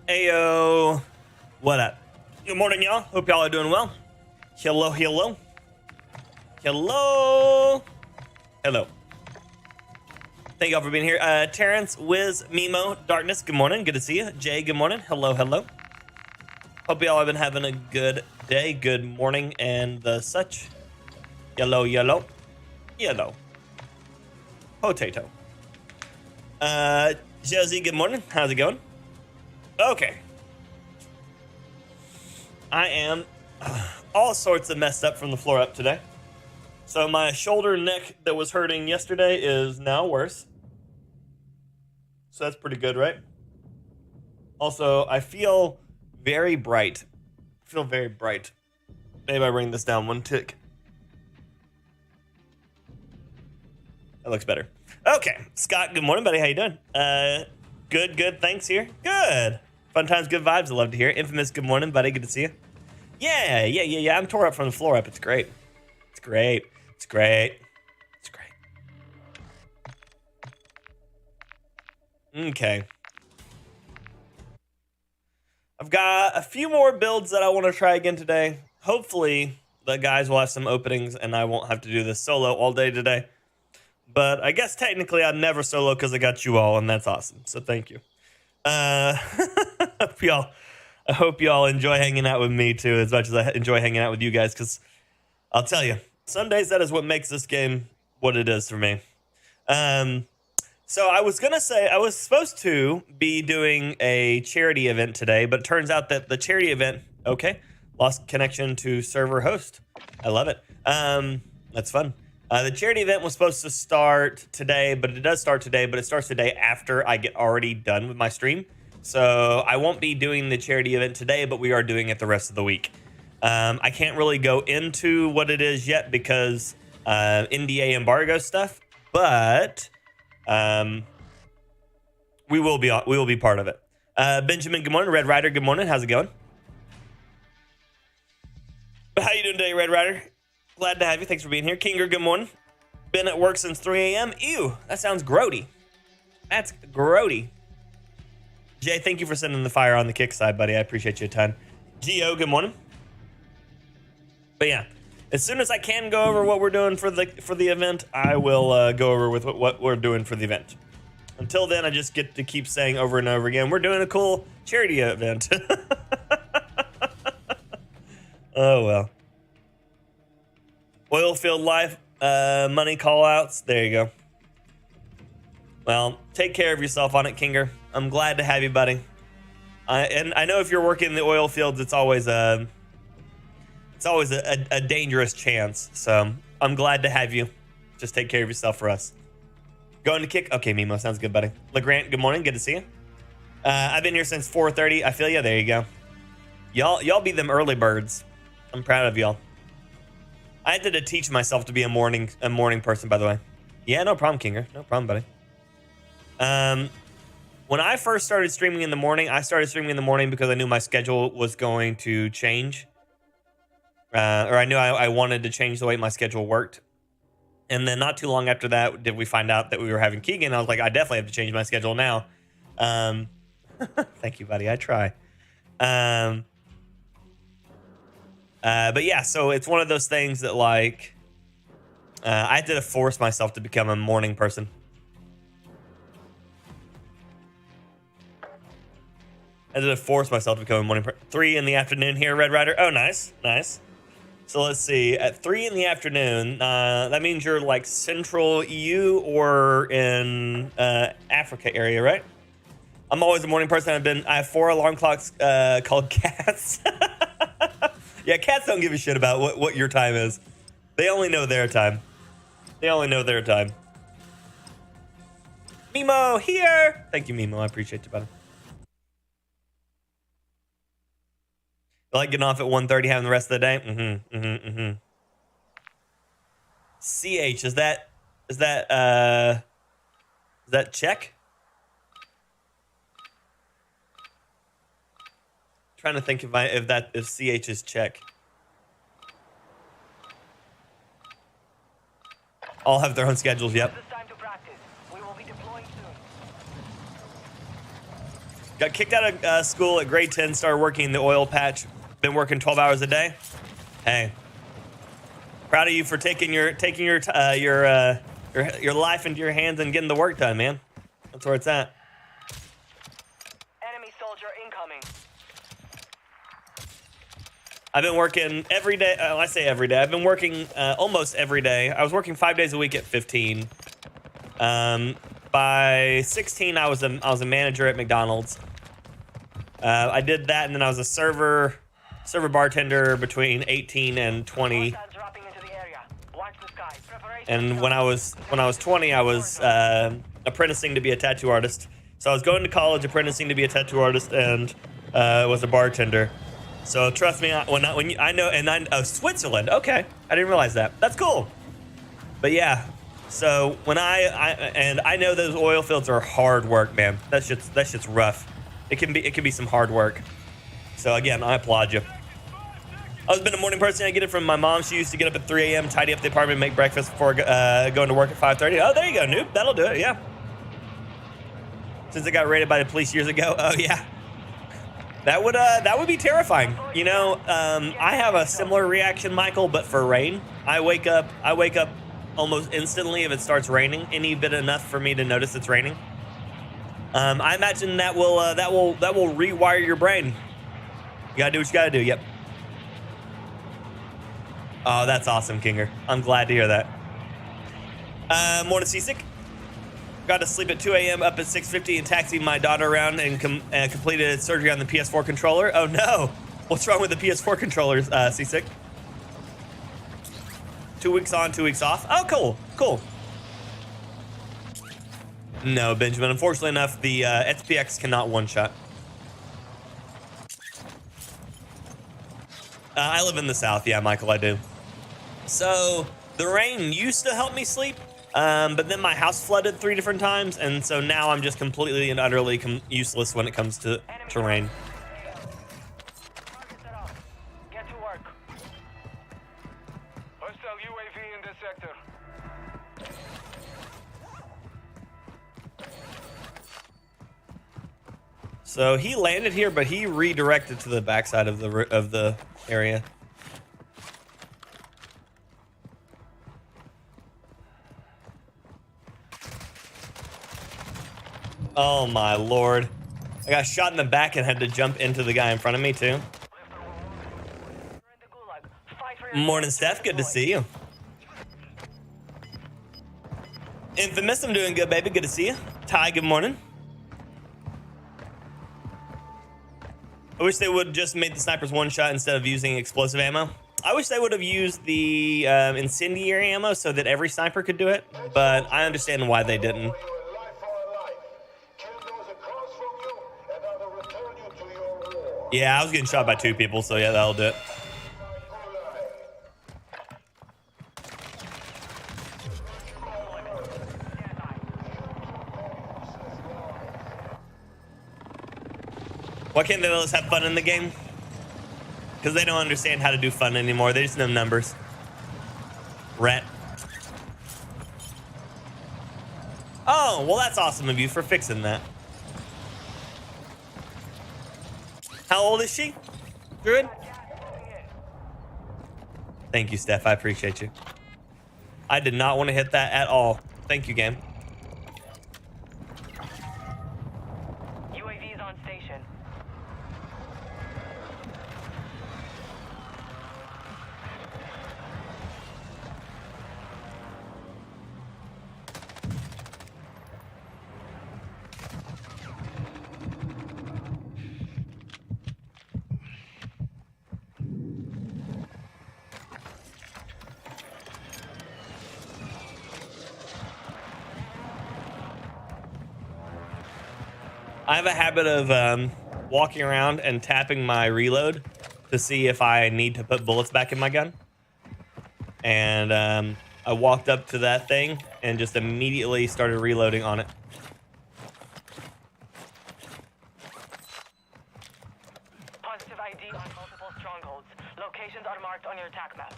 Ayo, what up? Good morning, y'all. Hope y'all are doing well. Hello, hello. Hello. Hello. Thank y'all for being here. Terrence, Wiz, Mimo, Darkness, good morning. Good to see you. Jay, good morning. Hello, hello. Hope y'all have been having a good day, good morning, and the such. Yellow, yellow, yellow. Potato. Josie, good morning. How's it going? Okay. I am all sorts of messed up from the floor up today. So my shoulder and neck that was hurting yesterday is now worse. So that's pretty good, right? Also, I feel very bright. Maybe I bring this down one tick. That looks better. Okay, Scott, good morning, buddy. How you doing? Good. Thanks here. Good. Fun times, good vibes. I love to hear it. Infamous, good morning, buddy. Good to see you. Yeah. I'm tore up from the floor up. It's great. Okay. I've got a few more builds that I want to try again today. Hopefully, the guys will have some openings and I won't have to do this solo all day today. But I guess technically I'd never solo because I got you all, and that's awesome. So thank you. I hope y'all enjoy hanging out with me too, as much as I enjoy hanging out with you guys, because I'll tell you, some days that is what makes this game what it is for me. So I was gonna say I was supposed to be doing a charity event today, but it turns out that the charity event, lost connection to server host. I love it. That's fun. The charity event was supposed to start today, but it does start today, but it starts today after I get already done with my stream. So I won't be doing the charity event today, but we are doing it the rest of the week. I can't really go into what it is yet because NDA embargo stuff, but we will be part of it. Benjamin, good morning. Red Rider, good morning. How's it going? How you doing today, Red Rider? Glad to have you. Thanks for being here. Kinger, good morning. Been at work since 3 a.m. Ew, that sounds grody. That's grody. Jay, thank you for sending the fire on the kick side, buddy. I appreciate you a ton. Gio, good morning. But yeah, as soon as I can go over what we're doing for the event, I will go over with what we're doing for the event. Until then, I just get to keep saying over and over again, we're doing a cool charity event. Oh, well. Oilfield life, money call-outs. There you go. Well, take care of yourself on it, Kinger. I'm glad to have you, buddy. And I know if you're working in the oil fields, it's always a dangerous chance. So I'm glad to have you. Just take care of yourself for us. Going to kick? Okay, Mimo, sounds good, buddy. LeGrant, good morning. Good to see you. I've been here since 4:30. I feel you. There you go. Y'all be them early birds. I'm proud of y'all. I had to teach myself to be a morning person, by the way. Yeah, no problem, Kinger. No problem, buddy. When I first started streaming in the morning, I started streaming in the morning because I knew my schedule was going to change. Or I knew I wanted to change the way my schedule worked. And then not too long after that, did we find out that we were having Keegan. I was like, I definitely have to change my schedule now. Thank you, buddy. I try. But yeah, so it's one of those things that like, I had to force myself to become a morning person. I had to force myself to become a morning person. 3 in the afternoon here, Red Rider. Oh, nice. So let's see. At 3 in the afternoon, that means you're like Central EU or in Africa area, right? I'm always a morning person. I have 4 alarm clocks called cats. Yeah, cats don't give a shit about what your time is. They only know their time. Mimo, here! Thank you, Mimo. I appreciate you, buddy. I like getting off at 1:30, having the rest of the day. CH, is that check? Trying to think if CH is check. All have their own schedules. Yep. It's time to practice. We will be deploying soon. Got kicked out of school at grade 10. Started working in the oil patch. Been working 12 hours a day. Hey, proud of you for taking your life into your hands and getting the work done, man. That's where it's at. Enemy soldier incoming. I've been working every day. I say every day. I've been working almost every day. I was working 5 days a week at 15. By 16, I was a manager at McDonald's. I did that, and then I was a server bartender between 18 and 20. And when I was 20, I was apprenticing to be a tattoo artist. So I was going to college, apprenticing to be a tattoo artist, and was a bartender. So trust me, Switzerland. Okay, I didn't realize that. That's cool. But yeah, so when I know those oil fields are hard work, man. That shit's rough. It can be some hard work. So again, I applaud you. I've been a morning person. I get it from my mom. She used to get up at 3 a.m., tidy up the apartment, make breakfast before going to work at 5:30. Oh, there you go, noob. That'll do it. Yeah. Since I got raided by the police years ago. Oh yeah. That would be terrifying. You know, I have a similar reaction, Michael, but for rain. I wake up almost instantly if it starts raining, any bit enough for me to notice it's raining. I imagine that will rewire your brain. You gotta do what you gotta do. Yep. Oh, that's awesome, Kinger. I'm glad to hear that. Morning, seasick. Got to sleep at 2 a.m., up at 6:50, and taxied my daughter around and completed surgery on the PS4 controller. Oh no, what's wrong with the PS4 controllers, seasick? 2 weeks on, 2 weeks off. Oh, cool. No, Benjamin. Unfortunately enough, the SPX cannot one-shot. I live in the South. Yeah, Michael, I do. So the rain used to help me sleep, but then my house flooded 3 different times, and so now I'm just completely and utterly useless when it comes to rain. Get to work. Hostile UAV in this sector. So he landed here, but he redirected to the backside of the area. Oh my lord. I got shot in the back and had to jump into the guy in front of me too. Morning, Steph. Good to see you. Infamous, I'm doing good, baby. Good to see you. Ty, good morning. I wish they would just make the snipers one shot instead of using explosive ammo. I wish they would have used the incendiary ammo so that every sniper could do it, but I understand why they didn't. Yeah, I was getting shot by 2 people, so yeah, that'll do it. Why can't they let us have fun in the game? Because they don't understand how to do fun anymore. They just know numbers. Rat. Oh, well, that's awesome of you for fixing that. How old is she? Druid? Thank you, Steph. I appreciate you. I did not want to hit that at all. Thank you, game. UAV's on station. I have a habit of walking around and tapping my reload to see if I need to put bullets back in my gun. And I walked up to that thing and just immediately started reloading on it. Positive ID on multiple strongholds. Locations are marked on your attack map.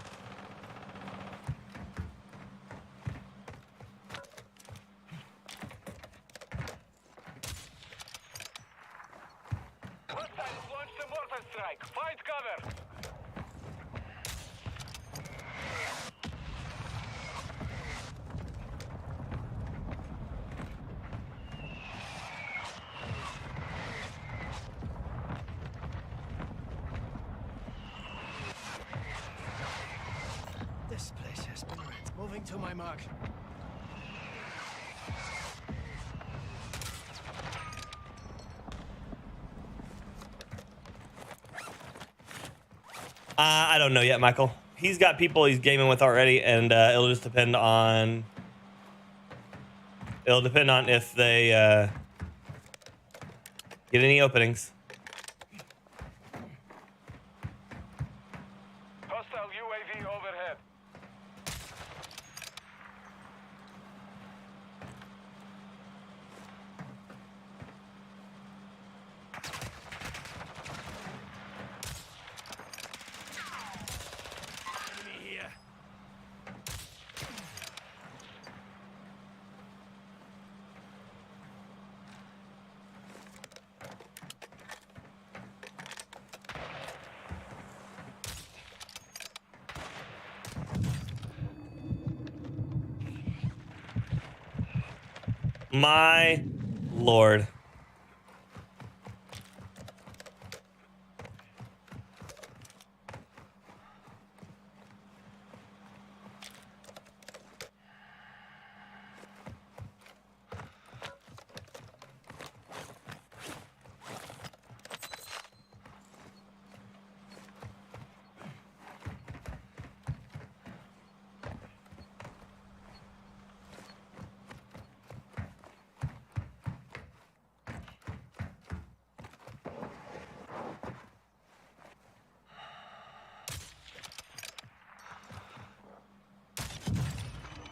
strike. Find cover. This place has been red. Moving to my mark. I don't know yet, Michael. He's got people he's gaming with already, and it'll just depend on. It'll depend on if they get any openings. Hostile UAV overhead. Enemy here. My lord.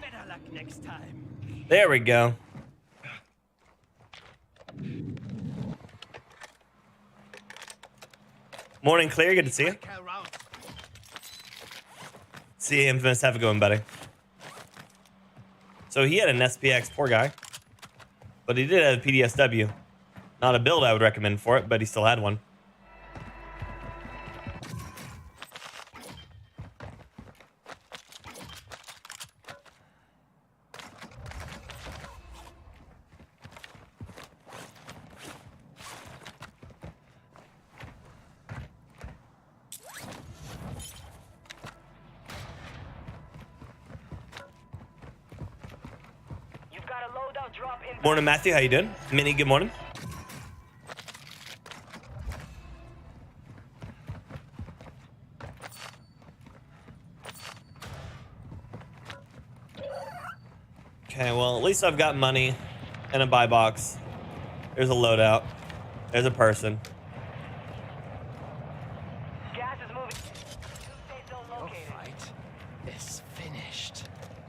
Better luck next time. There we go. Morning, Clear. Good to see you. Around. See you, Infamous. Have a good one, buddy. So he had an SPX, poor guy. But he did have a PDSW. Not a build I would recommend for it, but he still had one. You've got a loadout drop in. Morning, Matthew. How you doing? Minnie, good morning. Okay, well, at least I've got money and a buy box. There's a loadout. There's a person. Gas is moving. Safe zone Your located. fight is finished.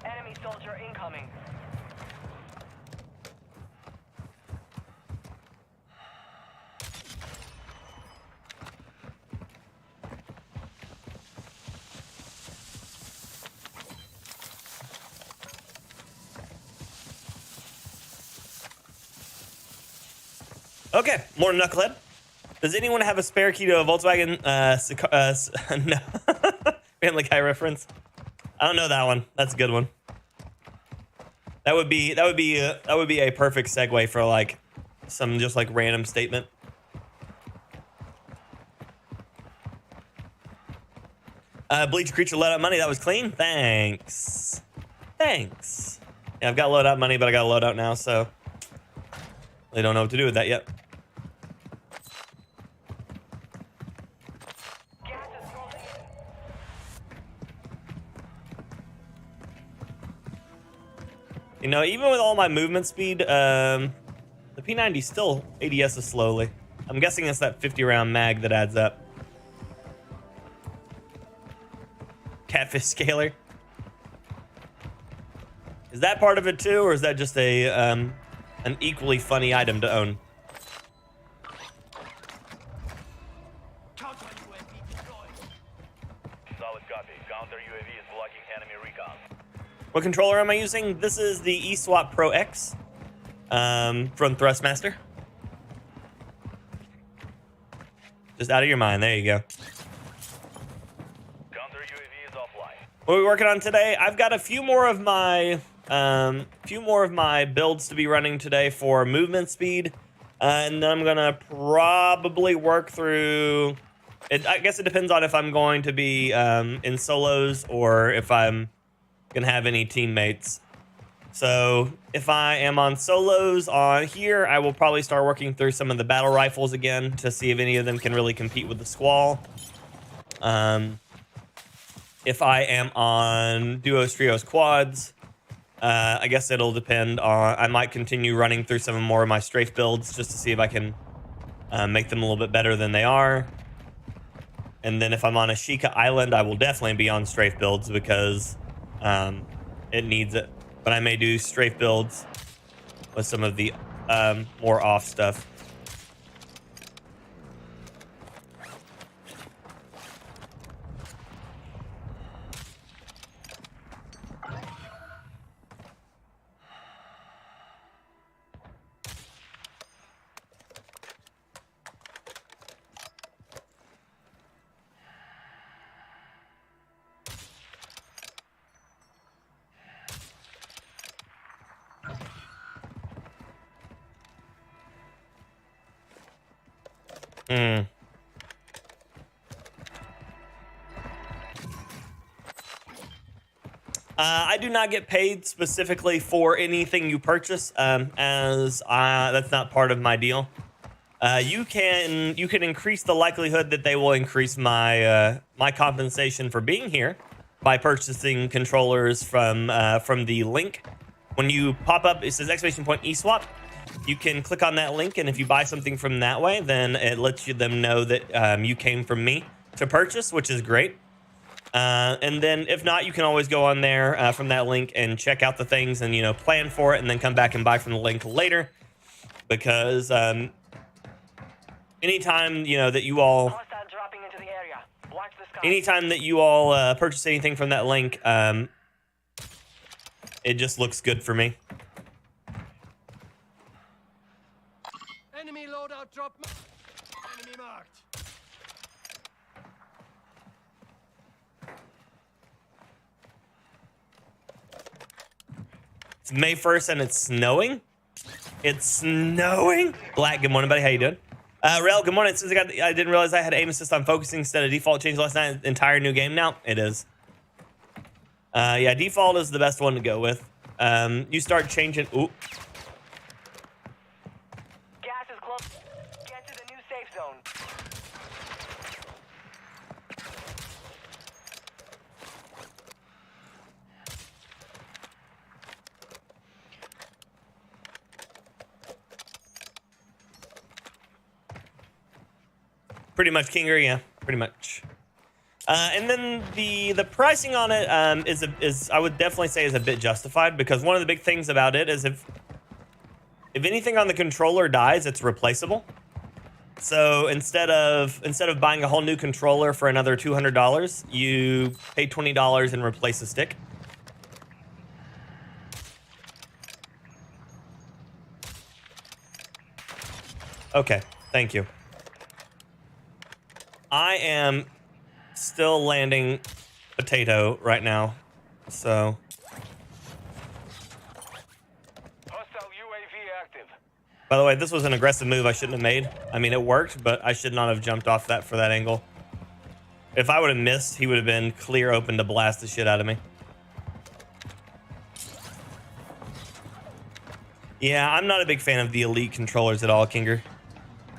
Enemy soldier incoming. Okay, morning, Knucklehead. Does anyone have a spare key to a Volkswagen no. Family Guy reference? I don't know that one. That's a good one. That would be a perfect segue for like some just like random statement. Bleach Creature let out money. That was clean. Thanks. Thanks. Yeah, I've got loadout money, but I got a loadout now, so they don't know what to do with that yet. Gas is closing in. You know, even with all my movement speed, the P90 still ADS's slowly. I'm guessing it's that 50 round mag that adds up. Catfish scaler. Is that part of it too, or is that just a an equally funny item to own? Counter UAV deployed. Solid copy. Counter UAV is blocking enemy recon. What controller am I using? This is the eSwap Pro X from Thrustmaster. Just out of your mind. There you go. Counter UAV is offline. What are we working on today? I've got a few more of my builds to be running today for movement speed, and then I'm gonna probably work through. I guess it depends on if I'm going to be in solos or if I'm gonna have any teammates. So if I am on solos on here, I will probably start working through some of the battle rifles again to see if any of them can really compete with the Squall. If I am on duos, trios, quads, I guess it'll depend on. I might continue running through some more of my strafe builds just to see if I can make them a little bit better than they are. And then if I'm on a Sheikah Island, I will definitely be on strafe builds because it needs it. But I may do strafe builds with some of the more off stuff. I do not get paid specifically for anything you purchase, as that's not part of my deal. You can increase the likelihood that they will increase my my compensation for being here by purchasing controllers from the link. When you pop up, it says !eSwap. You can click on that link, and if you buy something from that way, then it lets them know that you came from me to purchase, which is great. And then if not, you can always go on there from that link and check out the things and, plan for it and then come back and buy from the link later. Because anytime, that you all... Hostile dropping into the area. Watch the sky. Anytime that you all purchase anything from that link, it just looks good for me. Enemy loadout drop. Enemy marked. It's May 1st and it's snowing. It's snowing. Black, good morning, buddy. How you doing? Rel, good morning. Since I didn't realize I had aim assist on focusing instead of default change last night. Entire new game now. It is. Yeah, default is the best one to go with. You start changing. Ooh. Gas is close. Get to the new safe zone. Pretty much, Kinger. Yeah, pretty much. And then the pricing on it is I would definitely say is a bit justified, because one of the big things about it is if anything on the controller dies, it's replaceable. So instead of buying a whole new controller for another $200, you pay $20 and replace the stick. Okay, thank you. I am still landing potato right now, so. Hostile UAV active. By the way, this was an aggressive move I shouldn't have made. I mean, it worked, but I should not have jumped off that for that angle. If I would have missed, he would have been clear open to blast the shit out of me. Yeah, I'm not a big fan of the Elite controllers at all, Kinger.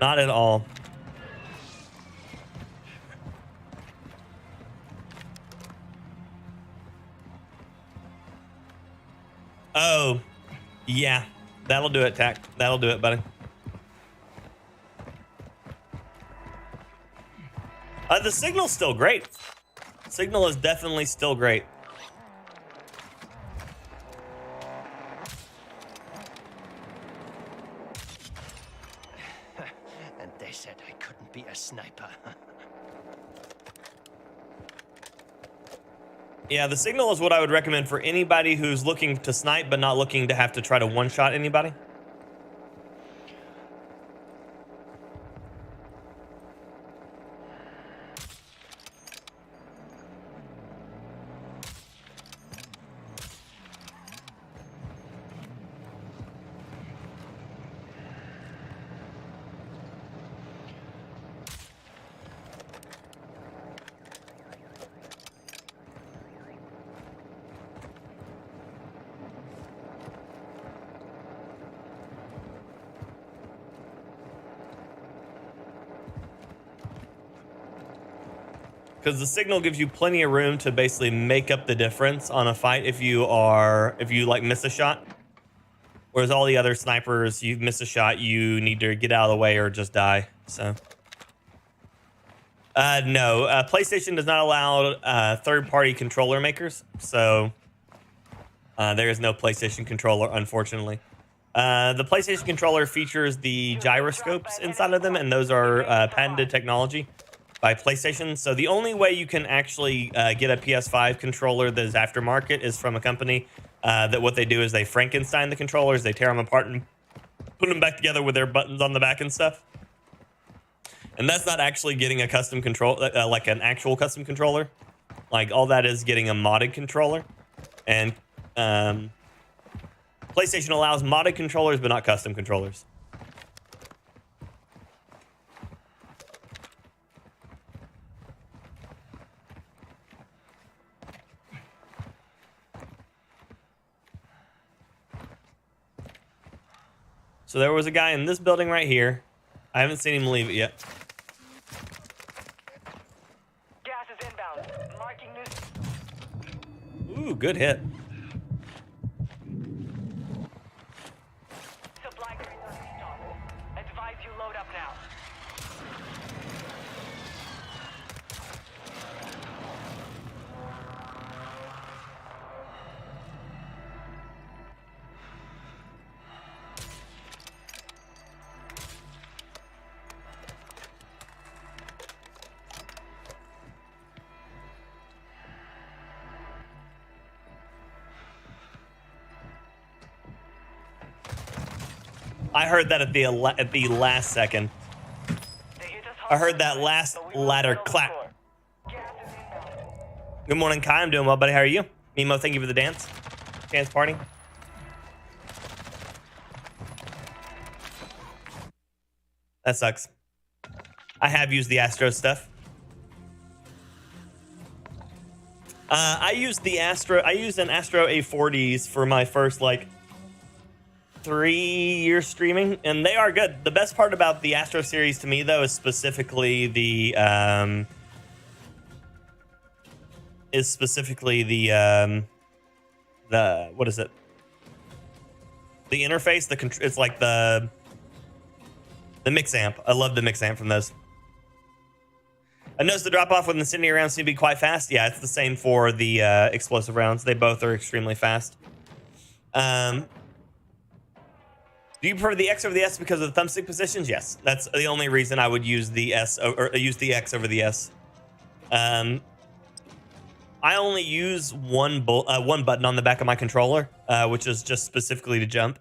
Not at all. Oh, yeah. That'll do it, Tack. That'll do it, buddy. The signal's still great. Signal is definitely still great. And they said I couldn't be a sniper. Yeah, the signal is what I would recommend for anybody who's looking to snipe but not looking to have to try to one-shot anybody. because the signal gives you plenty of room to basically make up the difference on a fight if you like miss a shot. Whereas all the other snipers, you miss a shot, you need to get out of the way or just die. So, no, PlayStation does not allow third-party controller makers. So, there is no PlayStation controller, unfortunately. The PlayStation controller features the gyroscopes inside of them, and those are patented technology by PlayStation. So the only way you can actually get a PS5 controller that is aftermarket is from a company that what they do is they Frankenstein the controllers, they tear them apart and put them back together with their buttons on the back and stuff. And that's not actually getting a custom control, like an actual custom controller. Like all that is getting a modded controller. And PlayStation allows modded controllers, but not custom controllers. So there was a guy in this building right here. I haven't seen him leave it yet. Gas is inbound. Marking new. Ooh, good hit. Supply crates are restocked. Advise you load up now. I heard that at the last second. They hit us I hard, heard that last but we will ladder settle the clap. score. Gas is inbound. Good morning, Kai. I'm doing well, buddy. How are you? Mimo, thank you for the dance party. That sucks. I have used the Astro stuff. I used an Astro A40s for my first like 3 years streaming, and they are good. The best part about the Astro series to me though is specifically the what is it? The interface, it's like the mix amp. I love the mix amp from those. I noticed the drop off with incendiary rounds seem to be quite fast. Yeah, it's the same for the explosive rounds. They both are extremely fast. Do you prefer the X over the S because of the thumbstick positions? Yes, that's the only reason I would use the S or use the X over the S. I only use one button on the back of my controller, which is just specifically to jump.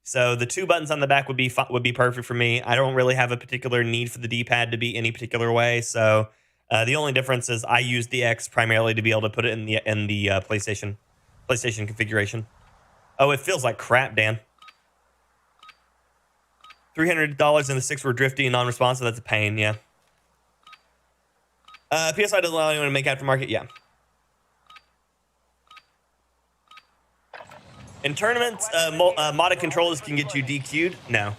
So the 2 buttons on the back would be perfect for me. I don't really have a particular need for the D-pad to be any particular way. So the only difference is I use the X primarily to be able to put it in the PlayStation configuration. Oh, it feels like crap, Dan. $300 and the 6 were drifty and non-responsive. That's a pain, yeah. PSI doesn't allow anyone to make aftermarket, yeah. In tournaments, modded controllers can get you DQ'd. No.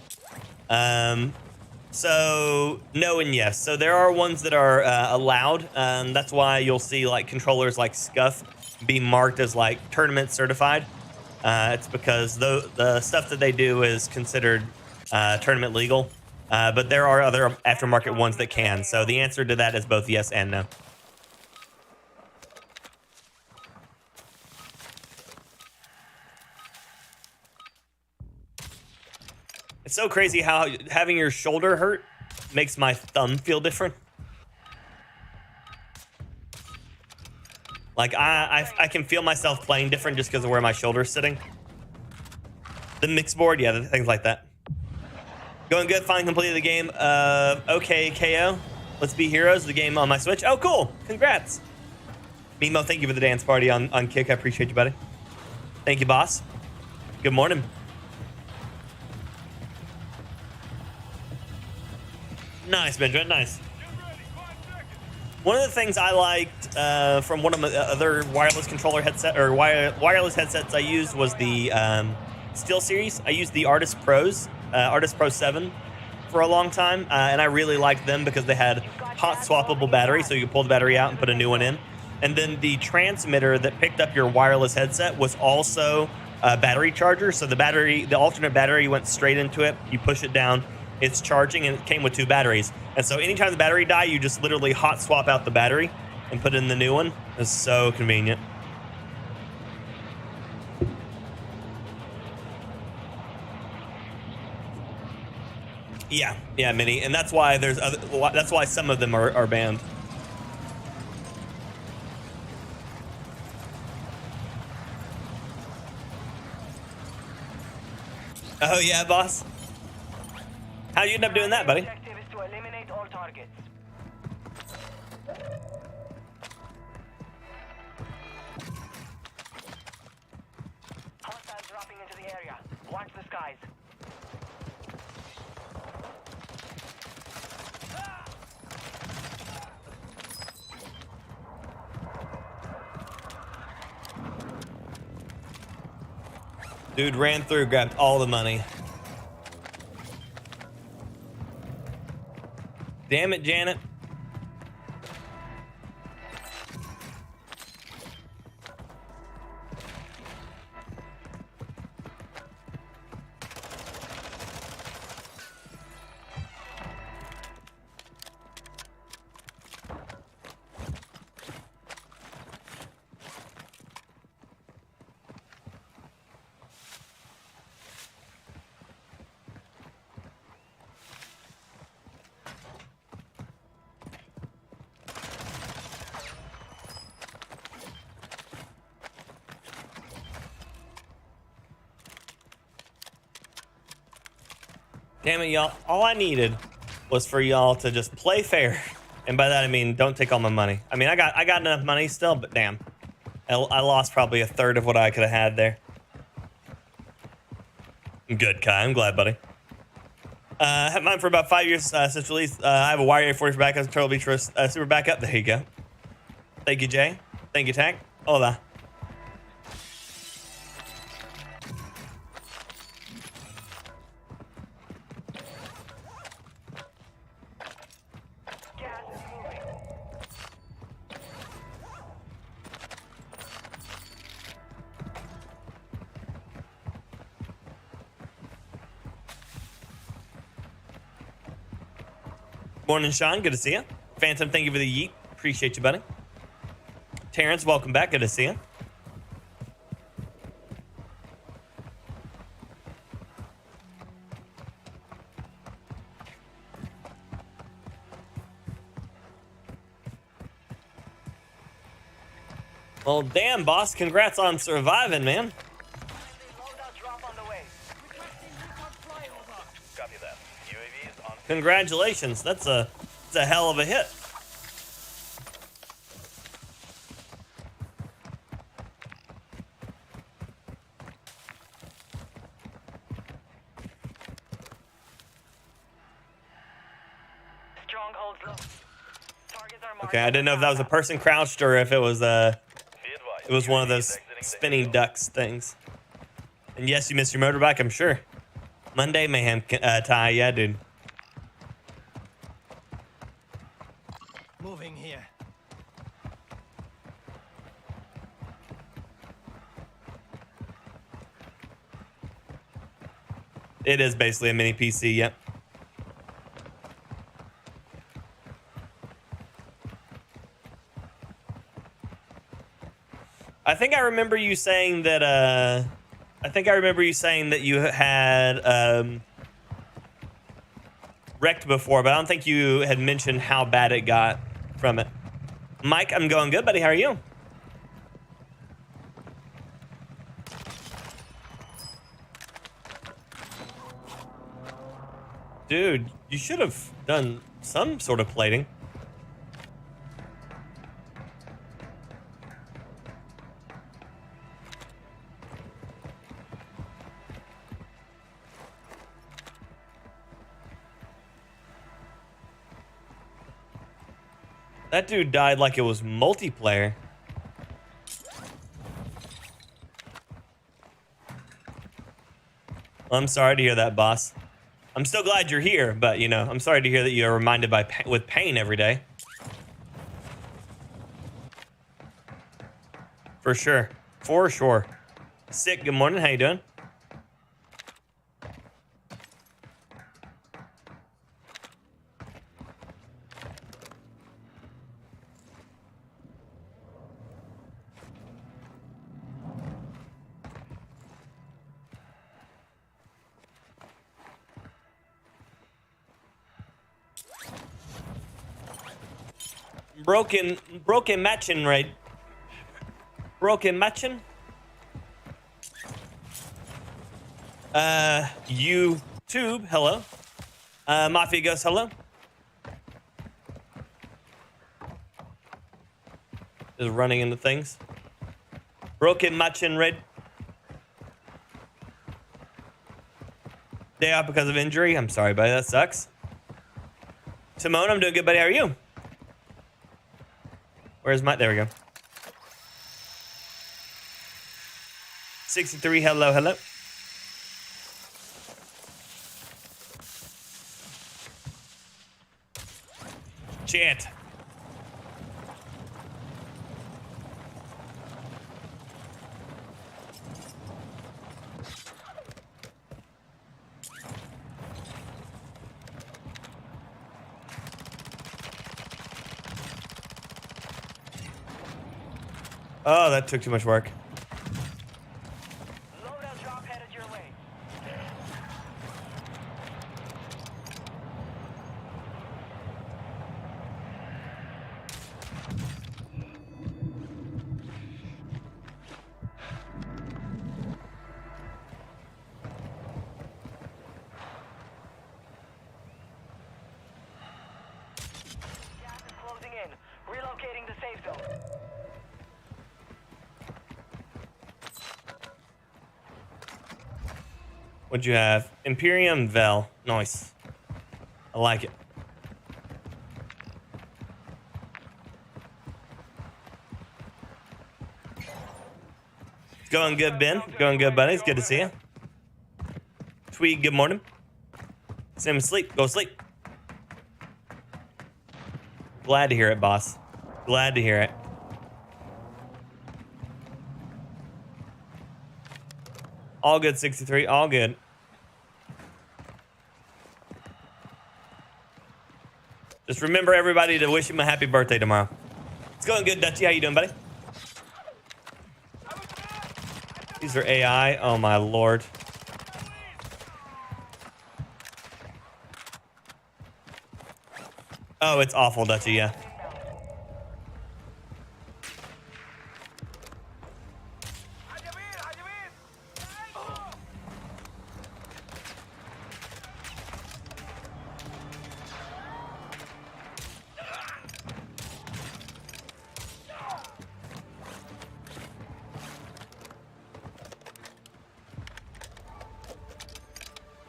So no and yes. So there are ones that are allowed. That's why you'll see like controllers like Scuff be marked as like tournament certified. It's because the stuff that they do is considered tournament legal. But there are other aftermarket ones that can. So the answer to that is both yes and no. It's so crazy how having your shoulder hurt makes my thumb feel different. Like I can feel myself playing different just because of where my shoulder's sitting. The mix board, yeah, things like that. Going good, finally completed the game. Okay, KO. Let's Be Heroes, the game on my Switch. Oh, cool. Congrats. Mimo, thank you for the dance party on Kick. I appreciate you, buddy. Thank you, boss. Good morning. Nice, Benjamin, nice. One of the things I liked from one of the other wireless controller headset or wireless headsets I used was the Steel Series. I used the Artist Pros, Artist Pro 7 for a long time, and I really liked them because they had hot swappable battery, so you can pull the battery out and put a new one in. And then the transmitter that picked up your wireless headset was also a battery charger. So the alternate battery went straight into it. You push it down, it's charging, and it came with 2 batteries. And so anytime the battery died, you just literally hot swap out the battery and put in the new one. It's so convenient. Yeah, Minnie, and that's why that's why some of them are banned. Oh yeah, boss. How'd you end up doing that, buddy? Objective is to eliminate all targets. Hostiles dropping into the area. Watch the skies. Dude ran through, grabbed all the money. Damn it, Janet. Damn it, y'all. All I needed was for y'all to just play fair. And by that, I mean, don't take all my money. I mean, I got enough money still, but damn. I lost probably a third of what I could have had there. Good, Kai. I'm glad, buddy. I had mine for about 5 years since release. I have a Wire 40 for backup, Turtle Beach for super backup. There you go. Thank you, Jay. Thank you, Tack. Hola. Morning, Sean. Good to see you. Phantom, thank you for the yeet. Appreciate you, buddy. Terrence, welcome back. Good to see you. Well, damn, boss. Congrats on surviving, man. Loadout drop on the way. Copy that. UAV is on. Congratulations. That's a hell of a hit. Strongholds low. Targets are marked. Okay, I didn't know if that was a person crouched or if it was Be advised. it was one of UAV those is exiting the spinning ducks things. And yes, you missed your motorbike, I'm sure. Monday mayhem, Ty. Yeah, dude. Moving here. It is basically a mini PC. Yep. I think I remember you saying that. You had wrecked before, but I don't think you had mentioned how bad it got from it. Mike, I'm going good, buddy. How are you? Dude, you should have done some sort of plating. That dude died like it was multiplayer. I'm sorry to hear that, boss. I'm still glad you're here, but, you know, I'm sorry to hear that you're reminded with pain every day. For sure. For sure. Sick, good morning. How you doing? Broken matching, right? Broken matching. YouTube, hello. Mafia Ghost, hello. Just running into things. Broken matching, red. Day off because of injury. I'm sorry, buddy. That sucks. Simone, I'm doing good, buddy. How are you? Where's my... There we go. 63, hello, hello. Chat. Oh, that took too much work. Loadout drop headed your way. Gas is closing in. Relocating the safe zone. What'd you have? Imperium Vel. Nice. I like it. It's going good, Ben. Going good, buddy. It's good to see you. Tweed, good morning. Sim, sleep. Go sleep. Glad to hear it, boss. Glad to hear it. All good, 63. All good. Just remember, everybody, to wish him a happy birthday tomorrow. It's going good, Dutchy. How you doing, buddy? These are AI. Oh, my Lord. Oh, it's awful, Dutchy, yeah.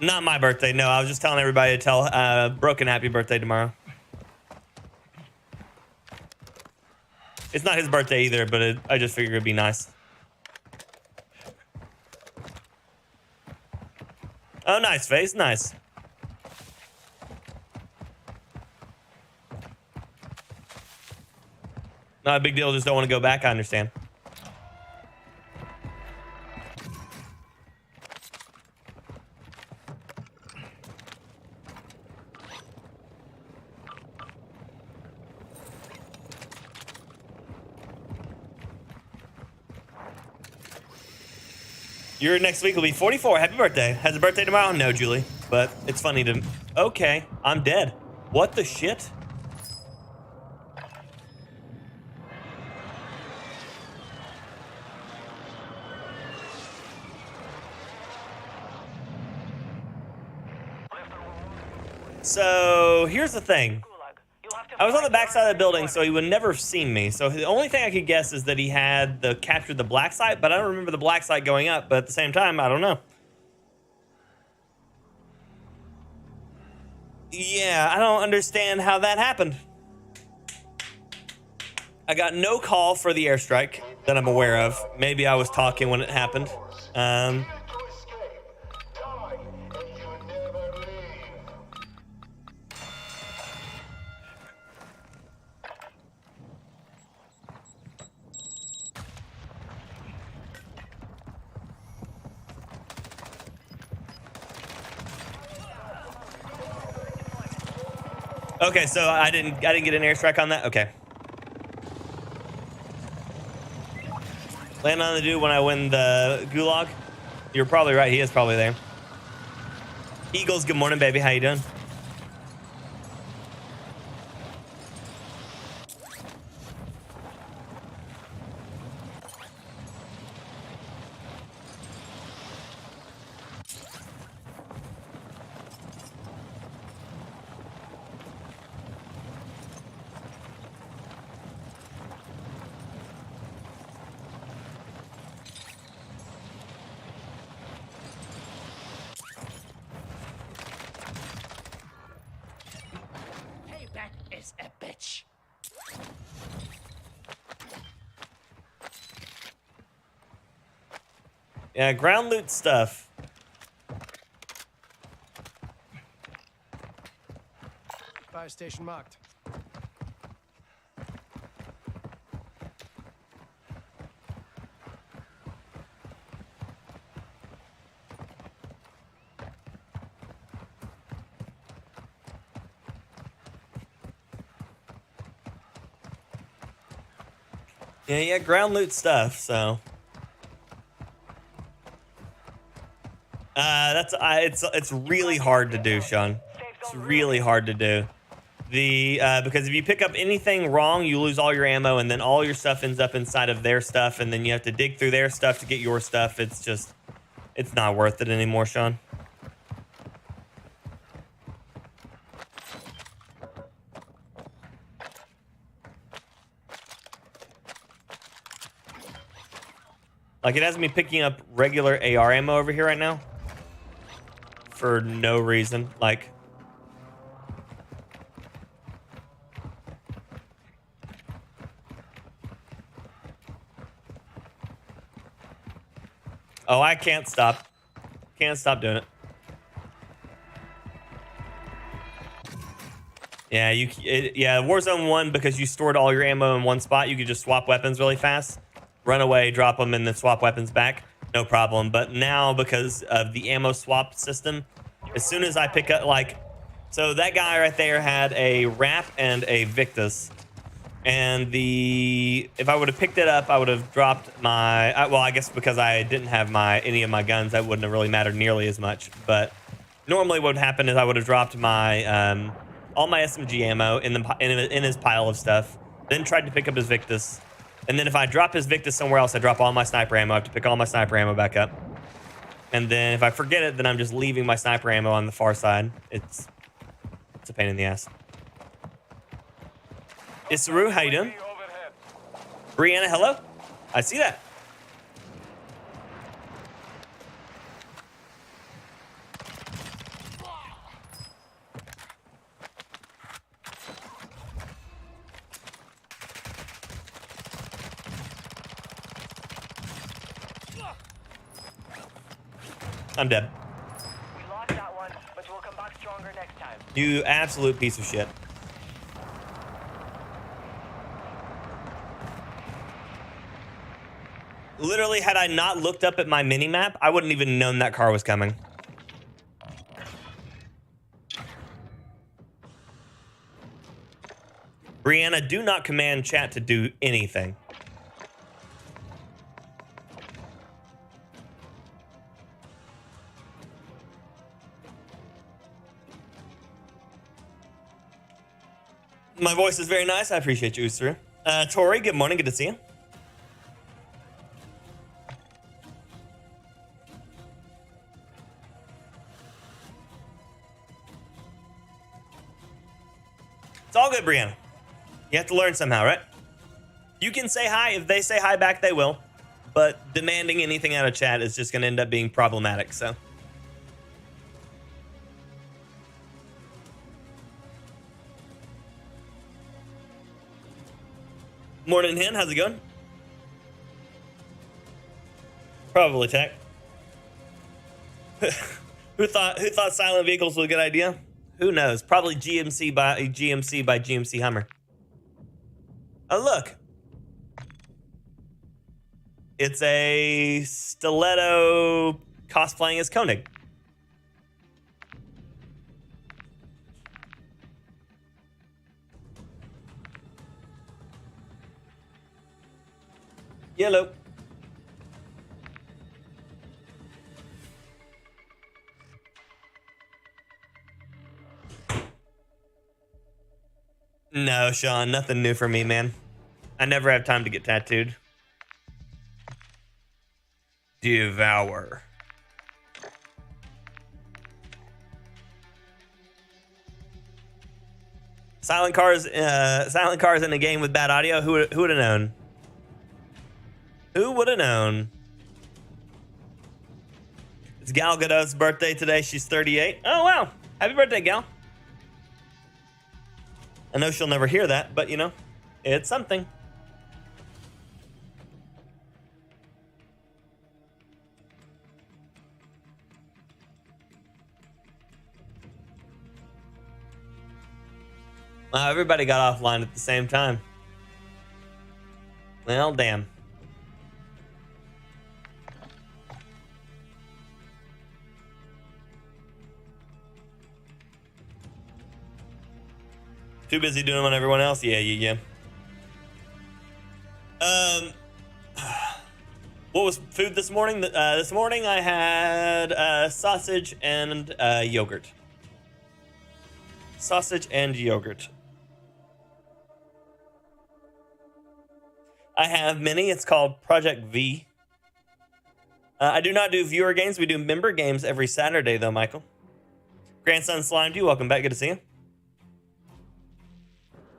Not my birthday, no. I was just telling everybody to tell Broken happy birthday tomorrow. It's not his birthday either, but I just figured it'd be nice. Oh, nice, Face. Nice. Not a big deal. Just don't want to go back. I understand. Your next week will be 44. Happy birthday. Has a birthday tomorrow? No, Julie. But it's funny to... Okay, I'm dead. What the shit? So, here's the thing. I was on the backside of the building, so he would never have seen me. So the only thing I could guess is that he had captured the black site, but I don't remember the black site going up. But at the same time, I don't know. Yeah, I don't understand how that happened. I got no call for the airstrike that I'm aware of. Maybe I was talking when it happened. Okay, so I didn't get an airstrike on that. Okay. Land on the dude when I win the gulag. You're probably right. He is probably there. Eagles, good morning, baby. How you doing? Payback is a bitch. Yeah, ground loot stuff. Fire station marked. Yeah, ground loot stuff. So, it's really hard to do, Sean. It's really hard to do. Because if you pick up anything wrong, you lose all your ammo, and then all your stuff ends up inside of their stuff, and then you have to dig through their stuff to get your stuff. It's not worth it anymore, Sean. Like, it has me picking up regular AR ammo over here right now for no reason. Like, oh, I can't stop. Can't stop doing it. Yeah, Warzone 1, because you stored all your ammo in one spot, you could just swap weapons really fast. Run away, drop them, and then swap weapons back. No problem. But now, because of the ammo swap system, as soon as I pick up, like, so that guy right there had a Wrap and a Victus. And if I would have picked it up, I would have dropped my, well, I guess because I didn't have any of my guns, that wouldn't have really mattered nearly as much. But normally what would happen is I would have dropped my, all my SMG ammo in his pile of stuff, then tried to pick up his Victus. And then if I drop his Victus somewhere else, I drop all my sniper ammo. I have to pick all my sniper ammo back up. And then if I forget it, then I'm just leaving my sniper ammo on the far side. It's a pain in the ass. Isaru, how you doing? Brianna, hello. I see that. I'm dead. We lost that one, but we'll come back stronger next time. You absolute piece of shit. Literally, had I not looked up at my mini-map, I wouldn't even known that car was coming. Brianna, do not command chat to do anything. My voice is very nice. I appreciate you, Usuru. Tori, good morning. Good to see you. It's all good, Brianna. You have to learn somehow, right? You can say hi. If they say hi back, they will. But demanding anything out of chat is just going to end up being problematic, so. Morning, Hen. How's it going? Probably tech. Who thought silent vehicles was a good idea? Who knows? Probably GMC by GMC Hummer. Oh, look. It's a stiletto cosplaying as Koenig. Yellow. No, Sean, nothing new for me, man. I never have time to get tattooed. Devour. Silent cars in a game with bad audio. Who would have known? Who would have known? It's Gal Gadot's birthday today. She's 38. Oh wow! Happy birthday, Gal. I know she'll never hear that, but you know, it's something. Wow, everybody got offline at the same time. Well, damn. Too busy doing what everyone else. Yeah. What was food this morning? This morning I had sausage and yogurt. Sausage and yogurt. I have many. It's called Project V. I do not do viewer games. We do member games every Saturday, though, Michael. Grandson Slimed you. Welcome back. Good to see you.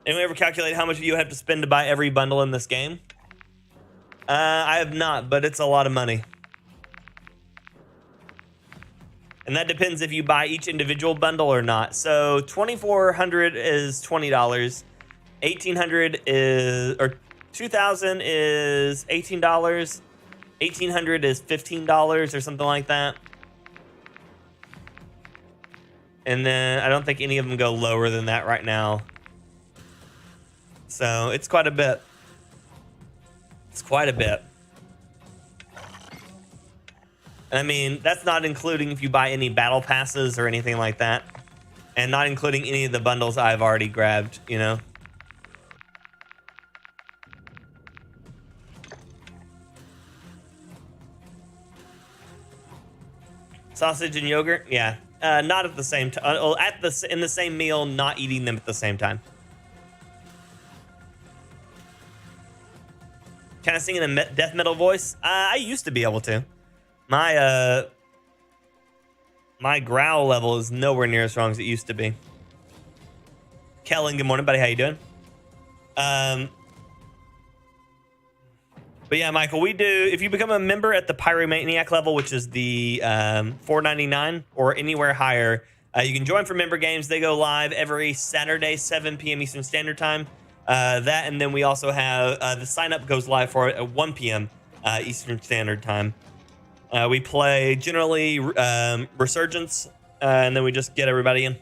Anyone ever calculate how much you have to spend to buy every bundle in this game? I have not, but it's a lot of money. And that depends if you buy each individual bundle or not. So $2,400 is $20. $1,800 is, or $2,000 is $18. $1,800 is $15 or something like that. And then I don't think any of them go lower than that right now. So it's quite a bit. It's quite a bit. And I mean, that's not including if you buy any battle passes or anything like that. And not including any of the bundles I've already grabbed, you know. Sausage and yogurt? Yeah. Not at the same time. In the same meal, not eating them at the same time. Can I sing in a death metal voice? I used to be able to. My growl level is nowhere near as strong as it used to be. Kellen, good morning, buddy. How you doing? But yeah, Michael, we do. If you become a member at the Pyromaniac level, which is the $4.99 or anywhere higher, you can join for member games. They go live every Saturday, 7 p.m. Eastern Standard Time. That, and then we also have the sign up goes live for it at 1 p.m. Eastern Standard Time. We play generally Resurgence, and then we just get everybody in.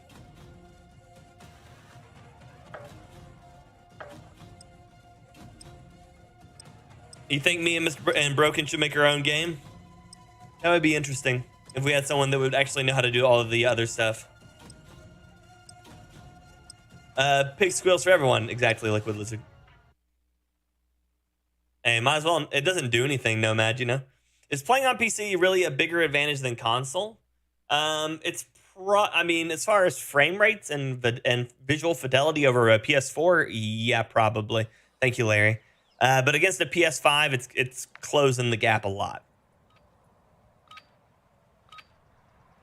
You think me and Broken should make our own game? That would be interesting if we had someone that would actually know how to do all of the other stuff. Pig squeals for everyone. Exactly, Liquid Lizard. Hey, might as well. It doesn't do anything, Nomad, you know? Is playing on PC really a bigger advantage than console? I mean, as far as frame rates and visual fidelity over a PS4, yeah, probably. Thank you, Larry. But against a PS5, it's closing the gap a lot.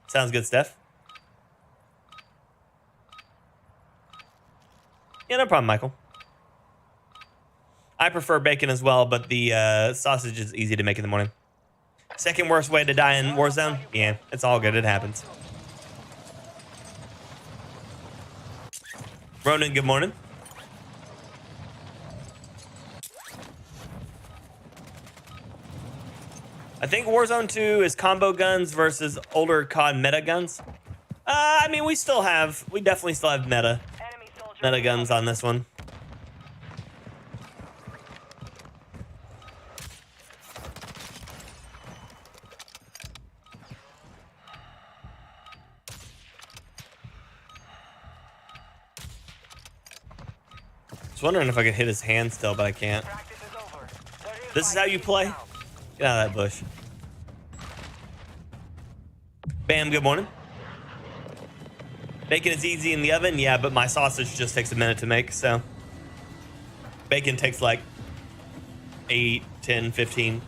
Sounds good, Steph. Yeah, no problem, Michael. I prefer bacon as well, but the sausage is easy to make in the morning. Second worst way to die in Warzone? Yeah, it's all good. It happens. Ronan, good morning. I think Warzone 2 is combo guns versus older COD meta guns. I mean, we definitely still have meta guns on this one. I was wondering if I could hit his hand still, but I can't. Practice is over. There is This is how you play? Get out of that bush. Bam, good morning. Bacon is easy in the oven, yeah, but my sausage just takes a minute to make, so. Bacon takes like 8, 10, 15.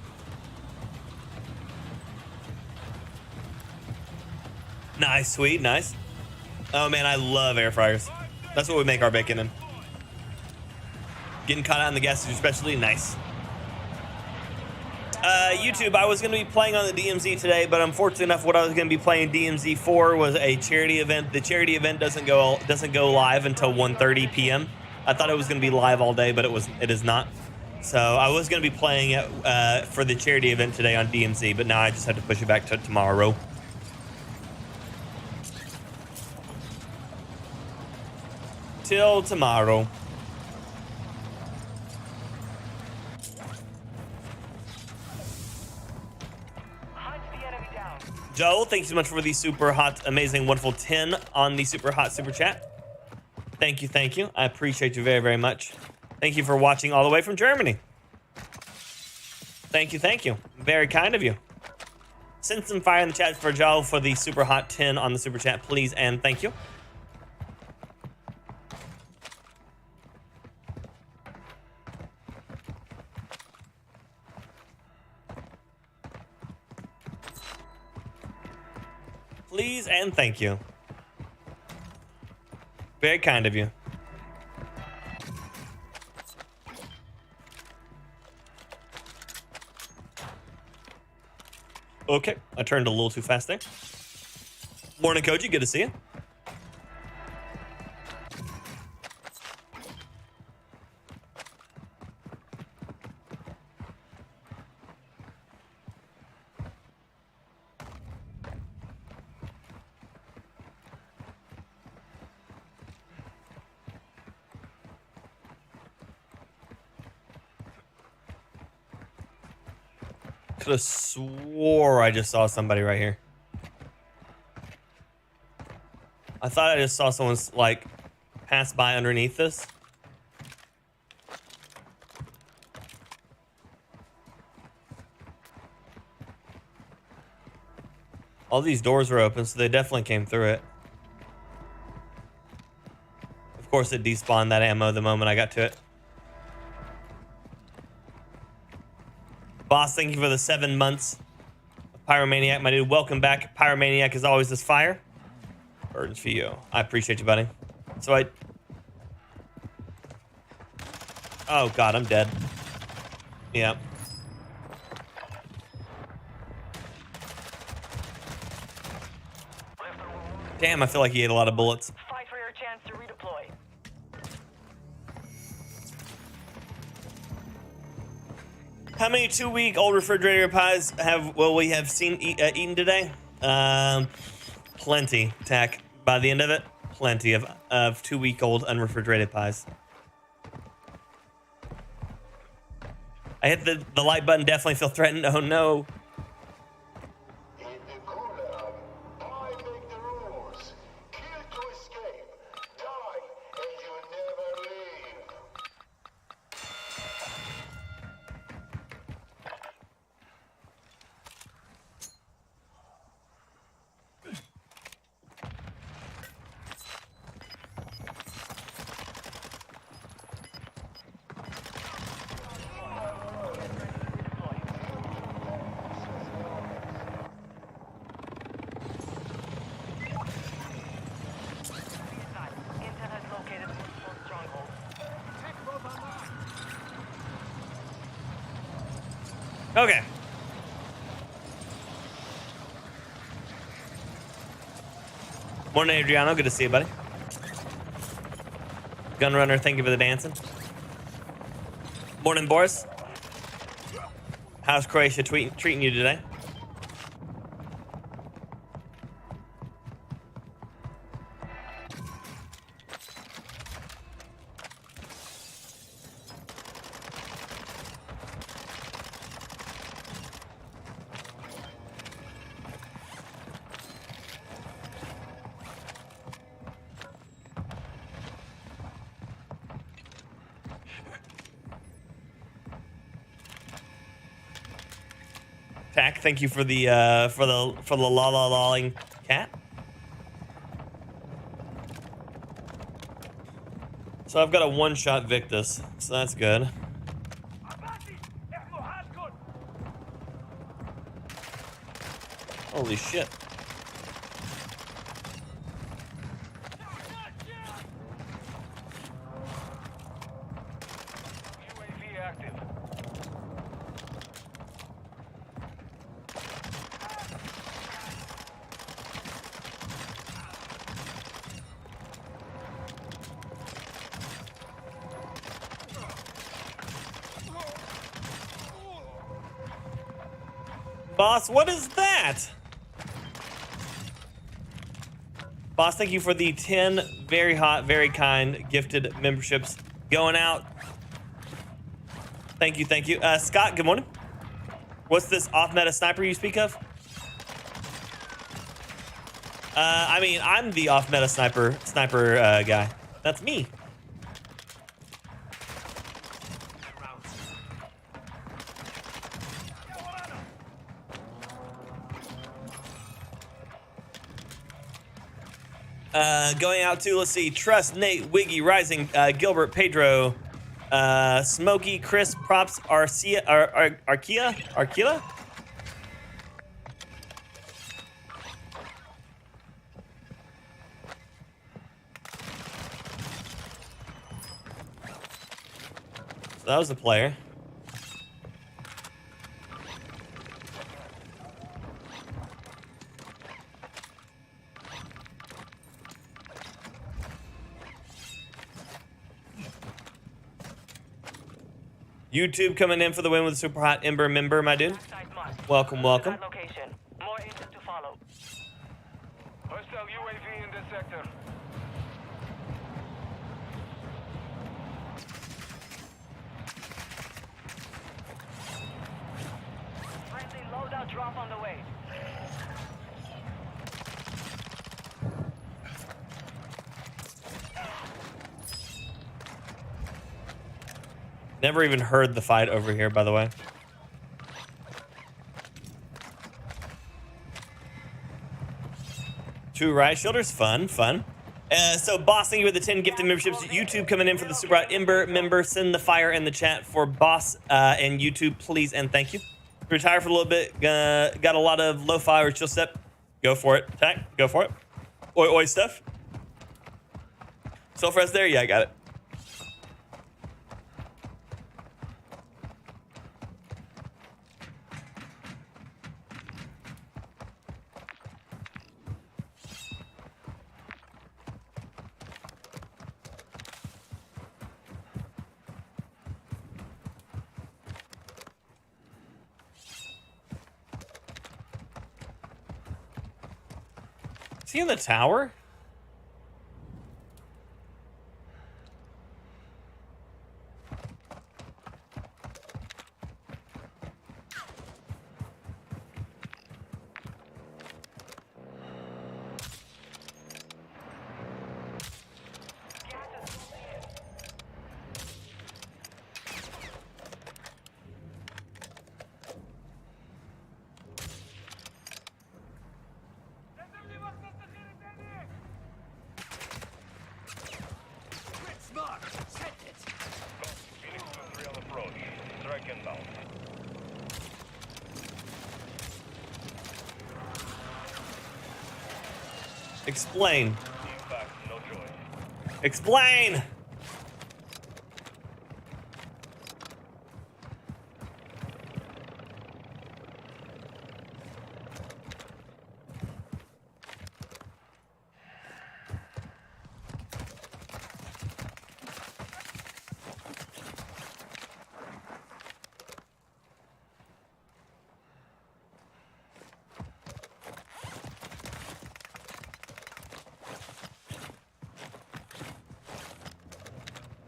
Nice, sweet, nice. Oh man, I love air fryers. That's what we make our bacon in. Getting caught out in the gas station especially, nice. YouTube, I was going to be playing on the DMZ today, but unfortunately enough, what I was going to be playing DMZ for was a charity event. The charity event doesn't go live until 1:30 p.m. I thought it was going to be live all day, but it is not. So I was going to be playing it for the charity event today on DMZ, but now I just have to push it back to tomorrow. Till tomorrow. Joel, thank you so much for the super hot, amazing, wonderful 10 on the super hot super chat. Thank you, thank you. I appreciate you very, very much. Thank you for watching all the way from Germany. Thank you, thank you. Very kind of you. Send some fire in the chat for Joel for the super hot 10 on the super chat, please, and thank you. Please and thank you. Very kind of you. Okay, I turned a little too fast there. Morning, Koji. Good to see you. Could have swore I just saw somebody right here. I thought I just saw someone like pass by underneath this. All these doors were open, so they definitely came through it. Of course, it despawned that ammo the moment I got to it. Boss, thank you for the 7 months. Pyromaniac, my dude, welcome back. Pyromaniac is always this fire. Birds for you. I appreciate you, buddy. So oh God, I'm dead. Yeah. Damn, I feel like he ate a lot of bullets. Fight for your chance to redeploy. How many 2-week-old refrigerator pies we have seen eaten today? Plenty, Tack. By the end of it, plenty of 2-week-old unrefrigerated pies. I hit the like button, definitely feel threatened. Oh no. Okay. Morning, Adriano. Good to see you, buddy. Gunrunner, thank you for the dancing. Morning, Boris. How's Croatia treating you today? Tack, thank you for the la la lawing cat. So I've got a one-shot Victus, so that's good. Holy shit. UAV active. Boss, what is that? Boss, thank you for the 10 very hot, very kind gifted memberships going out. Thank you, thank you. Scott, good morning. What's this off-meta sniper you speak of? I mean, I'm the off-meta sniper guy. That's me. Going out to, let's see, Trust, Nate, Wiggy, Rising, Gilbert, Pedro, Smokey, Chris, Props, Arkeela? So that was the player. YouTube coming in for the win with a super hot Ember member, my dude. Welcome, welcome. Location. More agents to follow. Hostile UAV in this sector. Friendly loadout drop on the way. Never even heard the fight over here, by the way. Two riot shoulders, fun. So Boss, thank you with the 10 gifted memberships. YouTube coming in for the super hot Ember member. Send the fire in the chat for Boss and YouTube, please and thank you. Retire for a little bit. Got a lot of lo-fi or chill step. Go for it. Tack, go for it. Oi stuff. Self rest there? Yeah, I got it. Is he in the tower? Phoenix 2-3 on approach. Strike inbound. Explain. Team back, no joy. Explain!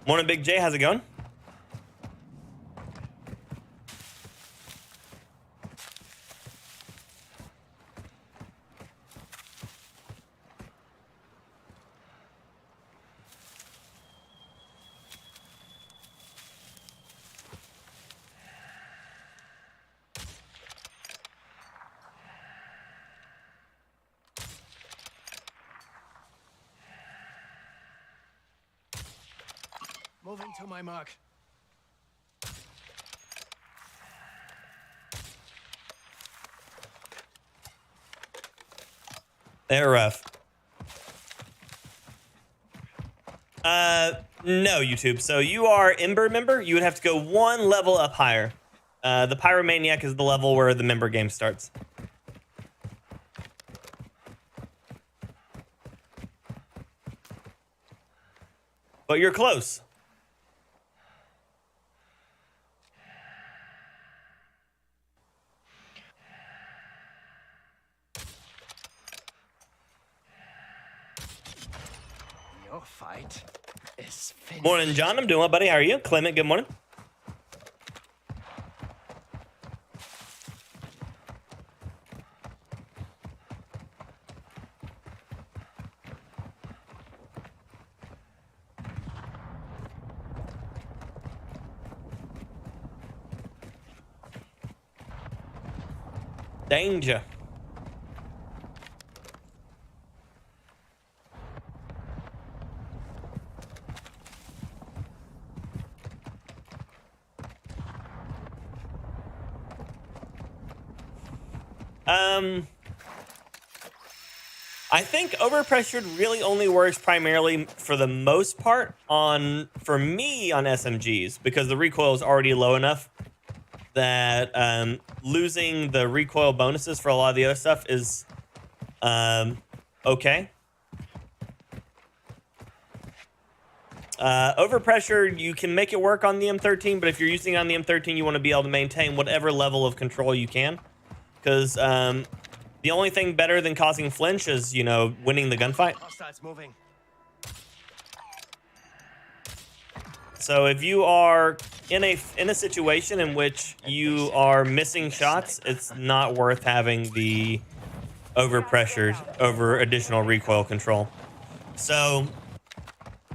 Morning, Big J. How's it going? Moving to my mark. They're rough. No, YouTube. So you are Ember member. You would have to go one level up higher. The Pyromaniac is the level where the member game starts. But you're close. Your fight is finished. Morning, John. I'm doing well, buddy. How are you? Clement, good morning. Danger. I think overpressured really only works primarily for the most part for me on SMGs because the recoil is already low enough that losing the recoil bonuses for a lot of the other stuff is okay. Overpressured, you can make it work on the M13, but if you're using it on the M13, you want to be able to maintain whatever level of control you can. Because the only thing better than causing flinch is, you know, winning the gunfight. Hostiles moving. So if you are in a situation in which you are missing shots, it's not worth having the overpressured over additional recoil control. So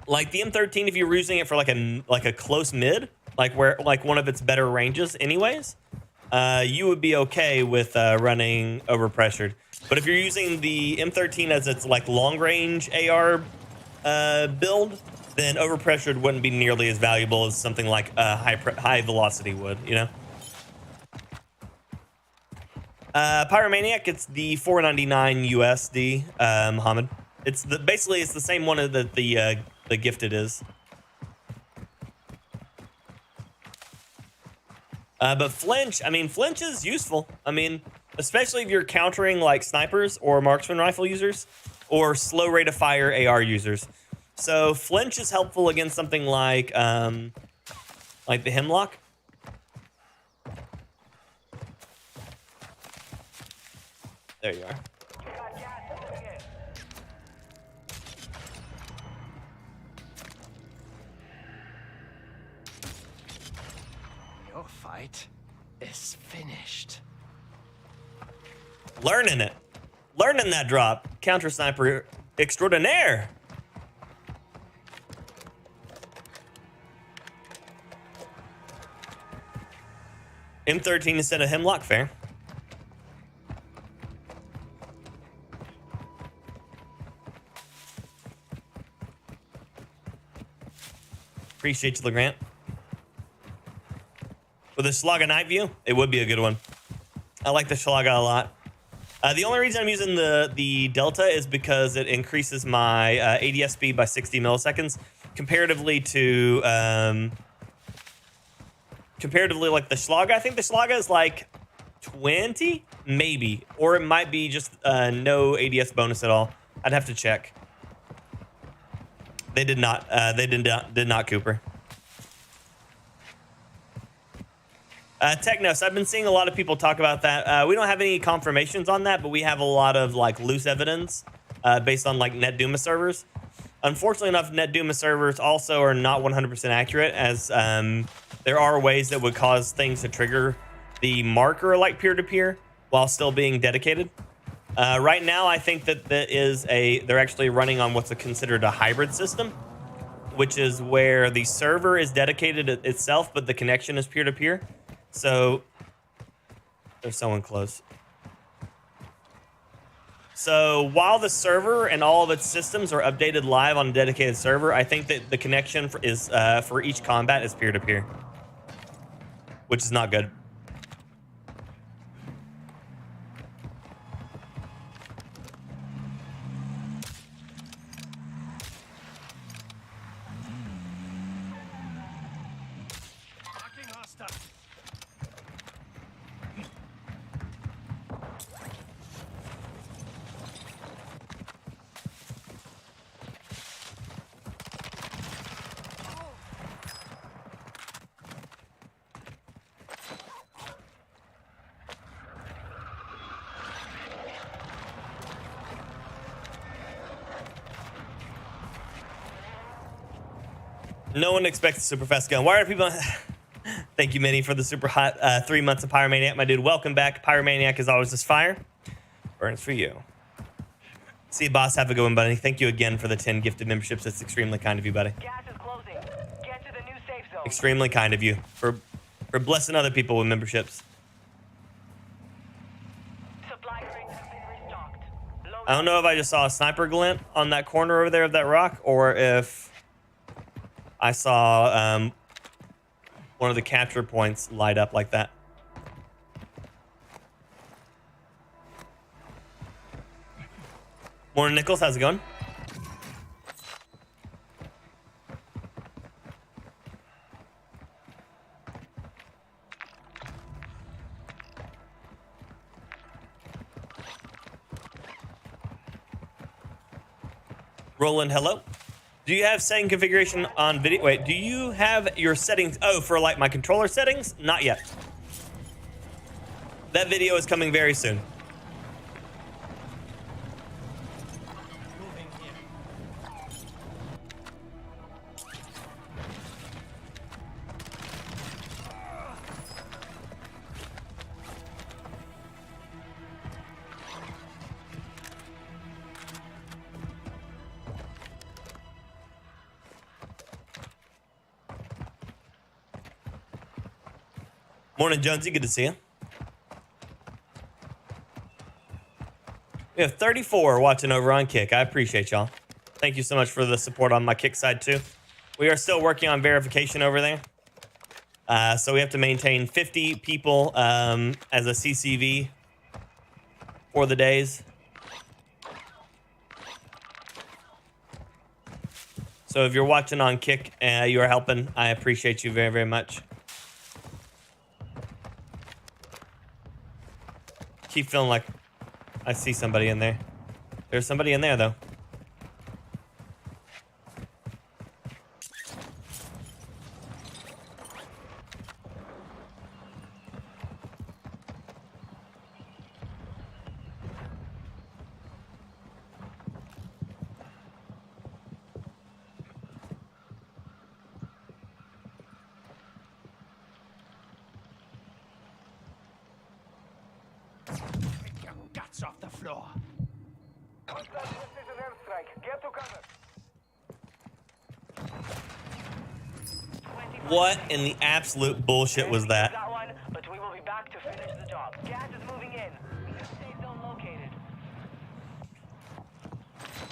like the M13, if you're using it for like a close mid, like one of its better ranges anyways, you would be okay with running overpressured. But if you're using the M13 as its like long range AR build, then overpressured wouldn't be nearly as valuable as something like high velocity would, you know? Pyromaniac, it's the $4.99 USD, Mohammed. It's basically it's the same one that the gifted is. But flinch, I mean, flinch is useful. I mean, especially if you're countering like snipers or marksman rifle users or slow rate of fire AR users. So flinch is helpful against something like the Hemlock. There you are. Your fight is finished. Learning it. Learning that drop. Counter sniper extraordinaire. M13 instead of Hemlock, fair. Appreciate you, LeGrant. With a Schlaga night view, it would be a good one. I like the Schlaga a lot. The only reason I'm using the Delta is because it increases my ADS speed by 60 milliseconds comparatively to like the Schlaga. I think the Schlaga is like 20, maybe, or it might be just no ADS bonus at all. I'd have to check. They did not. They did not Cooper. Technos, I've been seeing a lot of people talk about that. We don't have any confirmations on that, but we have a lot of like loose evidence based on like NetDuma servers. Unfortunately enough, NetDuma servers also are not 100% accurate, as there are ways that would cause things to trigger the marker like peer-to-peer while still being dedicated. Right now, I think that they're actually running on what's considered a hybrid system, which is where the server is dedicated itself, but the connection is peer-to-peer. So there's someone close. So while the server and all of its systems are updated live on a dedicated server, I think that the connection for each combat is peer-to-peer, which is not good. Marking hostile. No one expects a super fast gun. Why are people... Thank you, Minnie, for the super hot 3 months of Pyromaniac. My dude, welcome back. Pyromaniac is always just fire. Burns for you. See you, boss. Have a good one, buddy. Thank you again for the 10 gifted memberships. That's extremely kind of you, buddy. Gas is closing. Get to the new safe zone. Extremely kind of you for blessing other people with memberships. Supply crates have been restocked. I don't know if I just saw a sniper glint on that corner over there of that rock, or if I saw one of the capture points light up like that. Morning, Nichols. How's it going? Roland, hello. Do you have setting configuration on video? Wait, do you have your settings? Oh, for like my controller settings? Not yet. That video is coming very soon. Moving here. Morning, Jonesy. Good to see you. We have 34 watching over on Kick. I appreciate y'all. Thank you so much for the support on my Kick side, too. We are still working on verification over there. So we have to maintain 50 people as a CCV for the days. So if you're watching on Kick, you are helping. I appreciate you very, very much. Keep feeling like I see somebody in there. There's somebody in there, though. Pick your guts off the floor. Get to cover. What in the absolute bullshit was that? That one, but we will be back to finish the job. Gas is moving in. New safe zone located.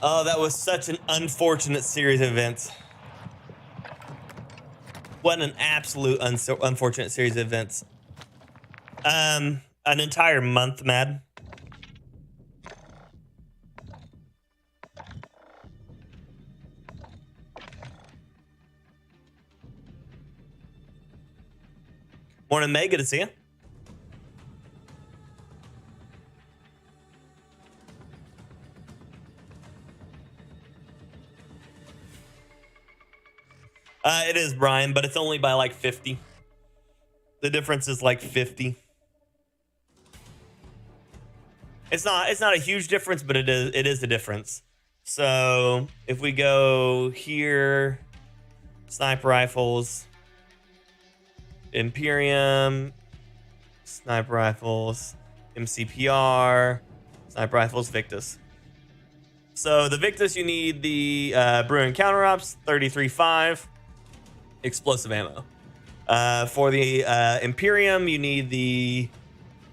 Oh, that was such an unfortunate series of events. What an absolute unfortunate series of events. An entire month, Mad. Morning, May. Good to see you. It is, Brian, but it's only by like 50. The difference is like 50. It's not a huge difference, but it is a difference. So if we go here, sniper rifles, Imperium, sniper rifles, MCPR, sniper rifles, Victus. So the Victus, you need the Bruin counter ops, 33.5 explosive ammo. For the Imperium, you need the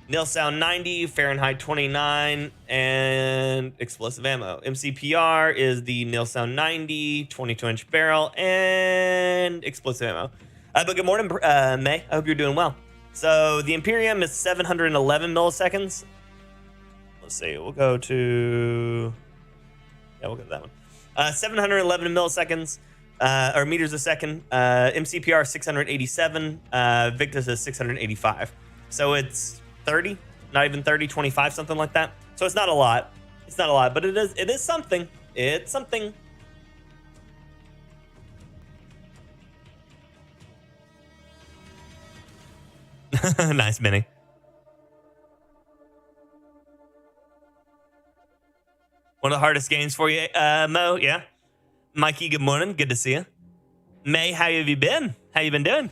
Nil sound 90, Fahrenheit 29, and explosive ammo. MCPR is the nil sound 90, 22-inch barrel, and explosive ammo. But good morning, May. I hope you're doing well. So the Imperium is 711 milliseconds. Let's see. We'll go to... Yeah, we'll go to that one. 711 milliseconds, or meters a second. MCPR 687. Victus is 685. So it's 30, not even 30, 25, something like that. So it's not a lot. It's not a lot, but it is something. It's something. Nice, Minnie. One of the hardest games for you, Mo, yeah? Mikey, good morning. Good to see you. May, how have you been? How you been doing?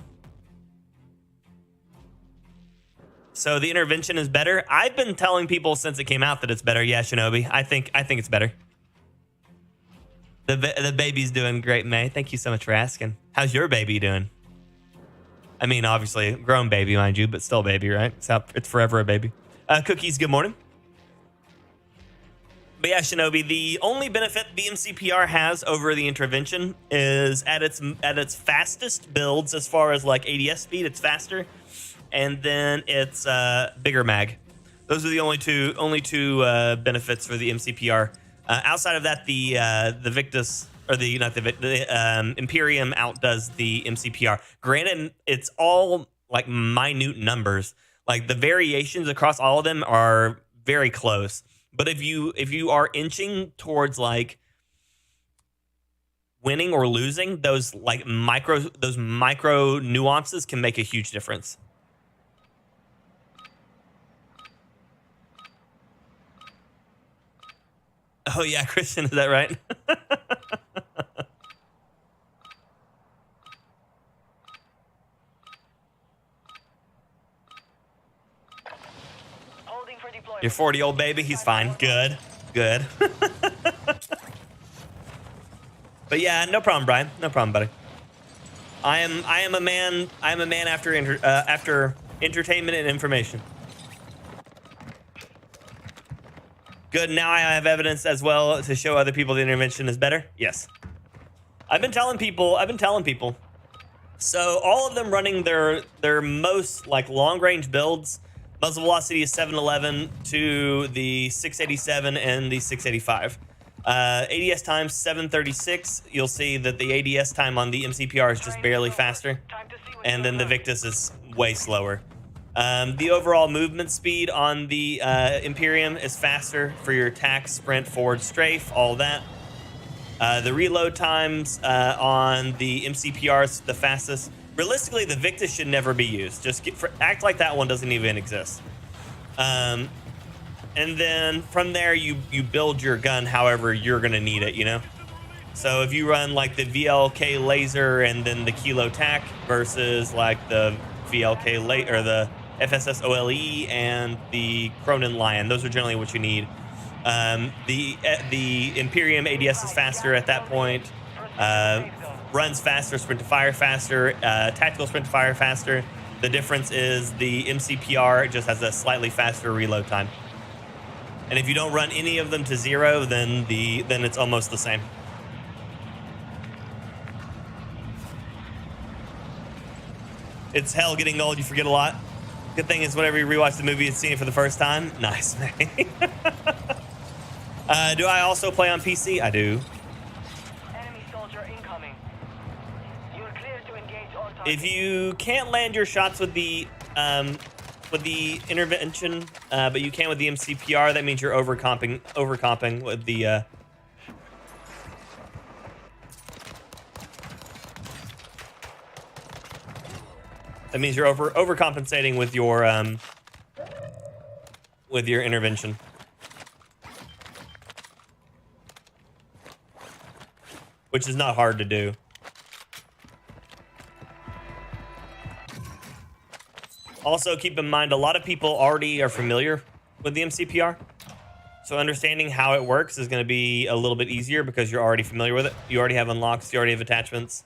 So the intervention is better. I've been telling people since it came out that it's better. Yeah, Shinobi. I think it's better. The baby's doing great, May. Thank you so much for asking. How's your baby doing? I mean, obviously, grown baby, mind you, but still baby, right? It's forever a baby. Cookies, good morning. But yeah, Shinobi, the only benefit the MCPR has over the intervention is at its fastest builds, as far as like ADS speed, it's faster. And then it's bigger mag. Those are the only two benefits for the MCPR. Outside of that, the Victus, or the Imperium outdoes the MCPR. Granted, it's all like minute numbers. Like the variations across all of them are very close. But if you are inching towards like winning or losing, those micro nuances can make a huge difference. Oh yeah, Christian, is that right? Holding for deployment. Your 40-year-old baby, he's fine. Good. But yeah, no problem, Brian. No problem, buddy. I am a man after entertainment and information. Good. Now I have evidence as well to show other people the intervention is better. Yes. I've been telling people. So all of them running their most like long range builds, muzzle velocity is 711 to the 687 and the 685. ADS time 736. You'll see that the ADS time on the MCPR is just barely faster, and then the Victus is way slower. The overall movement speed on the Imperium is faster for your attack, sprint, forward, strafe, all that. The reload times on the MCPR is the fastest. Realistically, the Victus should never be used. Just act like that one doesn't even exist. And then from there, you build your gun however you're going to need it, you know? So if you run like the VLK laser and then the Kilo TAC versus like the VLK or the FSS OLE and the Cronin Lion. Those are generally what you need. The Imperium ADS is faster at that point. Runs faster, sprint to fire faster, tactical sprint to fire faster. The difference is the MCPR just has a slightly faster reload time. And if you don't run any of them to 0, then it's almost the same. It's hell getting old, you forget a lot. Good thing is whenever you rewatch the movie and see it for the first time, nice, man. Do I also play on PC? I do. Enemy soldier incoming. You're clear to engage on target. If you can't land your shots with the intervention, but you can with the MCPR, that means you're overcomping with the that means you're overcompensating with your intervention. Which is not hard to do. Also, keep in mind, a lot of people already are familiar with the MCPR. So understanding how it works is going to be a little bit easier because you're already familiar with it. You already have unlocks, you already have attachments.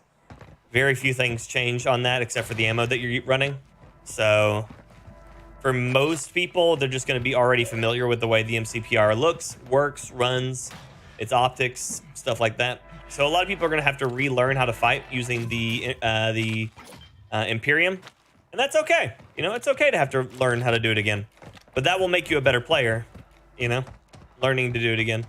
Very few things change on that except for the ammo that you're running. So for most people, they're just going to be already familiar with the way the MCPR looks, works, runs, its optics, stuff like that. So a lot of people are going to have to relearn how to fight using the Imperium, and that's okay. You know, it's okay to have to learn how to do it again, but that will make you a better player. You know, learning to do it again.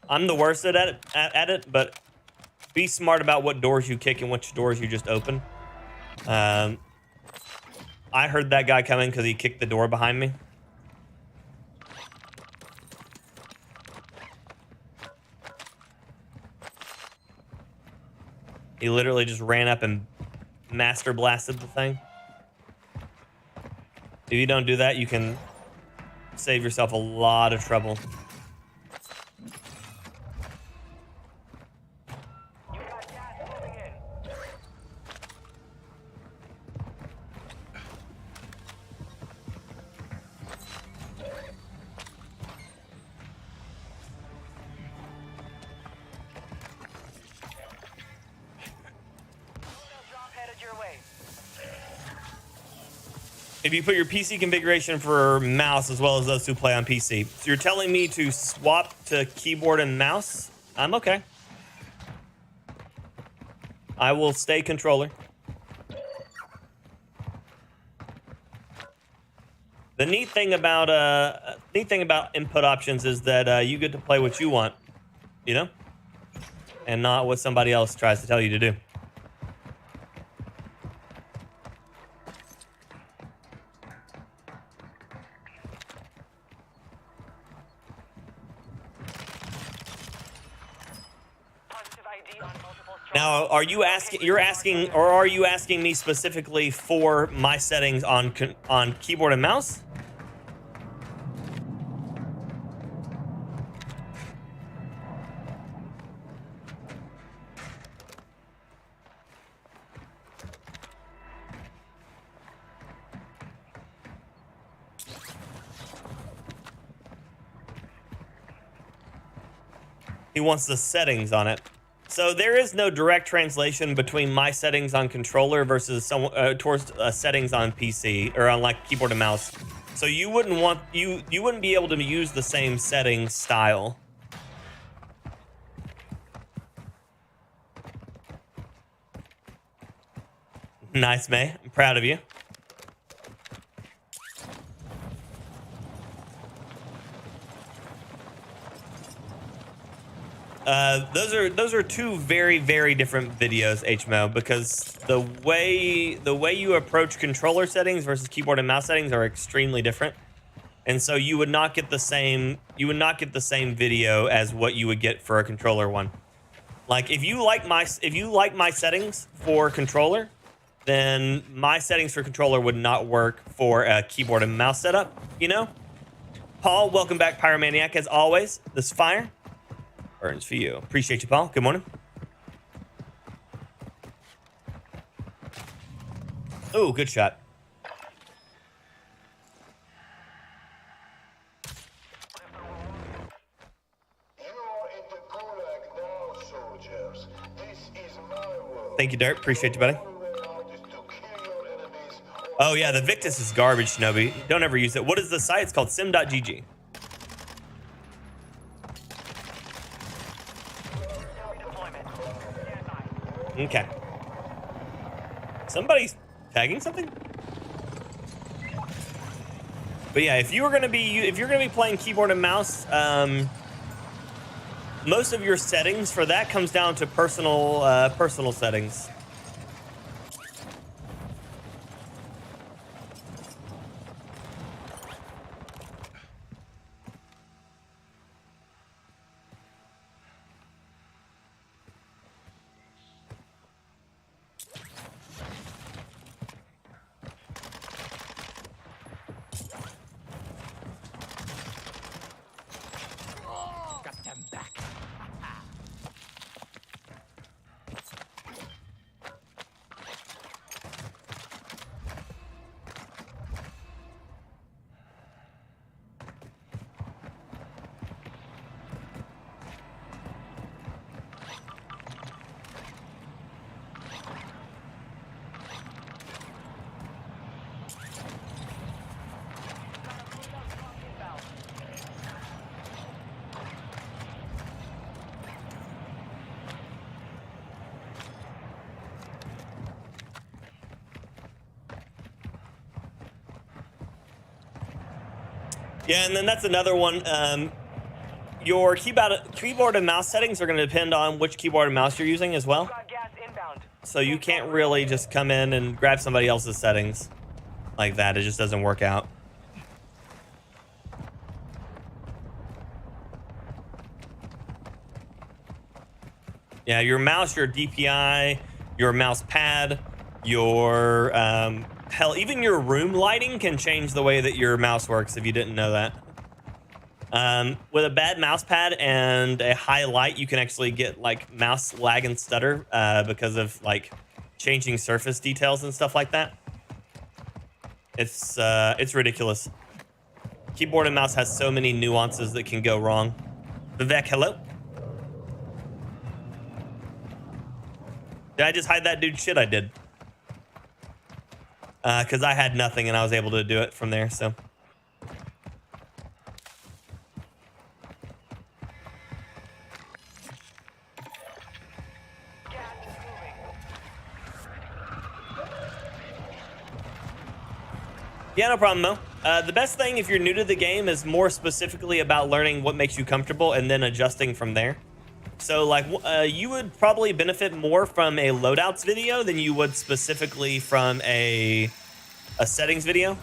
I'm the worst at it, but be smart about what doors you kick and which doors you just open. I heard that guy coming because he kicked the door behind me. He literally just ran up and master blasted the thing. If you don't do that, you can save yourself a lot of trouble. If you put your PC configuration for mouse as well as those who play on PC. So you're telling me to swap to keyboard and mouse? I'm okay. I will stay controller. The neat thing about input options is that you get to play what you want, you know, and not what somebody else tries to tell you to do. Now, are you asking? You're asking, or are you asking me specifically for my settings on keyboard and mouse? He wants the settings on it. So there is no direct translation between my settings on controller versus towards settings on PC or on like keyboard and mouse. So you wouldn't want you wouldn't be able to use the same setting style. Nice, May. I'm proud of you. Those are two very, very different videos, HMO, because the way you approach controller settings versus keyboard and mouse settings are extremely different, and so you would not get the same video as what you would get for a controller one. Like if you like my settings for controller, then my settings for controller would not work for a keyboard and mouse setup. You know, Paul, welcome back, Pyromaniac, as always. This fire burns for you. Appreciate you, Paul. Good morning. Oh, good shot. Thank you, Dirt. Appreciate you, buddy. Oh, yeah, the Victus is garbage, Shinobi. Don't ever use it. What is the site? It's called sim.gg. Okay. Somebody's tagging something? But yeah, if you're gonna be playing keyboard and mouse, most of your settings for that comes down to personal settings. Yeah, and then that's another one. Your keyboard and mouse settings are going to depend on which keyboard and mouse you're using as well. Got gas inbound. So you can't really just come in and grab somebody else's settings like that. It just doesn't work out. Yeah, your mouse, your DPI, your mouse pad, your hell, even your room lighting can change the way that your mouse works if you didn't know that. With a bad mouse pad and a high light, you can actually get like mouse lag and stutter because of like changing surface details and stuff like that. It's ridiculous. Keyboard and mouse has so many nuances that can go wrong. Vivek, hello. Did I just hide that dude? Shit, I did. Because I had nothing and I was able to do it from there, so. Yeah, no problem, Mo. The best thing if you're new to the game is more specifically about learning what makes you comfortable and then adjusting from there. So, like, you would probably benefit more from a loadouts video than you would specifically from a settings video.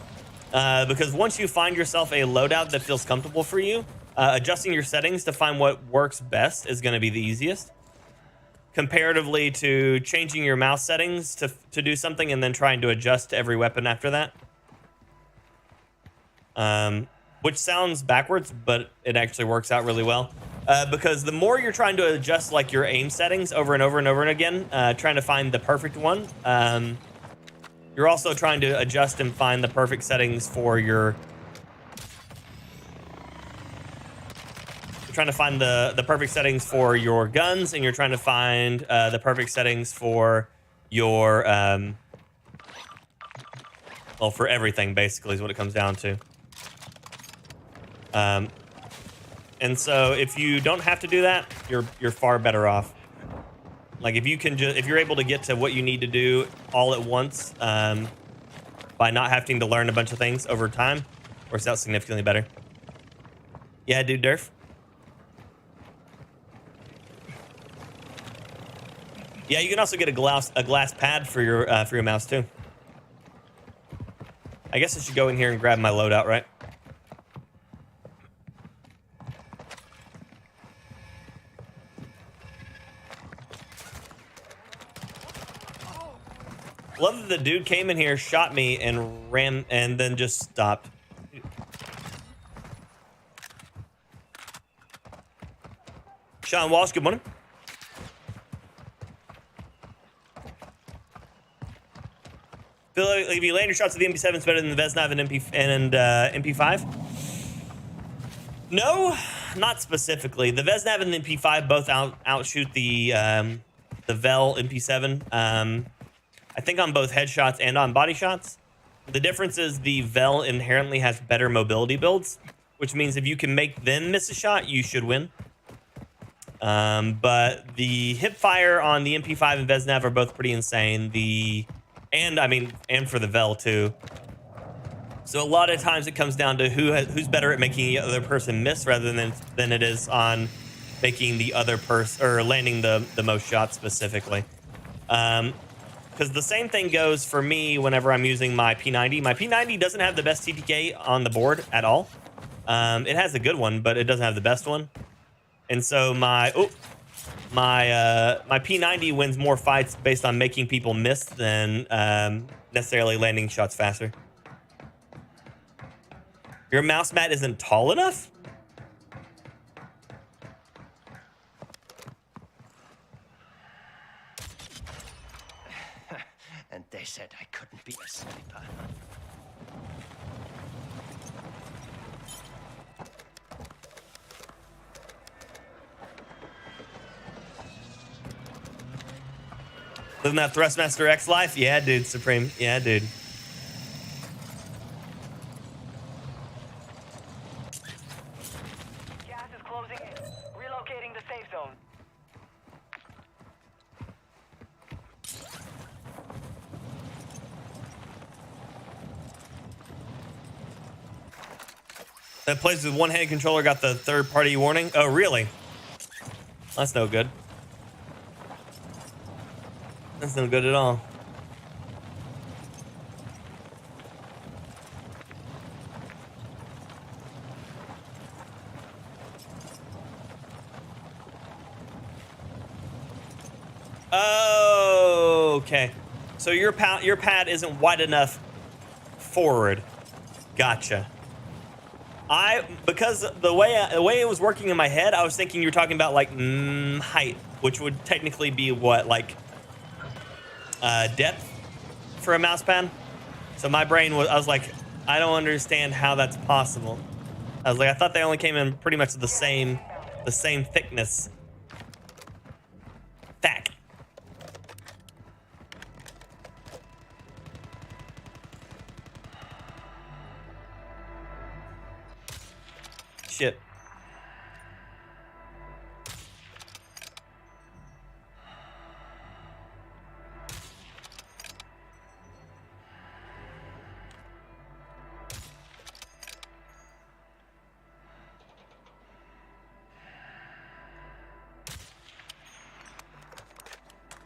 Because once you find yourself a loadout that feels comfortable for you, adjusting your settings to find what works best is going to be the easiest. Comparatively to changing your mouse settings to do something and then trying to adjust to every weapon after that. Which sounds backwards, but it actually works out really well. Because the more you're trying to adjust like your aim settings over and over and over and again, trying to find the perfect one, you're also trying to adjust and find the perfect settings for your... You're trying to find the perfect settings for your guns, and you're trying to find the perfect settings for your... well, for everything, basically, is what it comes down to. And so if you don't have to do that, you're far better off. Like if you can if you're able to get to what you need to do all at once, by not having to learn a bunch of things over time, works out significantly better. Yeah, dude, Durf. Yeah, you can also get a glass pad for your mouse too. I guess I should go in here and grab my loadout, right? Love that the dude came in here, shot me, and ran, and then just stopped. Sean Walsh, good morning. Feel like if you land your shots with the MP7, it's better than the Vesnav and MP5? No, not specifically. The Vesnav and the MP5 both outshoot the Vel MP7. I think on both headshots and on body shots. The difference is the Vel inherently has better mobility builds, which means if you can make them miss a shot, you should win. But the hip fire on the MP5 and Vesnav are both pretty insane. And for the Vel too. So a lot of times it comes down to who's better at making the other person miss rather than it is on making the other person or landing the most shots specifically. Because the same thing goes for me whenever I'm using my P90. My P90 doesn't have the best TTK on the board at all. It has a good one, but it doesn't have the best one. And so my P90 wins more fights based on making people miss than necessarily landing shots faster. Your mouse mat isn't tall enough? And they said I couldn't be a sniper. Living that Thrustmaster X life? Yeah, dude, Supreme. Yeah, dude. Gas is closing in. Relocating the safe zone. That plays with one-hand controller got the third-party warning. Oh, really? That's no good. That's no good at all. Oh, okay. So your pad isn't wide enough forward. Gotcha. Because the way it was working in my head, I was thinking you were talking about like height, which would technically be what, like depth for a mouse pad. So my brain was, I was like, I don't understand how that's possible. I was like, I thought they only came in pretty much the same thickness. Thack. Shit.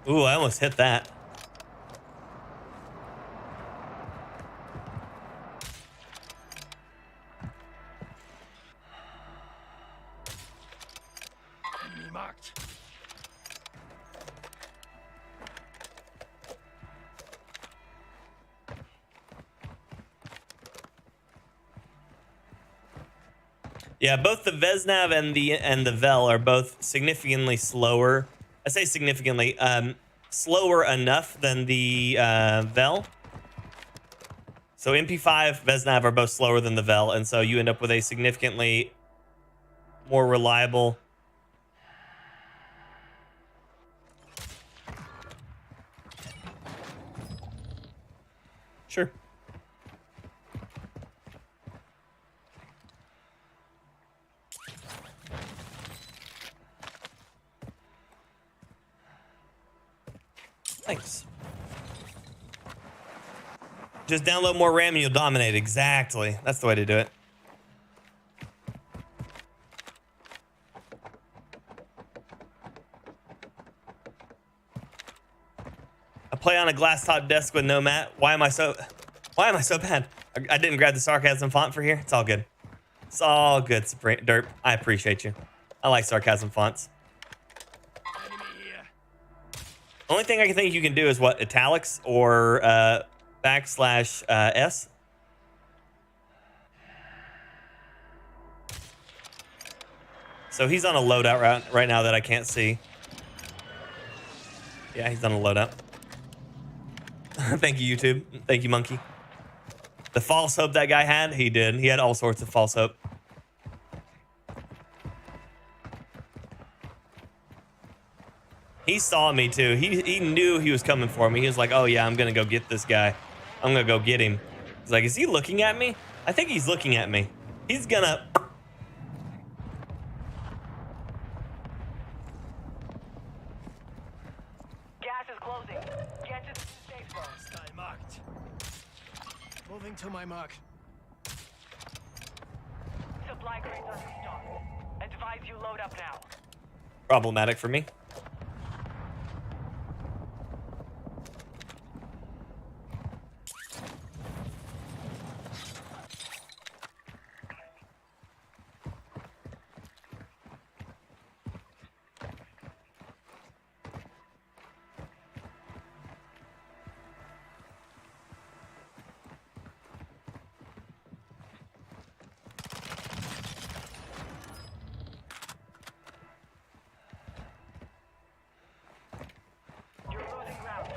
Ooh, I almost hit that. Enemy marked. Yeah, both the Vesnav and the Vel are both significantly slower. I say significantly, slower enough than the Vel. So MP5, Vesnav are both slower than the Vel, and so you end up with a significantly more reliable. Sure. Thanks. Just download more RAM and you'll dominate. Exactly. That's the way to do it. I play on a glass top desk with no mat. Why am I so bad? I didn't grab the sarcasm font for here. It's all good. It's all good, Derp. I appreciate you. I like sarcasm fonts. Enemy here. Only thing I can think you can do is what, italics or backslash S. So he's on a loadout right now that I can't see. Yeah, he's on a loadout. Thank you, YouTube. Thank you, Monkey. The false hope that guy had, he did. He had all sorts of false hope. He saw me too. He knew he was coming for me. He was like, oh yeah, I'm gonna go get this guy. I'm gonna go get him. He's like, is he looking at me? I think he's looking at me. He's gonna... Gas is closing. Get to the safe zone. Hostile marked. Moving to my mark. Supply crates are restocked. Advise you load up now. Problematic for me. You're losing ground.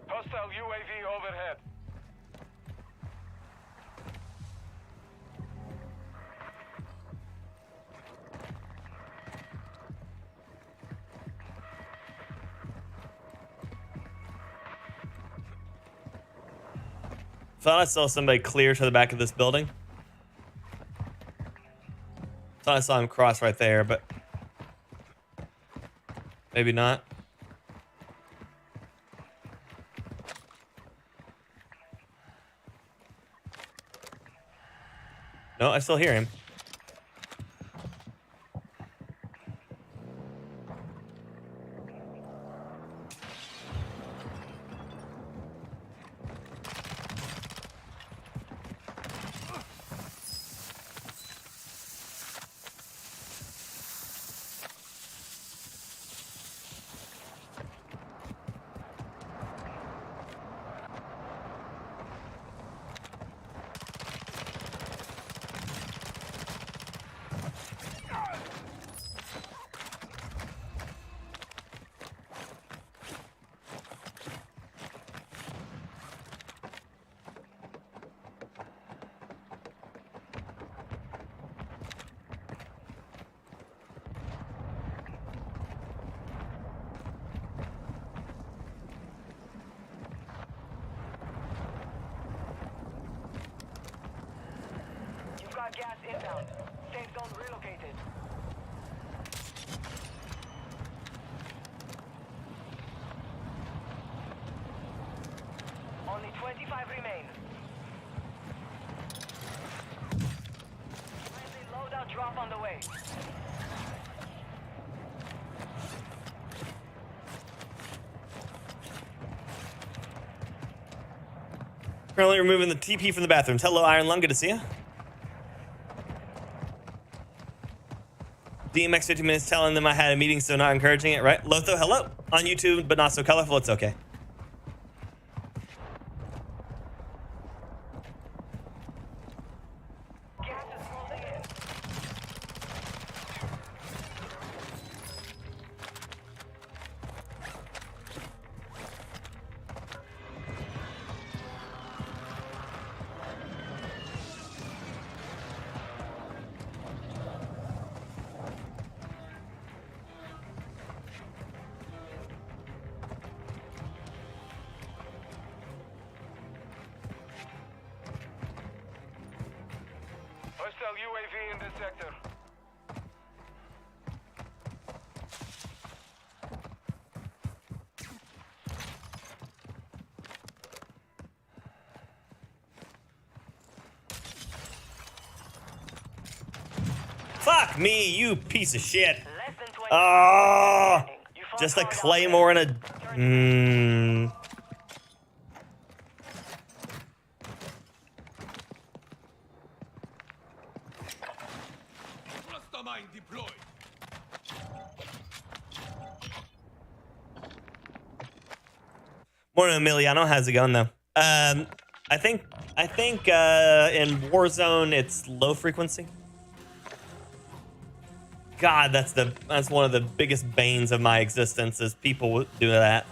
Hostile UAV overhead. Thought I saw somebody clear to the back of this building. Thought I saw him cross right there, but maybe not. No, I still hear him. You've got gas inbound. Safe zone relocated. Only 25 remain. Friendly loadout drop on the way. Currently removing the TP from the bathrooms. Hello, Iron Lung. Good to see you. DMX 50 minutes telling them I had a meeting, so not encouraging it, right? Lotho, hello. On YouTube, but not so colorful. It's okay. Gas is closing in. Hostile UAV in this sector. Fuck me, you piece of shit. Less than 20. Oh, You fought just a hard out claymore and a. Mastermind deployed. Morning, Emiliano. How's it going though? I think in Warzone it's low frequency. God, that's one of the biggest banes of my existence is people do that.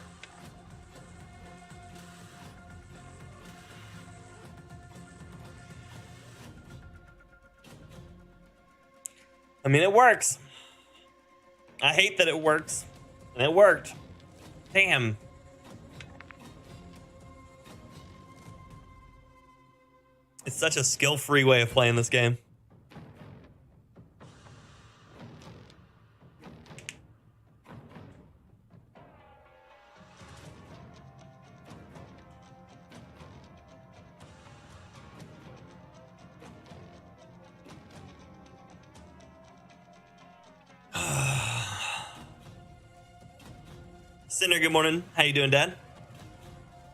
I mean, it works. I hate that it works, and it worked. Damn. It's such a skill-free way of playing this game. Sinner, good morning. How you doing, Dad?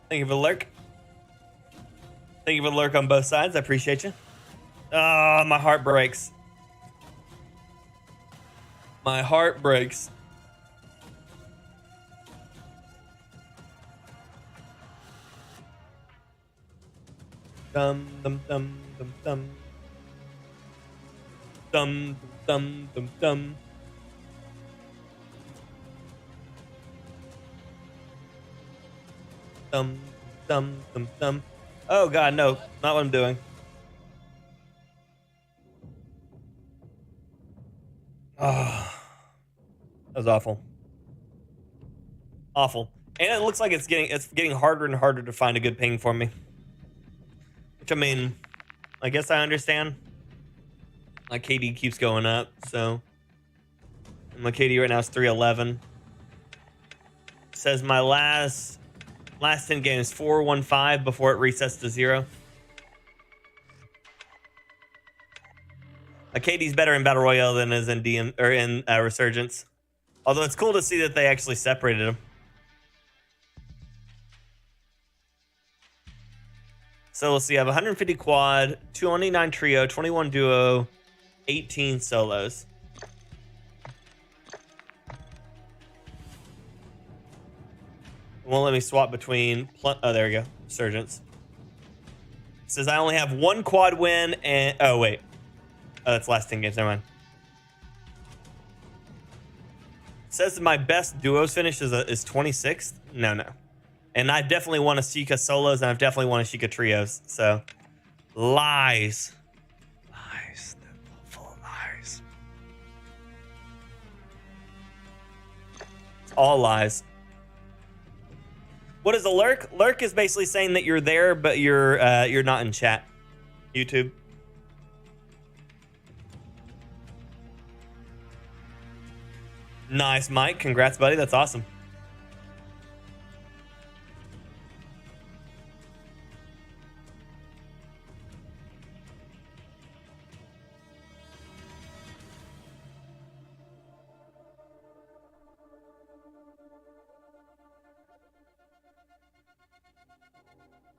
Thank you for the lurk. Thank you for the lurk on both sides. I appreciate you. Ah, my heart breaks. My heart breaks. Dum dum dum dum dum. Dum dum dum dum. Dum dum dum dum. Oh God, no, not what I'm doing. Oh, that was awful. Awful. And it looks like it's getting harder and harder to find a good ping for me. Which I mean, I guess I understand. My KD keeps going up, so my KD right now is 311. Says my last 10 games 415 before it resets to 0. My KD's better in Battle Royale than is in DM or in Resurgence. Although it's cool to see that they actually separated them. So let's see, I have 150 quad, 229 trio, 21 duo, 18 solos. It won't let me swap between. Oh, there we go. Resurgence. It says I only have one quad win and. Oh, wait. Oh, that's last 10 games. Never mind. It says that my best duos finish is 26th. No. And I've definitely won a Sheikah solos, and I've definitely won a Sheikah trios. So, lies. Lies. They're full of lies. It's all lies. What is a lurk? Lurk is basically saying that you're there, but you're not in chat. YouTube. Nice, Mike. Congrats, buddy. That's awesome.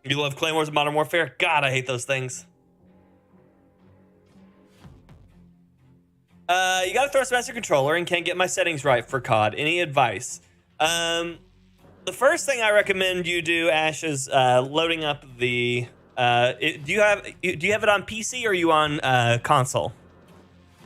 You love Claymores and Modern Warfare? God, I hate those things. You got a Thrustmaster controller and can't get my settings right for COD. Any advice? The first thing I recommend you do, Ash, is loading up the. Do you have it on PC or are you on console?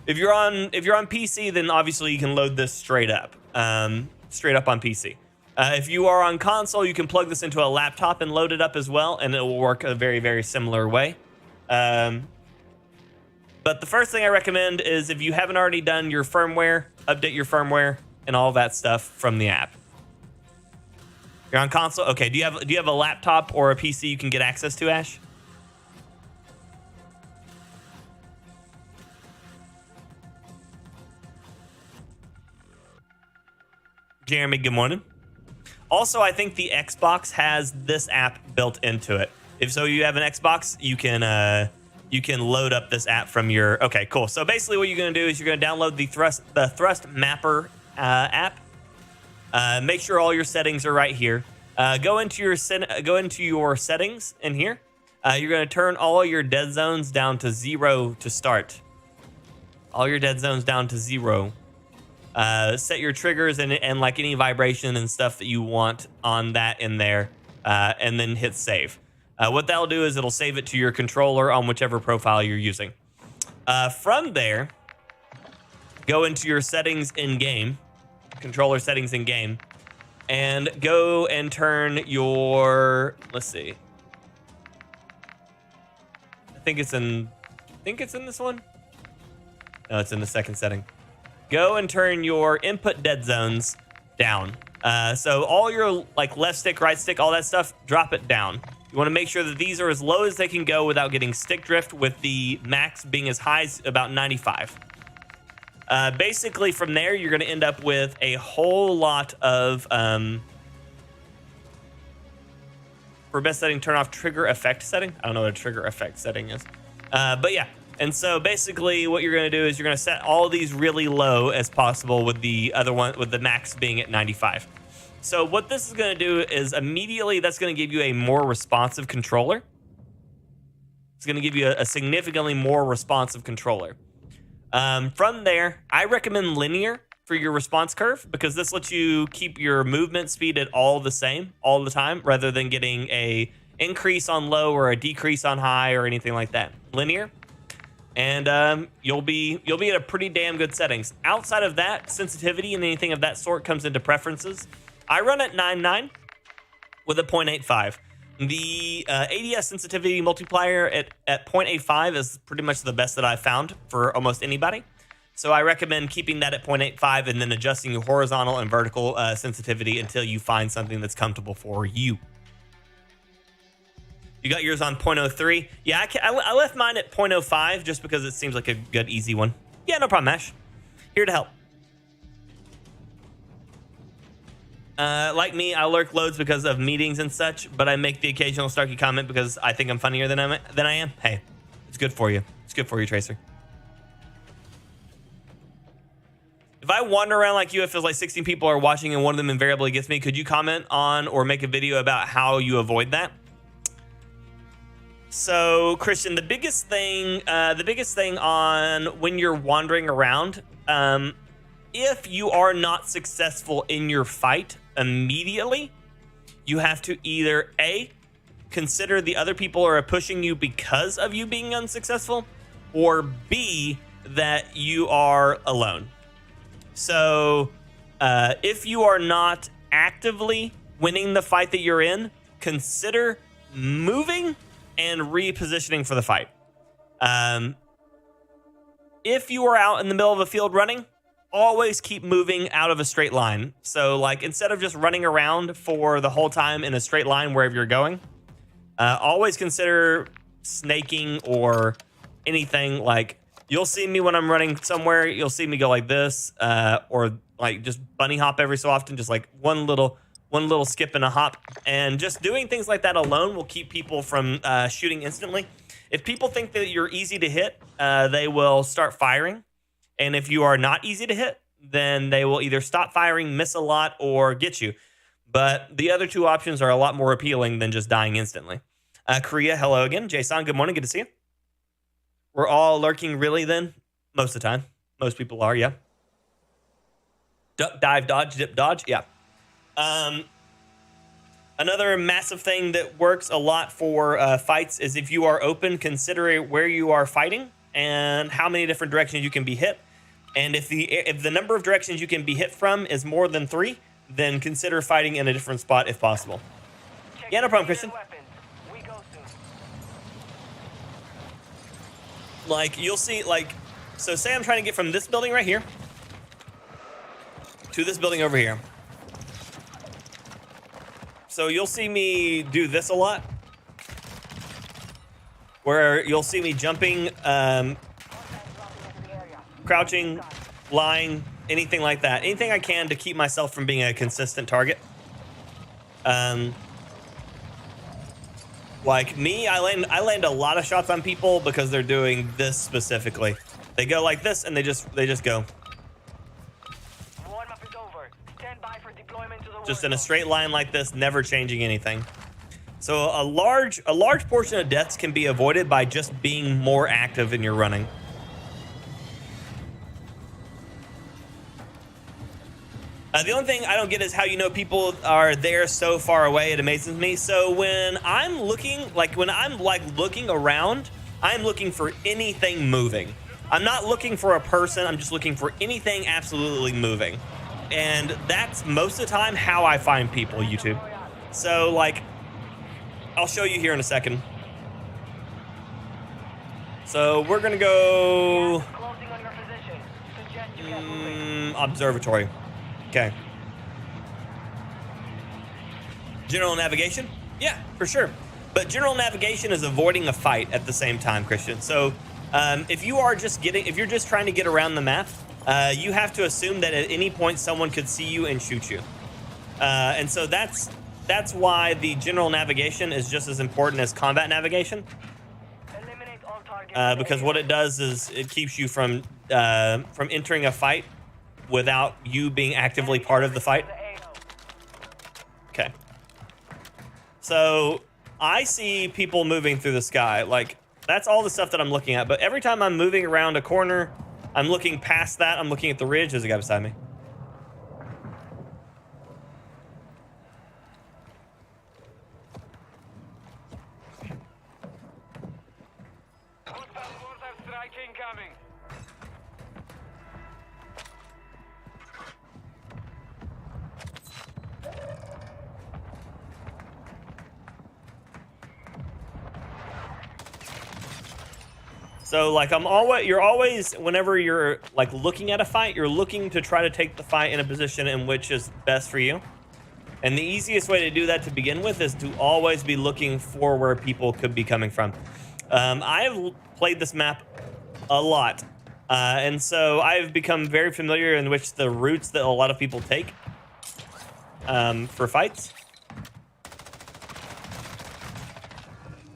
If you're on PC, then obviously you can load this straight up on PC. If you are on console, you can plug this into a laptop and load it up as well, and it will work a very, very similar way. But the first thing I recommend is if you haven't already done your firmware, update your firmware and all that stuff from the app. You're on console? Okay, do you have a laptop or a PC you can get access to, Ash? Jeremy, good morning. Also, I think the Xbox has this app built into it. If so, you have an Xbox, you can load up this app from your. Okay, cool. So basically, what you're going to do is you're going to download the Thrust Mapper app. Make sure all your settings are right here. Go into your settings in here. You're going to turn all your dead zones down to 0 to start. All your dead zones down to 0. Set your triggers and like any vibration and stuff that you want on that in there, and then hit save. What that'll do is it'll save it to your controller on whichever profile you're using. From there, go into your settings in game, controller settings in game, and go and turn your. Let's see. I think it's in this one. No, it's in the second setting. Go and turn your input dead zones down. So all your like left stick, right stick, all that stuff, drop it down. You want to make sure that these are as low as they can go without getting stick drift, with the max being as high as about 95. Basically, from there, you're going to end up with a whole lot of... for best setting, turn off trigger effect setting. I don't know what a trigger effect setting is. But yeah. And so basically what you're going to do is you're going to set all these really low as possible, with the other one, with the max being at 95. So what this is going to do is immediately that's going to give you a more responsive controller. It's going to give you a significantly more responsive controller. From there, I recommend linear for your response curve, because this lets you keep your movement speed at all the same all the time, rather than getting a increase on low or a decrease on high or anything like that. Linear. And you'll be at a pretty damn good settings. Outside of that, sensitivity and anything of that sort comes into preferences. I run at 9.9 with a 0.85. The ADS sensitivity multiplier at 0.85 is pretty much the best that I've found for almost anybody. So I recommend keeping that at 0.85 and then adjusting your horizontal and vertical sensitivity until you find something that's comfortable for you. You got yours on 0.03. Yeah, I left mine at 0.05 just because it seems like a good, easy one. Yeah, no problem, Ash. Here to help. Like me, I lurk loads because of meetings and such, but I make the occasional snarky comment because I think I'm funnier than I am. Hey, it's good for you. It's good for you, Tracer. If I wander around like you, it feels like 16 people are watching and one of them invariably gets me. Could you comment on or make a video about how you avoid that? So, Christian, the biggest thing on when you're wandering around, if you are not successful in your fight immediately, you have to either A, consider the other people are pushing you because of you being unsuccessful, or B, that you are alone. So, if you are not actively winning the fight that you're in, consider moving and repositioning for the fight. If you are out in the middle of a field running, always keep moving out of a straight line. So, like, instead of just running around for the whole time in a straight line wherever you're going, always consider snaking or anything. Like, you'll see me when I'm running somewhere, you'll see me go like this, or like just bunny hop every so often, just like one little skip and a hop. And just doing things like that alone will keep people from shooting instantly. If people think that you're easy to hit, they will start firing. And if you are not easy to hit, then they will either stop firing, miss a lot, or get you. But the other two options are a lot more appealing than just dying instantly. Korea, hello again. Jason, good morning. Good to see you. We're all lurking really then? Most of the time. Most people are, yeah. Duck, dive, dodge, dip, dodge, yeah. Another massive thing that works a lot for fights is if you are open, consider where you are fighting and how many different directions you can be hit. And if the number of directions you can be hit from is more than 3, then consider fighting in a different spot if possible. Yeah, no problem, Christian. Like, you'll see, like, so say I'm trying to get from this building right here to this building over here. So you'll see me do this a lot, where you'll see me jumping, crouching, lying, anything like that. Anything I can to keep myself from being a consistent target. Like me, I land a lot of shots on people because they're doing this specifically. They go like this and they just go. Warm-up is over. Stand by for deployment to the Just in a straight line like this, never changing anything. So a large portion of deaths can be avoided by just being more active in your running. The only thing I don't get is how you know people are there so far away. It amazes me. So when I'm looking around, I'm looking for anything moving. I'm not looking for a person. I'm just looking for anything absolutely moving. And that's most of the time how I find people, YouTube. So, like, I'll show you here in a second. So we're going to go observatory. Okay. General navigation? Yeah, for sure. But general navigation is avoiding a fight at the same time, Christian. So if you're just trying to get around the map, you have to assume that at any point someone could see you and shoot you. And so that's why the general navigation is just as important as combat navigation. Because what it does is it keeps you from entering a fight without you being actively part of the fight. Okay. So I see people moving through the sky. Like, that's all the stuff that I'm looking at. But every time I'm moving around a corner, I'm looking past that. I'm looking at the ridge. There's a guy beside me. So, like, you're always, whenever you're, like, looking at a fight, you're looking to try to take the fight in a position in which is best for you. And the easiest way to do that to begin with is to always be looking for where people could be coming from. I have played this map a lot. And so I've become very familiar in which the routes that a lot of people take for fights.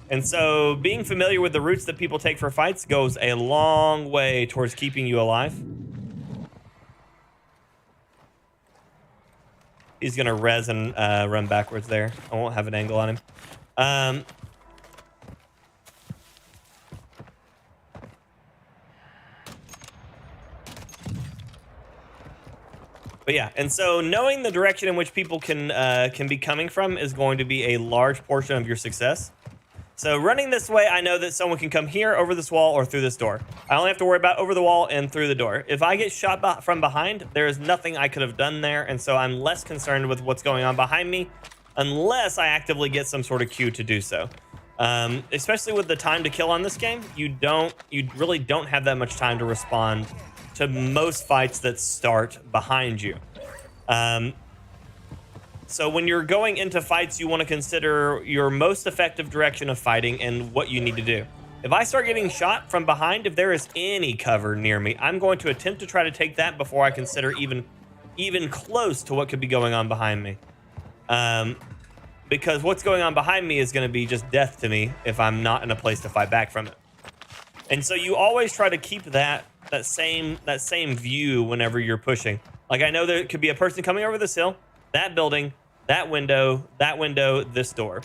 And so being familiar with the routes that people take for fights goes a long way towards keeping you alive. He's going to res and run backwards there. I won't have an angle on him. But yeah, and so knowing the direction in which people can be coming from is going to be a large portion of your success. So running this way, I know that someone can come here, over this wall, or through this door. I only have to worry about over the wall and through the door. If I get shot from behind, there is nothing I could have done there, and so I'm less concerned with what's going on behind me, unless I actively get some sort of cue to do so. Especially with the time to kill on this game, you really don't have that much time to respond to most fights that start behind you. So when you're going into fights, you want to consider your most effective direction of fighting and what you need to do. If I start getting shot from behind, if there is any cover near me, I'm going to attempt to try to take that before I consider even close to what could be going on behind me. Because what's going on behind me is going to be just death to me if I'm not in a place to fight back from it. And so you always try to keep that same view whenever you're pushing. Like, I know there could be a person coming over this hill, that building, that window, this door.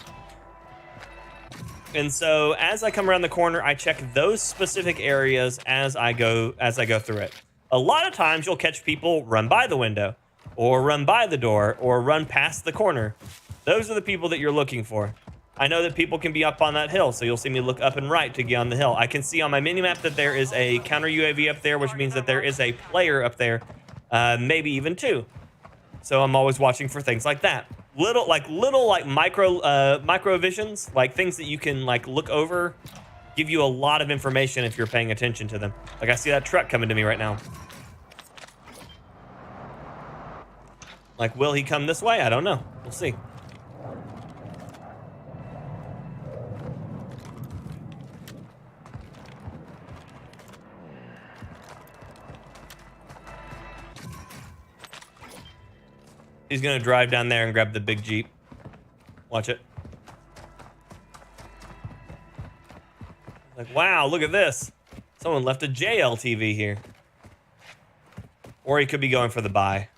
And so as I come around the corner, I check those specific areas as I go through it. A lot of times you'll catch people run by the window, or run by the door, or run past the corner. Those are the people that you're looking for. I know that people can be up on that hill, so you'll see me look up and right to get on the hill. I can see on my minimap that there is a counter UAV up there, which means that there is a player up there, maybe even two. So I'm always watching for things like that. Little micro visions, like things that you can like look over, give you a lot of information if you're paying attention to them. Like, I see that truck coming to me right now. Like, will he come this way? I don't know. We'll see. He's gonna drive down there and grab the big Jeep. Watch it. Like, wow, look at this. Someone left a JLTV here. Or he could be going for the buy.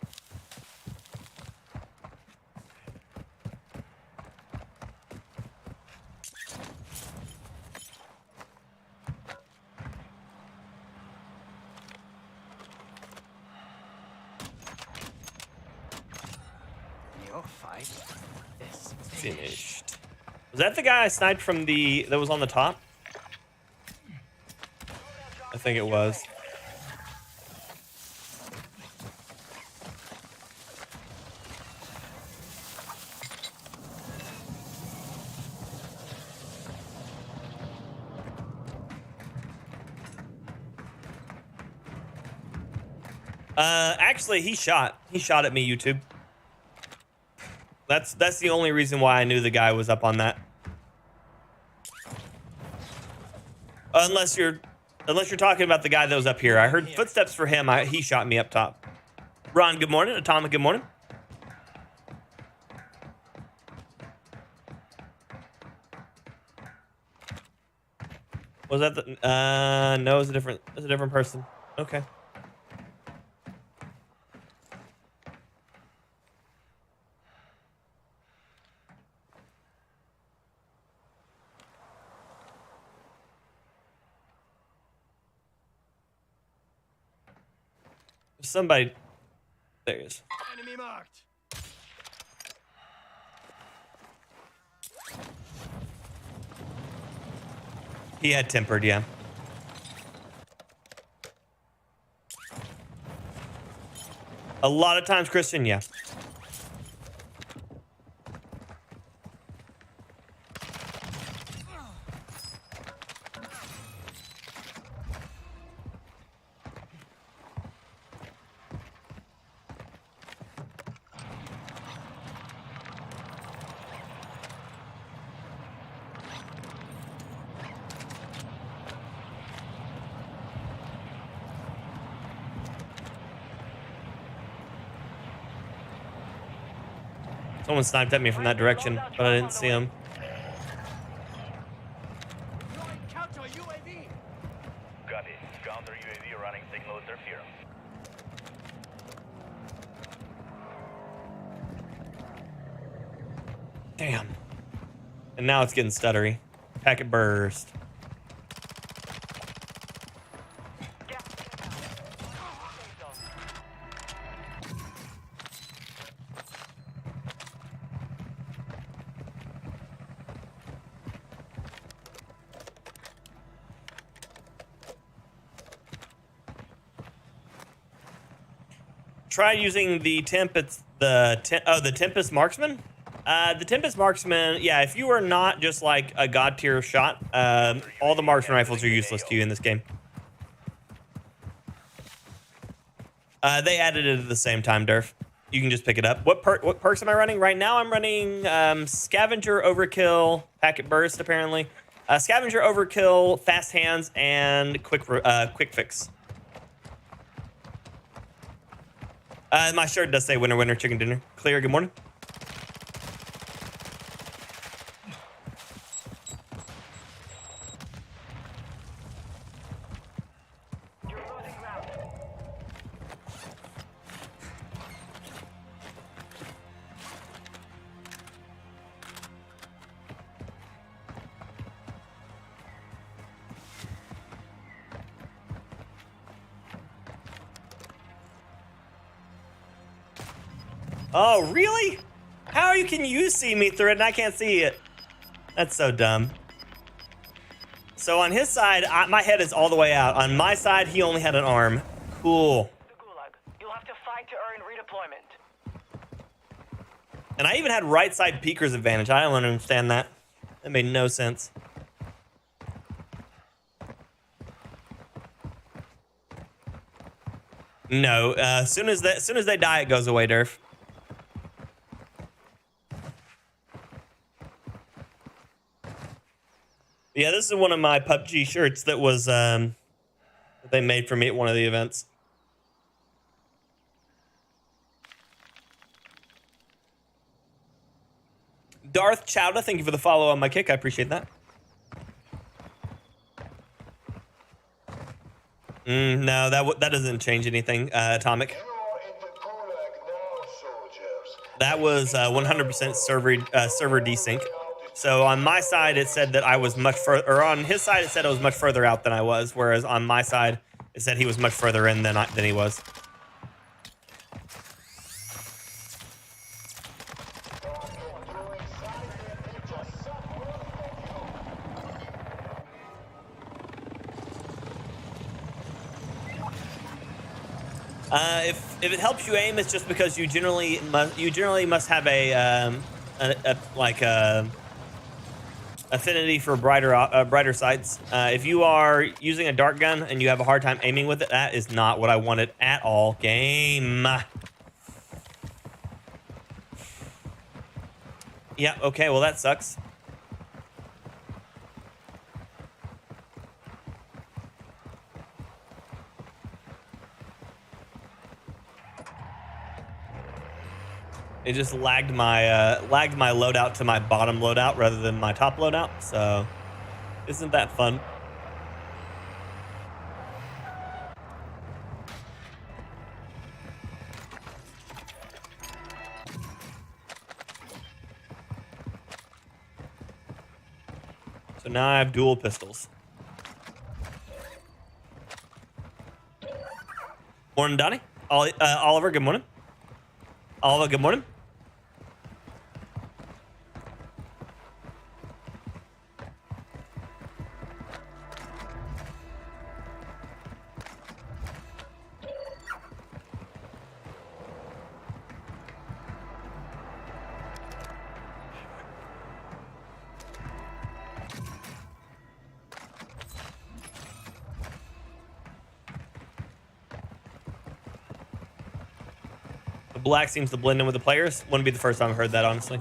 Finished. Was that the guy I sniped from that was on the top? I think it was. Actually, he shot at me, YouTube. That's the only reason why I knew the guy was up on that. Unless you're talking about the guy that was up here. I heard footsteps for him. He shot me up top. Ron, good morning. Atomic, good morning. Was that the no, it's a different person. Okay. Somebody, there he is. Enemy marked. He had tempered, yeah. A lot of times, Christian, yeah. Someone sniped at me from that direction, but I didn't see him. Counter UAV. Copy. Counter UAV running signal interference. Damn. And now it's getting stuttery. Packet burst. Try using the the Tempest Marksman. The Tempest Marksman, yeah, if you are not just like a god tier shot, all the marksman rifles are useless to you in this game. They added it at the same time, Durf. You can just pick it up. What perks am I running? Right now I'm running Scavenger, Overkill, Packet Burst, apparently. Scavenger, Overkill, Fast Hands, and Quick Fix. My shirt does say winner, winner, chicken dinner. Clear, good morning. You're losing ground. Oh, really? How can you see me through it and I can't see it? That's so dumb. So on his side, my head is all the way out. On my side, he only had an arm. Cool. The Gulag. You'll have to fight to earn redeployment. And I even had right side peeker's advantage. I don't understand that. That made no sense. No, as soon as they die, it goes away, Durf. Yeah, this is one of my PUBG shirts that was that they made for me at one of the events. Darth Chowda, thank you for the follow on my kick. I appreciate that. No, that doesn't change anything, Atomic. That was 100% server desync. So on my side, it said that I was much further, or on his side, it said I was much further out than I was, whereas on my side, it said he was much further in than he was. If it helps you aim, it's just because you generally must have a affinity for brighter sights. If you are using a dart gun and you have a hard time aiming with it, that is not what I wanted at all. Game. Yeah. Okay. Well, that sucks. It just lagged my loadout to my bottom loadout rather than my top loadout. So, isn't that fun? So now I have dual pistols. Morning, Donnie. Oliver, good morning. Oliver, good morning. Black seems to blend in with the players. Wouldn't be the first time I've heard that, honestly.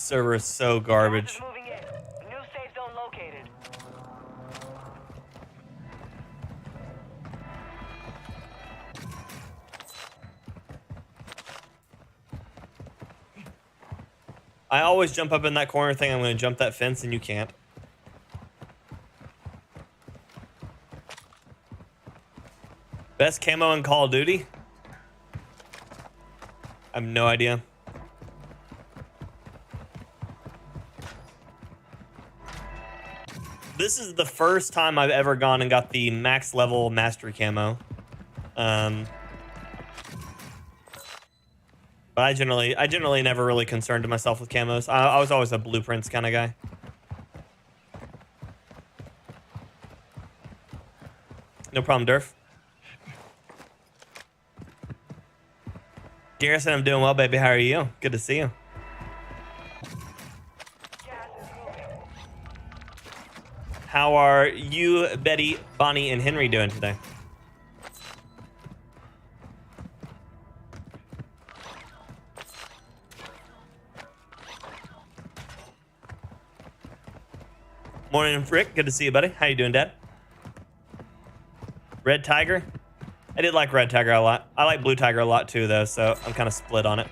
server is so Gas garbage. is moving in. New safe zone located. I always jump up in that corner thing. I'm going to jump that fence, and you can't. Best camo in Call of Duty? I have no idea. This is the first time I've ever gone and got the max level mastery camo. But I generally never really concerned myself with camos. I was always a blueprints kind of guy. No problem, Durf. Garrison, I'm doing well, baby. How are you? Good to see you. How are you, Betty, Bonnie, and Henry doing today? Morning, Rick. Good to see you, buddy. How you doing, Dad? Red Tiger? I did like Red Tiger a lot. I like Blue Tiger a lot too, though, so I'm kind of split on it.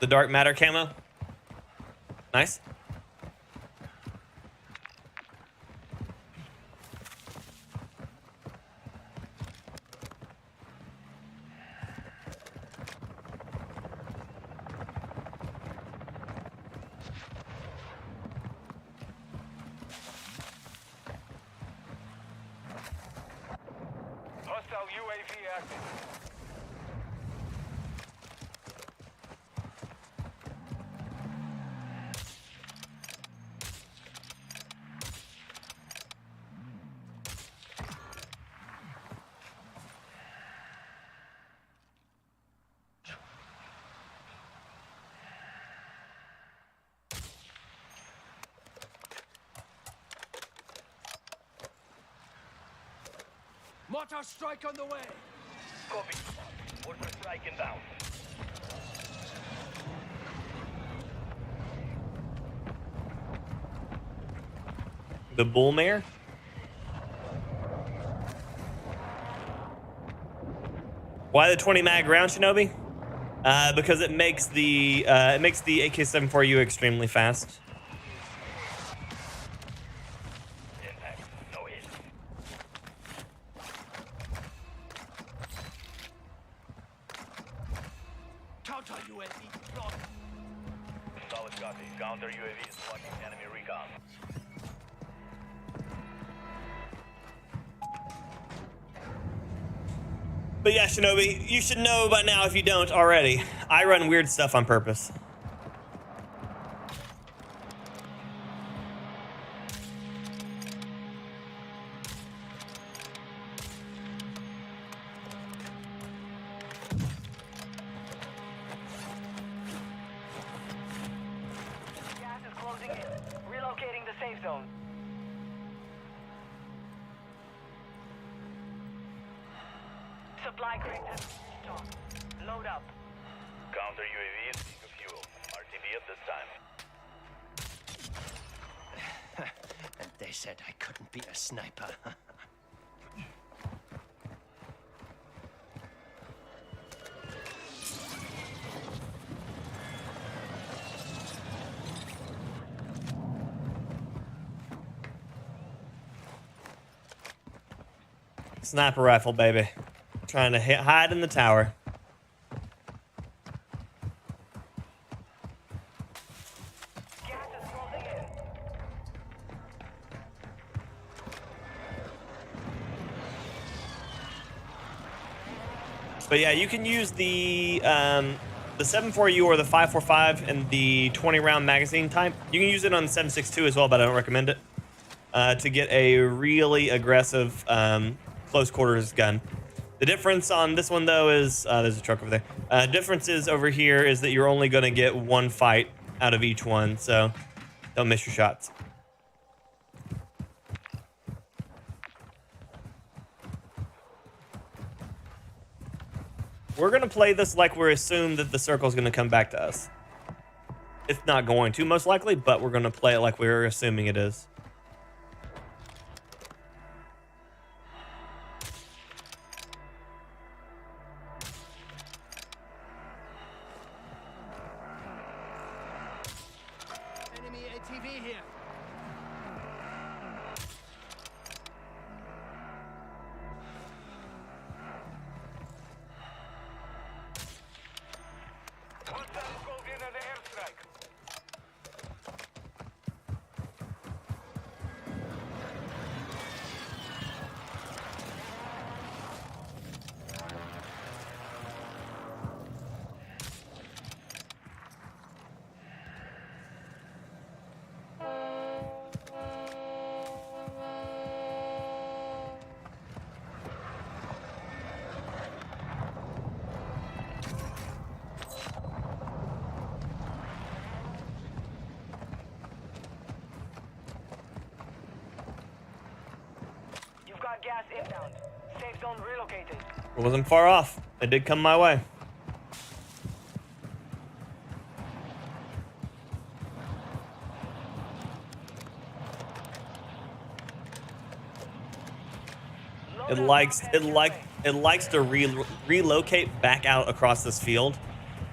The Dark Matter camo. Nice. Hostile UAV active. Mortar strike on the way. Copy. Mortar strike inbound. The Bull Mare. Why the 20 mag round, Shinobi? Because it makes the AK-74U extremely fast. Impact. No hit. Counter UAV blocked. Solid copy. Counter UAV is blocking enemy recon. But yeah, Shinobi, you should know by now if you don't already. I run weird stuff on purpose. Gas is closing in. Relocating the safe zone. Supply crates have stocked. Load up. Counter UAV is being fuel. RTB at this time. And they said I couldn't be a sniper. Sniper rifle, baby. Trying to hide in the tower. Gas is closing in. But yeah, you can use the 7.4U or the 5.45 and the 20 round magazine type. You can use it on the 7.62 as well, but I don't recommend it to get a really aggressive close quarters gun. The difference on this one though is there's a truck over there. Difference is over here is that you're only gonna get one fight out of each one, so don't miss your shots. We're gonna play this like we're assumed that the circle's gonna come back to us. It's not going to, most likely, but we're gonna play it like we're assuming it is. Enemy ATV here. Hostiles called in an airstrike. You've got gas inbound. Safe zone relocated. It wasn't far off. It did come my way. It likes to relocate back out across this field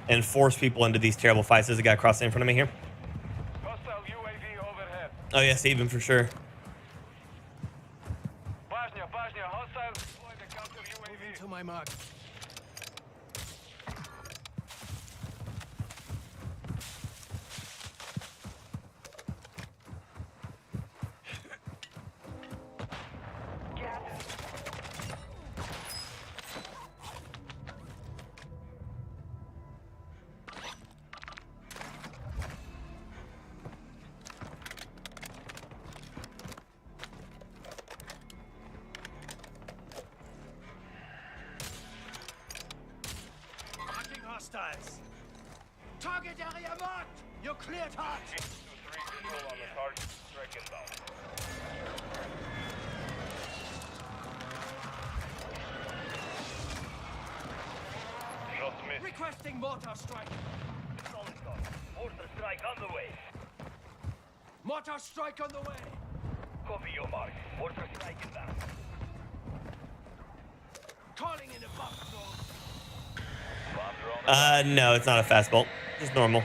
and force people into these terrible fights. There's a guy crossing in front of me here. Hostile UAV overhead. Oh yes, even for sure. Bosnia, hostile deployed a counter UAV. To my mark. Marking hostiles. Target area marked. You're cleared, Hart. 2-3 control on the target. Strike inbound. Shot missed. Requesting mortar strike. Solid copy. Mortar strike on the way. Mortar strike on the way. Copy your mark. Mortar strike inbound. Calling in a bomb zone. Bomb drone. No, it's not a fast bolt. Just normal.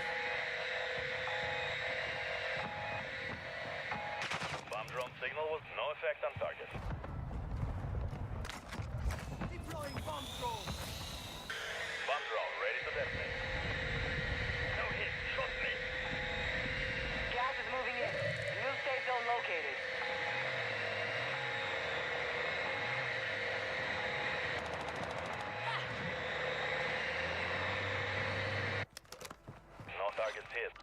Bomb drone signal was no effect on target. Deploying bomb drone. Bomb drone ready to detonate. No hit. Shot me. Gas is moving in. New safe zone located. No targets hit.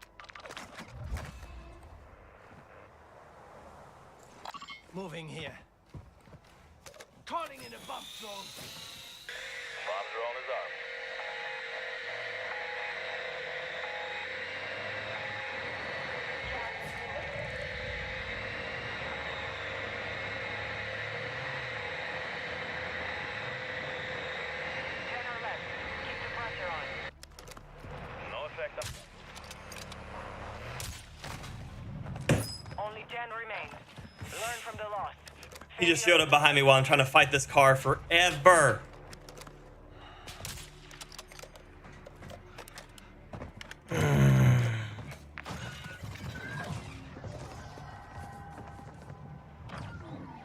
Moving here. Calling in a bomb zone. Bomb drone is armed. Ten or less. Keep the pressure on. No effect on. Only 10 remain. Learn from the loss. He just showed up behind me while I'm trying to fight this car forever.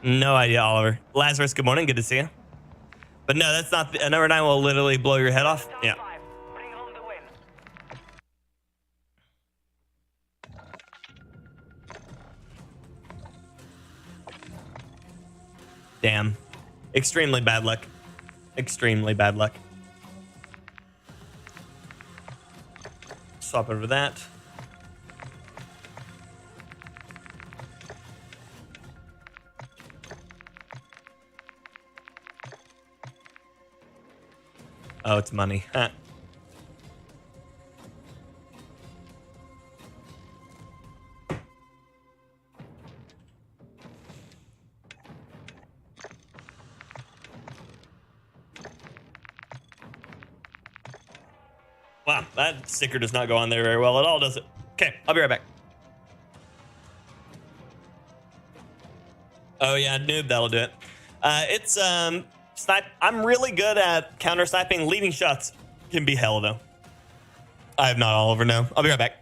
No idea, Oliver. Lazarus, good morning. Good to see you. But no, that's not the number 9 will literally blow your head off. Top Yeah. 5. Bring home the win. Damn. Extremely bad luck. Extremely bad luck. Swap over that. Oh, it's money. Huh. Wow, that sticker does not go on there very well at all, does it? Okay, I'll be right back. Oh yeah, noob, that'll do it. It's snipe. I'm really good at counter sniping. Leading shots can be hell though. I have not Oliver. No, I'll be right back.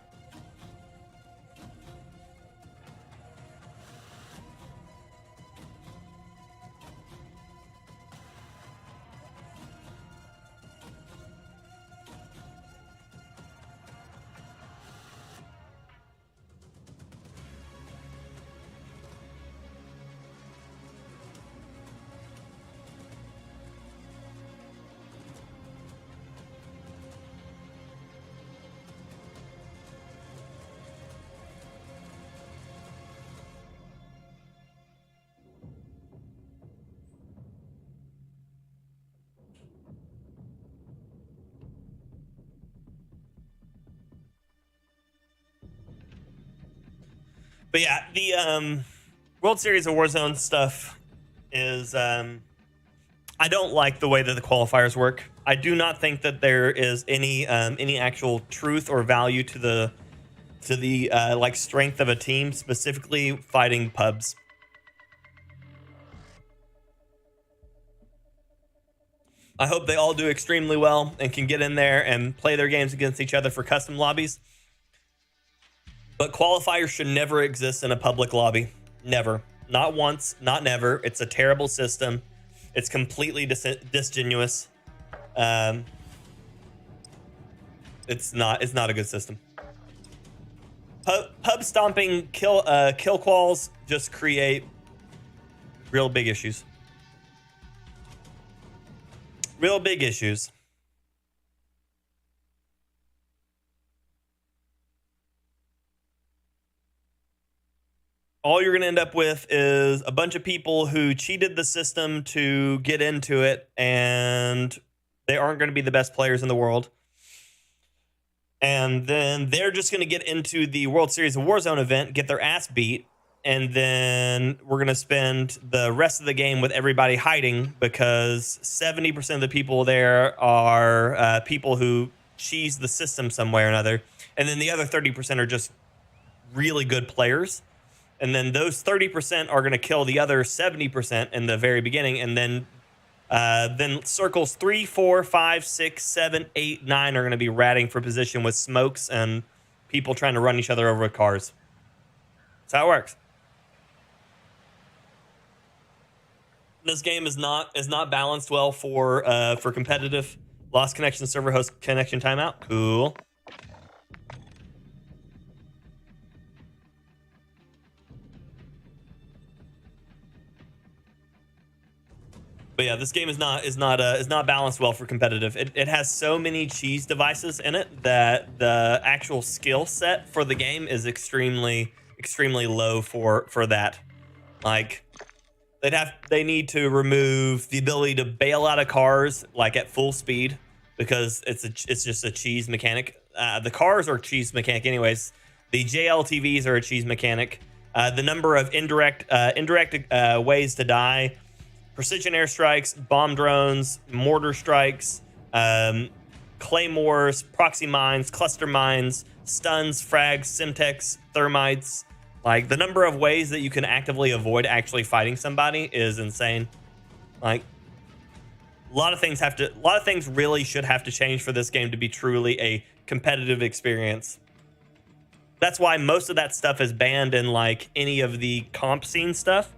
But yeah, the World Series of Warzone stuff is I don't like the way that the qualifiers work. I do not think that there is any actual truth or value to the like strength of a team, specifically fighting pubs. I hope they all do extremely well and can get in there and play their games against each other for custom lobbies. But qualifiers should never exist in a public lobby. Never. Not once, not never. It's a terrible system. It's completely disingenuous. It's not a good system. Pub stomping kill quals just create real big issues. Real big issues. All you're going to end up with is a bunch of people who cheated the system to get into it, and they aren't going to be the best players in the world. And then they're just going to get into the World Series of Warzone event, get their ass beat, and then we're going to spend the rest of the game with everybody hiding because 70% of the people there are people who cheese the system some way or another. And then the other 30% are just really good players. And then those 30% are going to kill the other 70% in the very beginning. And then circles 3, 4, 5, 6, 7, 8, 9 are going to be ratting for position with smokes and people trying to run each other over with cars. That's how it works. This game is not balanced well for competitive. Lost connection, server host connection timeout. Cool. But yeah, this game is not balanced well for competitive. It has so many cheese devices in it that the actual skill set for the game is extremely low for that. Like they need to remove the ability to bail out of cars like at full speed because it's just a cheese mechanic. The cars are cheese mechanic anyways. The JLTVs are a cheese mechanic. The number of indirect ways to die. Precision airstrikes, bomb drones, mortar strikes, claymores, proxy mines, cluster mines, stuns, frags, simtex, thermites. Like the number of ways that you can actively avoid actually fighting somebody is insane. Like a lot of things really should have to change for this game to be truly a competitive experience. That's why most of that stuff is banned in like any of the comp scene stuff.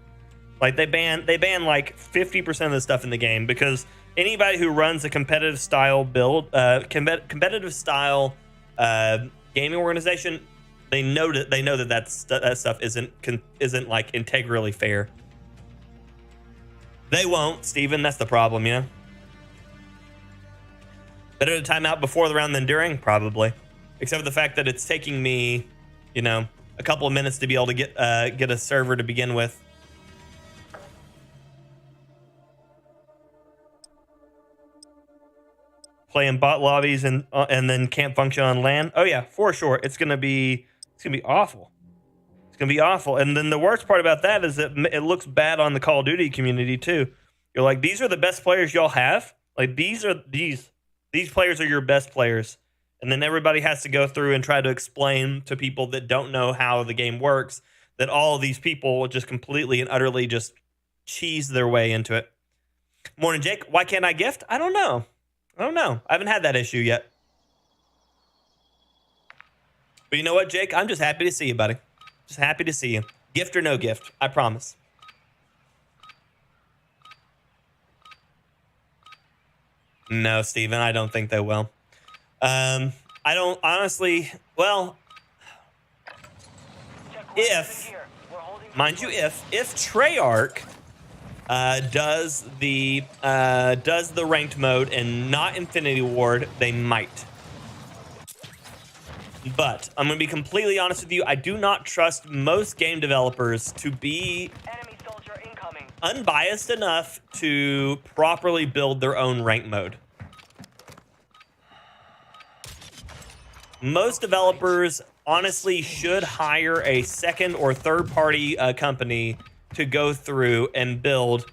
Like they ban like 50% of the stuff in the game because anybody who runs a competitive style build, competitive style gaming organization, they know that stuff isn't like integrally fair. They won't, Steven. That's the problem, you know. Better to time out before the round than during, probably. Except for the fact that it's taking me, you know, a couple of minutes to be able to get a server to begin with. play in bot lobbies and then can't function on LAN. Oh yeah, for sure. It's gonna be awful. It's gonna be awful. And then the worst part about that is that it looks bad on the Call of Duty community too. You're like, these are the best players y'all have. Like these players are your best players. And then everybody has to go through and try to explain to people that don't know how the game works that all of these people just completely and utterly just cheese their way into it. Morning, Jake. Why can't I gift? I don't know. I haven't had that issue yet. But you know what, Jake? I'm just happy to see you, buddy. Just happy to see you. Gift or no gift, I promise. No, Steven, I don't think they will. I don't honestly, well, if, mind you, if Treyarch does the ranked mode and not Infinity Ward, they might. But I'm going to be completely honest with you. I do not trust most game developers to be unbiased enough to properly build their own rank mode. Most developers honestly should hire a second or third party company to go through and build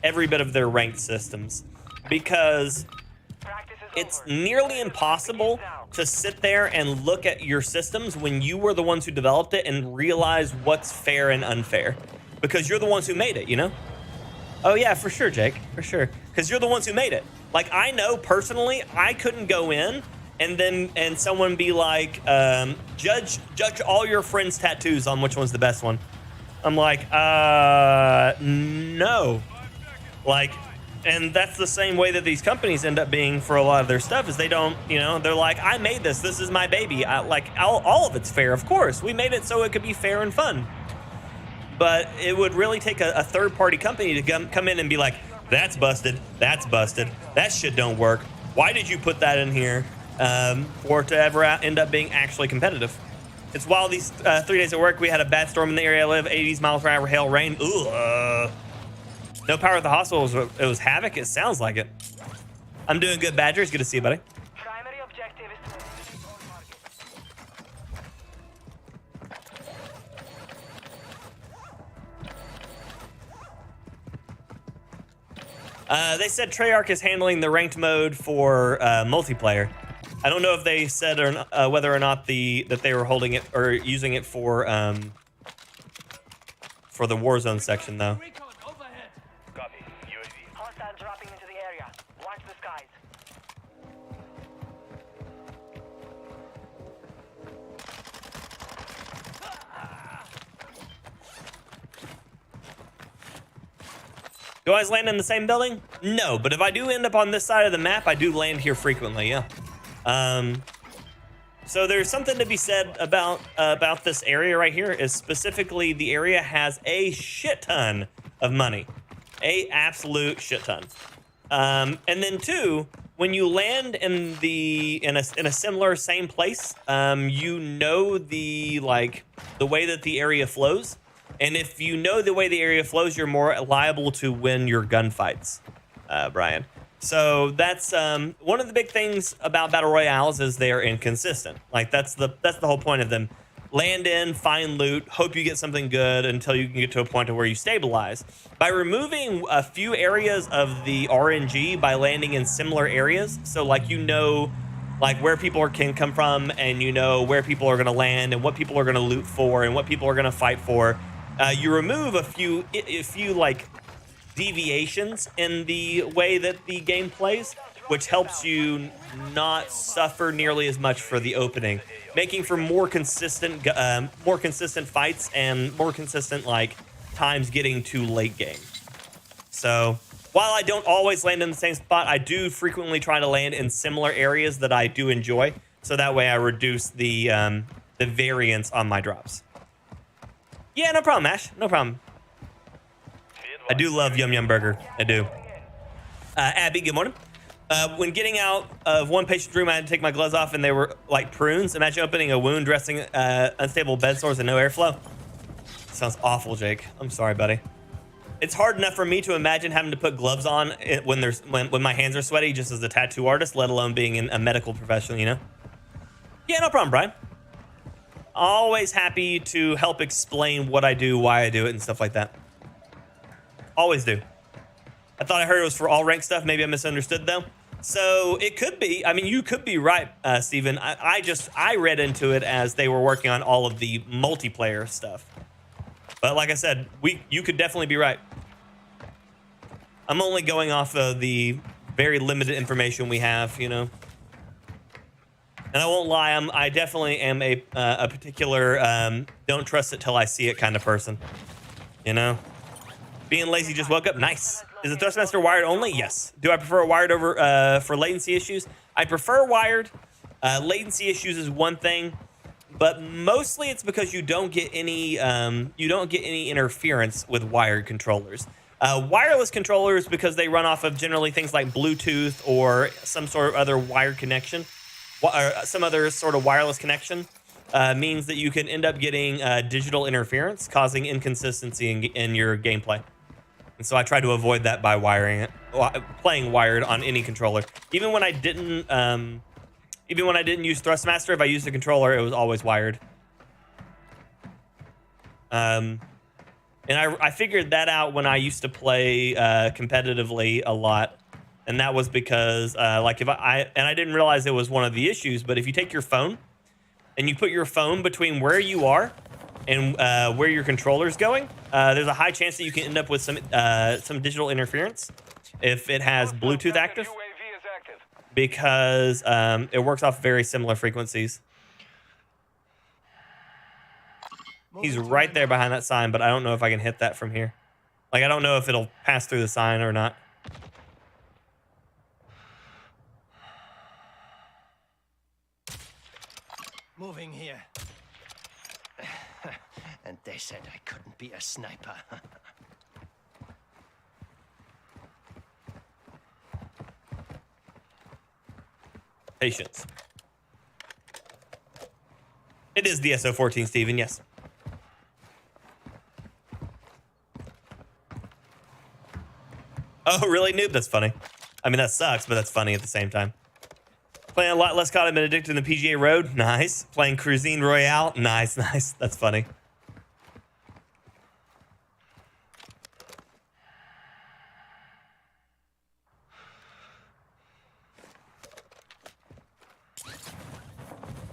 every bit of their ranked systems, because it's nearly impossible to sit there and look at your systems when you were the ones who developed it and realize what's fair and unfair, because you're the ones who made it, you know? Oh yeah, for sure, Jake, for sure. Because you're the ones who made it. Like, I know personally, I couldn't go in and someone be like, judge all your friends' tattoos on which one's the best one. I'm like, no. Like, and that's the same way that these companies end up being for a lot of their stuff, is they don't, you know, they're like, I made this is my baby. Like, all of it's fair, of course. We made it so it could be fair and fun. But it would really take a third-party company to come in and be like, that's busted, that shit don't work. Why did you put that in here for it to ever end up being actually competitive? It's wild. These 3 days at work, we had a bad storm in the area I live, 80s miles per hour, hail, rain. Ugh. No power at the hospital. It was havoc. It sounds like it. I'm doing good, Badger. It's good to see you, buddy. Primary objective is They said Treyarch is handling the ranked mode for multiplayer. I don't know if they said whether or not that they were holding it or using it for the Warzone section, though. Copy. UAV. hostile dropping into the area. Watch the skies. Do I always land in the same building? No, but if I do end up on this side of the map, I do land here frequently, yeah. So there's something to be said about this area right here, is specifically the area has a shit ton of money. A absolute shit ton. And then two, when you land in a similar same place, you know the way that the area flows. And if you know the way the area flows, you're more liable to win your gunfights, Brian. So that's one of the big things about battle royales, is they're inconsistent. Like, that's the whole point of them. Land in, find loot, hope you get something good until you can get to a point of where you stabilize. By removing a few areas of the RNG by landing in similar areas, so like, you know, like where people can come from, and you know where people are going to land and what people are going to loot for and what people are going to fight for. You remove a few like deviations in the way that the game plays, which helps you not suffer nearly as much for the opening, making for more consistent fights and more consistent like times getting to late game. So while I don't always land in the same spot, I do frequently try to land in similar areas that I do enjoy, so that way I reduce the variance on my drops. Yeah, no problem, Ash. No problem. I do love Yum Yum Burger. I do. Abby, good morning. When getting out of one patient's room, I had to take my gloves off, and they were like prunes. Imagine opening a wound, dressing unstable bed sores, and no airflow. Sounds awful, Jake. I'm sorry, buddy. It's hard enough for me to imagine having to put gloves on when my hands are sweaty, just as a tattoo artist, let alone being a medical professional, you know? Yeah, no problem, Brian. Always happy to help explain what I do, why I do it, and stuff like that. Always do. I thought I heard it was for all rank stuff. Maybe I misunderstood, though. So it could be. I mean, you could be right, Steven. I read into it as they were working on all of the multiplayer stuff. But like I said, you could definitely be right. I'm only going off of the very limited information we have, you know. And I won't lie, I definitely am a particular don't trust it till I see it kind of person. You know? Being lazy just woke up. Nice. Is the Thrustmaster wired only? Yes. Do I prefer wired over for latency issues? I prefer wired. Latency issues is one thing, but mostly it's because you don't get any interference with wired controllers. Wireless controllers, because they run off of generally things like Bluetooth or some sort of other wired connection, some other sort of wireless connection, means that you can end up getting digital interference, causing inconsistency in your gameplay. And so I try to avoid that by wiring it, playing wired on any controller. Even when I didn't use Thrustmaster, if I used a controller, it was always wired. And I figured that out when I used to play competitively a lot. And that was because, like, I didn't realize it was one of the issues, but if you take your phone and you put your phone between where you are and where your controller's going, there's a high chance that you can end up with some digital interference if it has Bluetooth active, because it works off very similar frequencies. He's right there behind that sign, but I don't know if I can hit that from here. Like, I don't know if it'll pass through the sign or not. Moving here. And they said I couldn't be a sniper. Patience. It is the SO14, Steven, yes. Oh, really, noob? That's funny. I mean, that sucks, but that's funny at the same time. Playing a lot less COD, I've been addicted to the PGA Road. Nice. Playing Cruising Royale. Nice, nice. That's funny.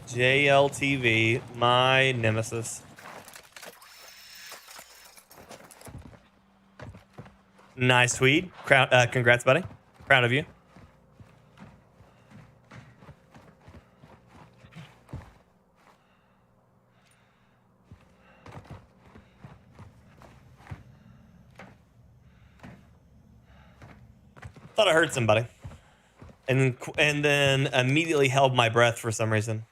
JLTV, my nemesis. Nice, Tweed. Congrats, buddy. Proud of you. Thought I heard somebody. And then immediately held my breath for some reason.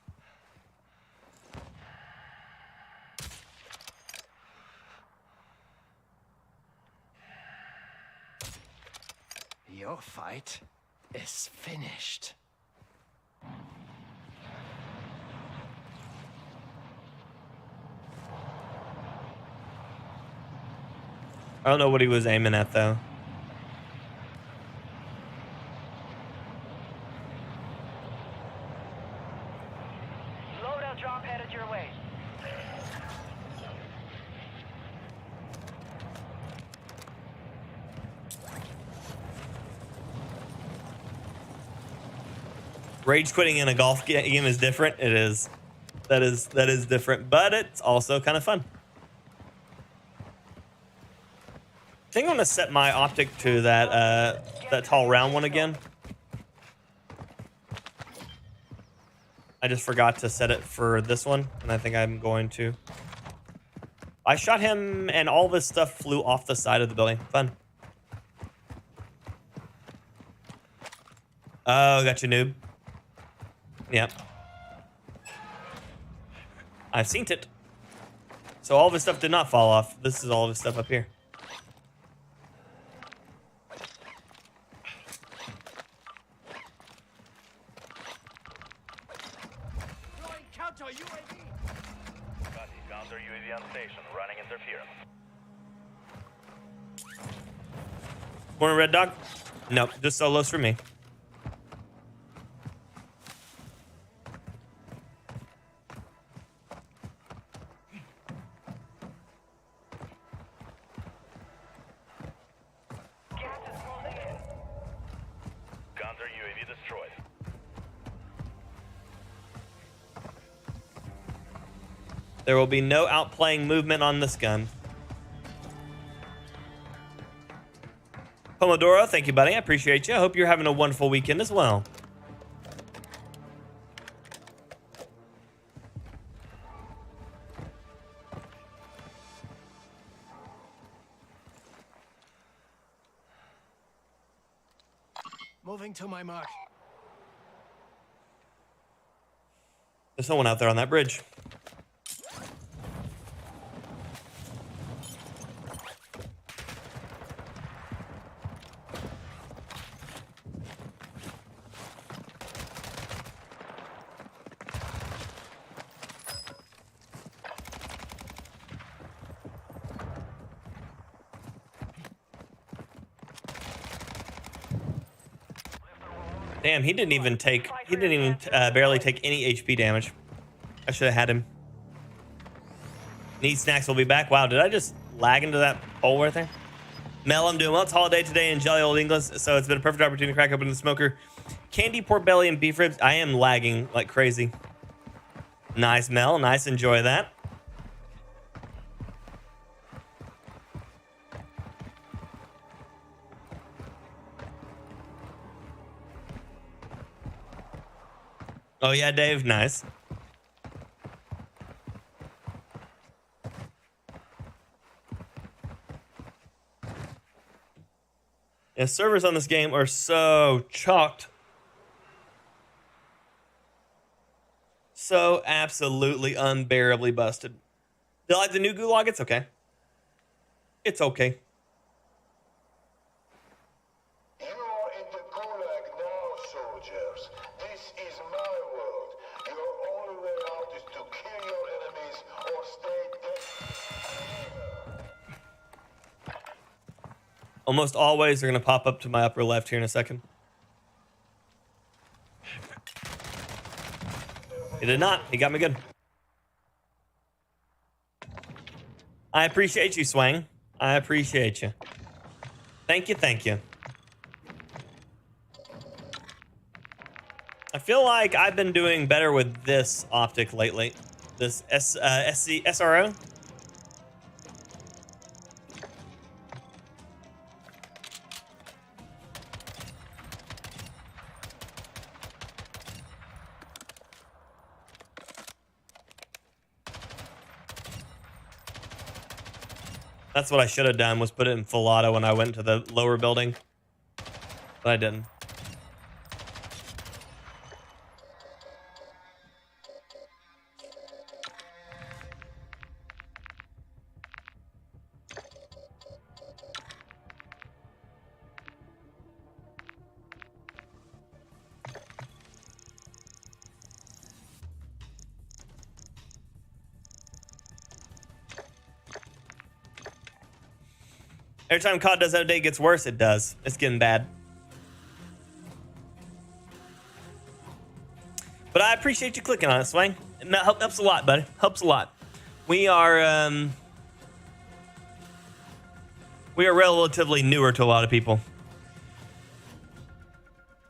Your fight is finished. I don't know what he was aiming at, though. Loadout drop headed your way. Rage quitting in a golf game is different. It is. That is different, but it's also kind of fun. I think I'm gonna set my optic to that tall round one again. I just forgot to set it for this one, and I think I'm going to. I shot him, and all this stuff flew off the side of the building. Fun. Oh, got you, noob. Yep. I've seen it. So all of his stuff did not fall off. This is all of his stuff up here. Throwing counter UAV. Copy. Counter UAV on station. Running interference. Morning, Red Dog. Nope, just solos for me. Gas is closing in. Counter UAV destroyed. There will be no outplaying movement on this gun. Pomodoro, thank you, buddy. I appreciate you. I hope you're having a wonderful weekend as well. Moving to my mark. There's someone out there on that bridge. Damn, he didn't even barely take any HP damage. I should have had him. Need snacks will be back. Wow, did I just lag into that hole right there? Mel, I'm doing well. It's holiday today in jolly old English, so it's been a perfect opportunity to crack open the smoker. Candy, pork belly, and beef ribs. I am lagging like crazy. Nice, Mel. Nice. Enjoy that. Oh, yeah, Dave. Nice. Yeah, servers on this game are so chalked. So absolutely unbearably busted. Do you like the new gulag? It's okay. It's okay. You are in the gulag now, soldiers. This is my world. Your only way out is to kill your enemies or stay dead. Almost always they're going to pop up to my upper left here in a second. He did not. He got me good. I appreciate you, Swang. I appreciate you. Thank you, thank you. I feel like I've been doing better with this optic lately. This SRO. That's what I should have done, was put it in full auto when I went to the lower building. But I didn't. Every time COD does that, it gets worse. It does. It's getting bad. But I appreciate you clicking on it, Swang. It helps a lot, buddy. Helps a lot. We are relatively newer to a lot of people.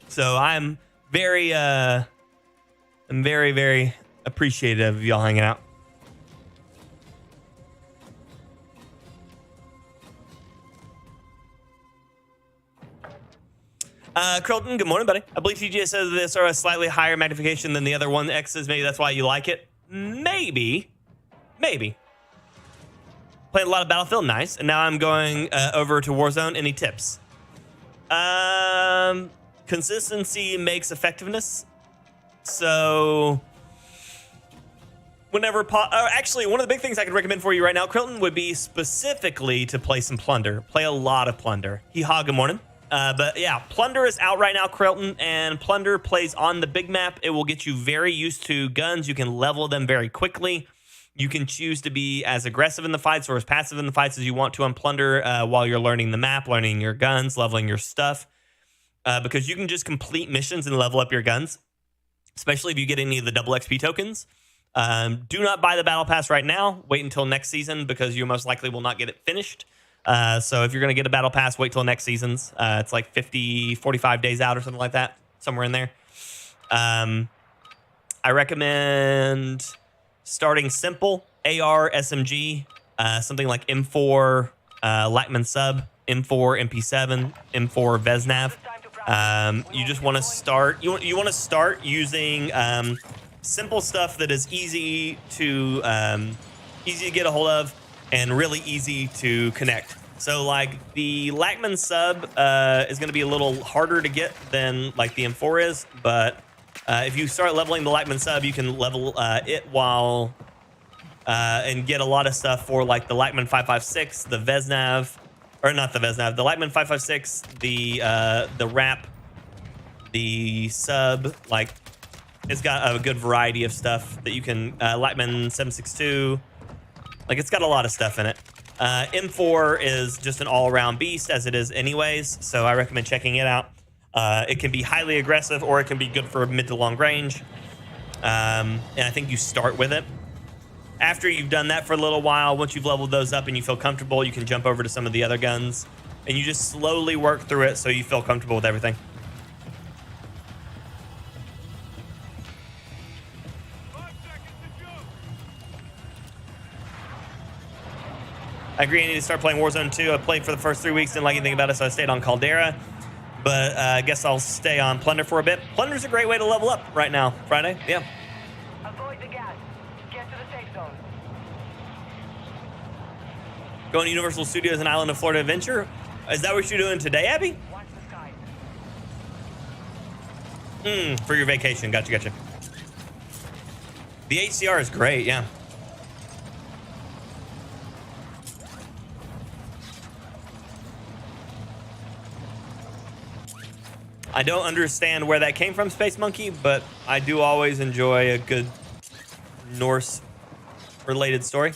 So I'm very very appreciative of y'all hanging out. Carlton, good morning, buddy. I believe TJ says this are a slightly higher magnification than the other one X's. Maybe that's why you like it. Maybe. Playing a lot of Battlefield, nice. And now I'm going over to Warzone. Any tips? Consistency makes effectiveness. So whenever actually, one of the big things I could recommend for you right now, Carlton, would be specifically to play some Plunder. Play a lot of Plunder. Hee-haw, good morning. But yeah, Plunder is out right now, Carlton, and Plunder plays on the big map. It will get you very used to guns. You can level them very quickly. You can choose to be as aggressive in the fights or as passive in the fights as you want to on Plunder while you're learning the map, learning your guns, leveling your stuff. Because you can just complete missions and level up your guns, especially if you get any of the double XP tokens. Do not buy the Battle Pass right now. Wait until next season because you most likely will not get it finished. So if you're going to get a Battle Pass, wait till next season's. It's like 45 days out or something like that, somewhere in there. I recommend starting simple, AR, SMG, something like M4, Lackman Sub, M4, MP7, M4, Vesnav. You just want to start. You want to start using simple stuff that is easy to get a hold of and really easy to connect. So like the Lackman Sub is going to be a little harder to get than like the M4 is, but if you start leveling the Lackman Sub, you can level it while and get a lot of stuff for like the Lackman 556, the Vesnav, or not the Vesnav, the Lackman 556, the Wrap, the Sub. Like it's got a good variety of stuff that you can. Lackman 762, like it's got a lot of stuff in it. M4 is just an all-around beast as it is anyways, so I recommend checking it out. It can be highly aggressive or it can be good for mid to long range. And I think you start with it. After you've done that for a little while, once you've leveled those up and you feel comfortable, you can jump over to some of the other guns. And you just slowly work through it so you feel comfortable with everything. I agree, I need to start playing Warzone 2. I played for the first 3 weeks, didn't like anything about it, so I stayed on Caldera. But I guess I'll stay on Plunder for a bit. Plunder's a great way to level up right now. Friday, yeah. Avoid the gas. Get to the safe zone. Going to Universal Studios and Island of Florida Adventure. Is that what you're doing today, Abby? Watch the sky. For your vacation. Gotcha. The HCR is great, yeah. I don't understand where that came from, Space Monkey, but I do always enjoy a good Norse-related story.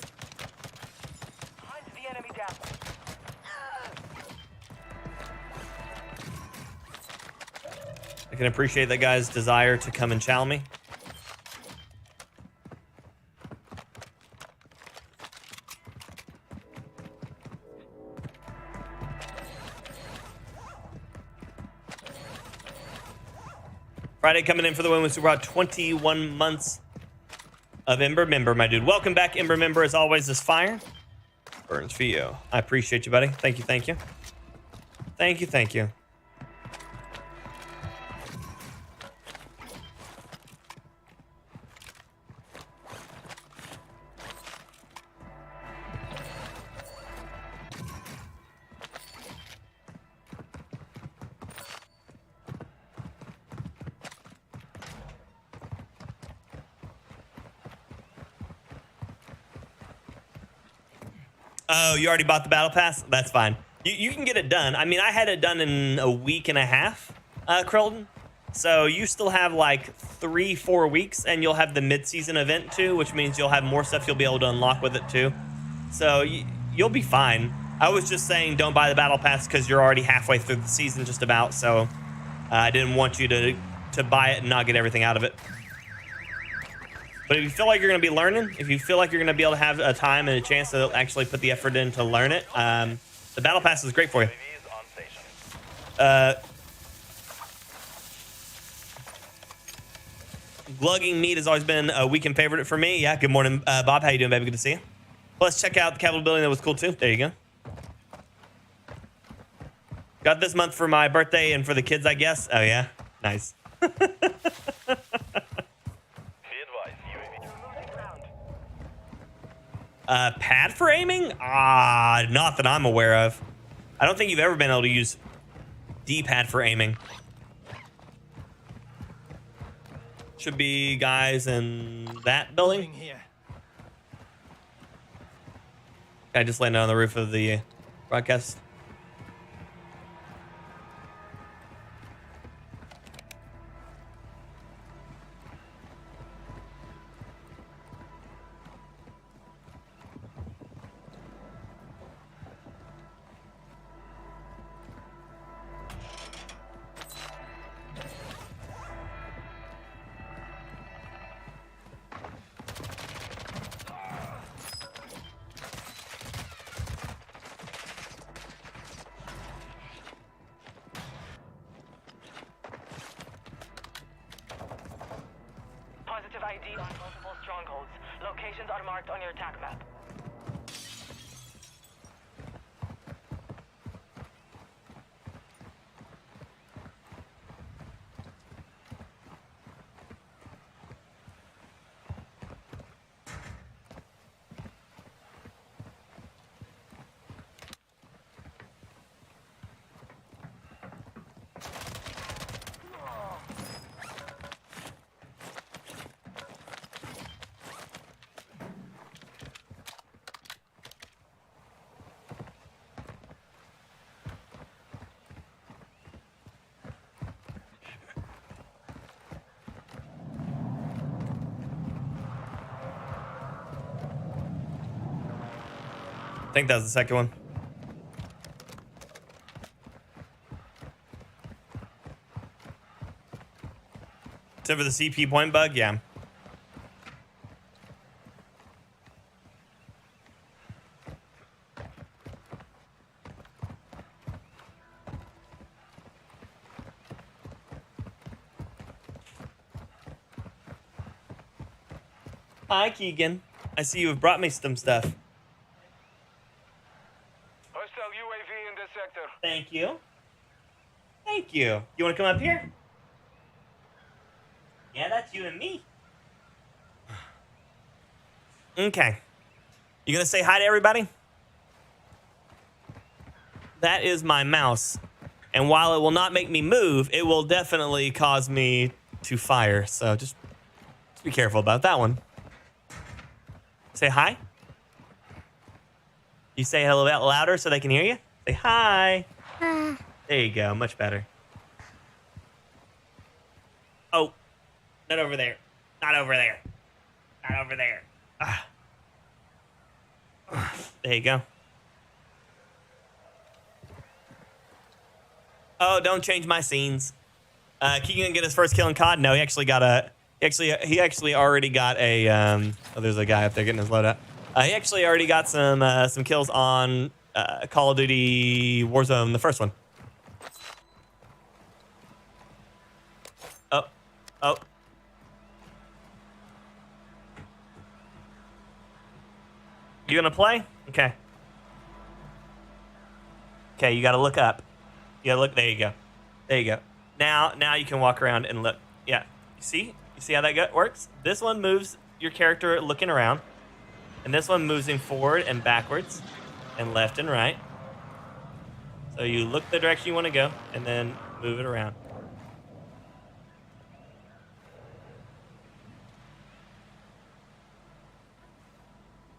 Hunt the enemy down. I can appreciate that guy's desire to come and chow me. Friday coming in for the win with Super Hot. 21 months of Ember Member, my dude. Welcome back, Ember Member. As always, this fire burns for you. I appreciate you, buddy. Thank you. Thank you. Oh, you already bought the battle pass? That's fine. You can get it done. I mean, I had it done in a week and a half, Krelden. So you still have like 3-4 weeks, and you'll have the mid-season event too, which means you'll have more stuff you'll be able to unlock with it too. So you'll be fine. I was just saying don't buy the battle pass because you're already halfway through the season just about. So I didn't want you to buy it and not get everything out of it. But if you feel like you're going to be learning, if you feel like you're going to be able to have a time and a chance to actually put the effort in to learn it, the battle pass is great for you. Glugging meat has always been a weekend favorite for me. Yeah, good morning, Bob. How you doing, baby? Good to see you. Plus, check out the Capitol building. That was cool, too. There you go. Got this month for my birthday and for the kids, I guess. Oh, yeah? Nice. Pad for aiming? Not that I'm aware of. I don't think you've ever been able to use D-pad for aiming. Should be guys in that building. I just landed on the roof of the broadcast. Positive ID on multiple strongholds. Locations are marked on your attack map. I think that was the second one. Except for the CP point bug, yeah. Hi, Keegan. I see you have brought me some stuff. Hostile UAV in this sector. Thank you. Thank you. You want to come up here? Yeah, that's you and me. Okay. You gonna say hi to everybody? That is my mouse. And while it will not make me move, it will definitely cause me to fire. So just be careful about that one. Say hi. You say hello out louder so they can hear you? Say hi. There you go. Much better. Oh. Not over there. Not over there. Not over there. Ah. There you go. Oh, don't change my scenes. Keegan didn't get his first kill in COD. No, he actually got a. He actually already got a. Oh, there's a guy up there getting his loadout. He actually already got some kills on Call of Duty Warzone, the first one. Oh, oh. You gonna play? Okay. Okay, you gotta look up. You gotta look. There you go. There you go. Now you can walk around and look. Yeah. You see how that works? This one moves your character looking around, and this one moves him forward and backwards, and left and right. So you look the direction you want to go, and then move it around.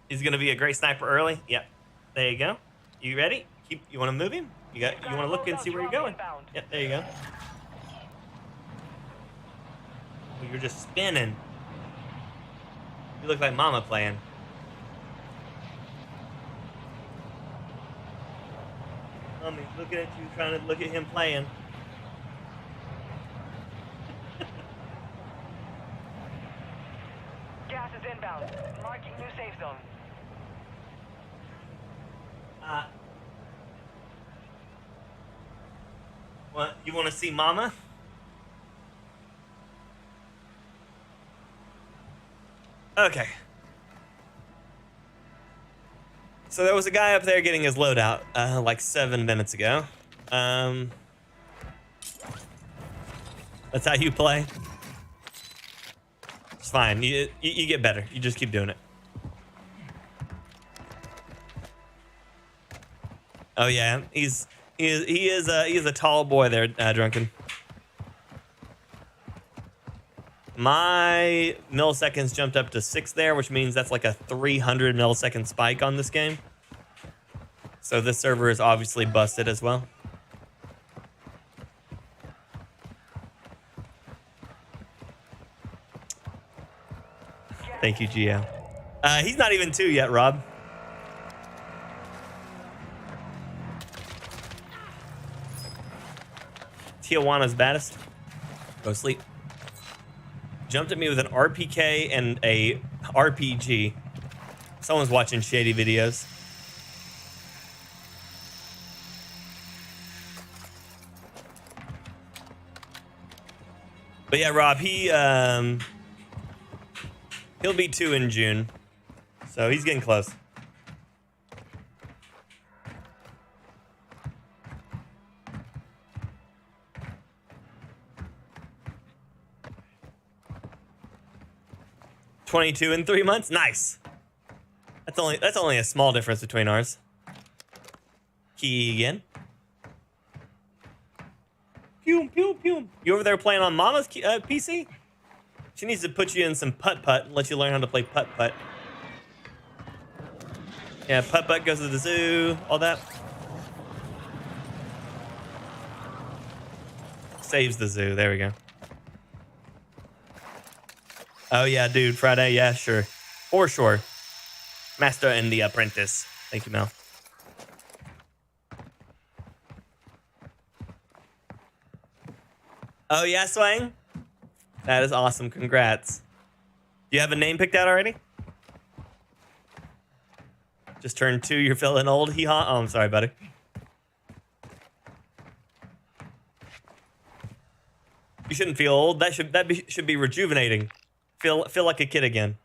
He's gonna be a great sniper early. Yep. There you go. You ready? You want to move him? You want to look and see where you're going. Yep. There you go. Oh, you're just spinning. You look like Mama playing. Mommy's looking at you, trying to look at him playing. Gas is inbound. Marking new safe zone. You want to see Mama? Okay. So there was a guy up there getting his loadout like 7 minutes ago. That's how you play. It's fine. You get better. You just keep doing it. Oh yeah, he is a tall boy there, Drunken. My milliseconds jumped up to 6 there, which means that's like a 300 millisecond spike on this game. So this server is obviously busted as well. Thank you, GL. He's not even 2 yet, Rob. Tijuana's baddest. Go sleep. Jumped at me with an RPK and a RPG. Someone's watching shady videos. But yeah, Rob, he He'll be 2 in June. So he's getting close. "22 in 3 months? Nice. That's only a small difference between ours. Key again. Pew, pew, pew. You over there playing on Mama's PC? She needs to put you in some putt-putt and let you learn how to play putt-putt. Yeah, putt-putt goes to the zoo, all that. Saves the zoo, there we go. Oh yeah, dude, Friday, yeah, sure. For sure. Master and the Apprentice. Thank you, Mel. Oh yeah, Swang? That is awesome, congrats. Do you have a name picked out already? Just turned 2, you're feeling old, hee-haw? Oh, I'm sorry, buddy. You shouldn't feel old. That should be rejuvenating. Feel like a kid again.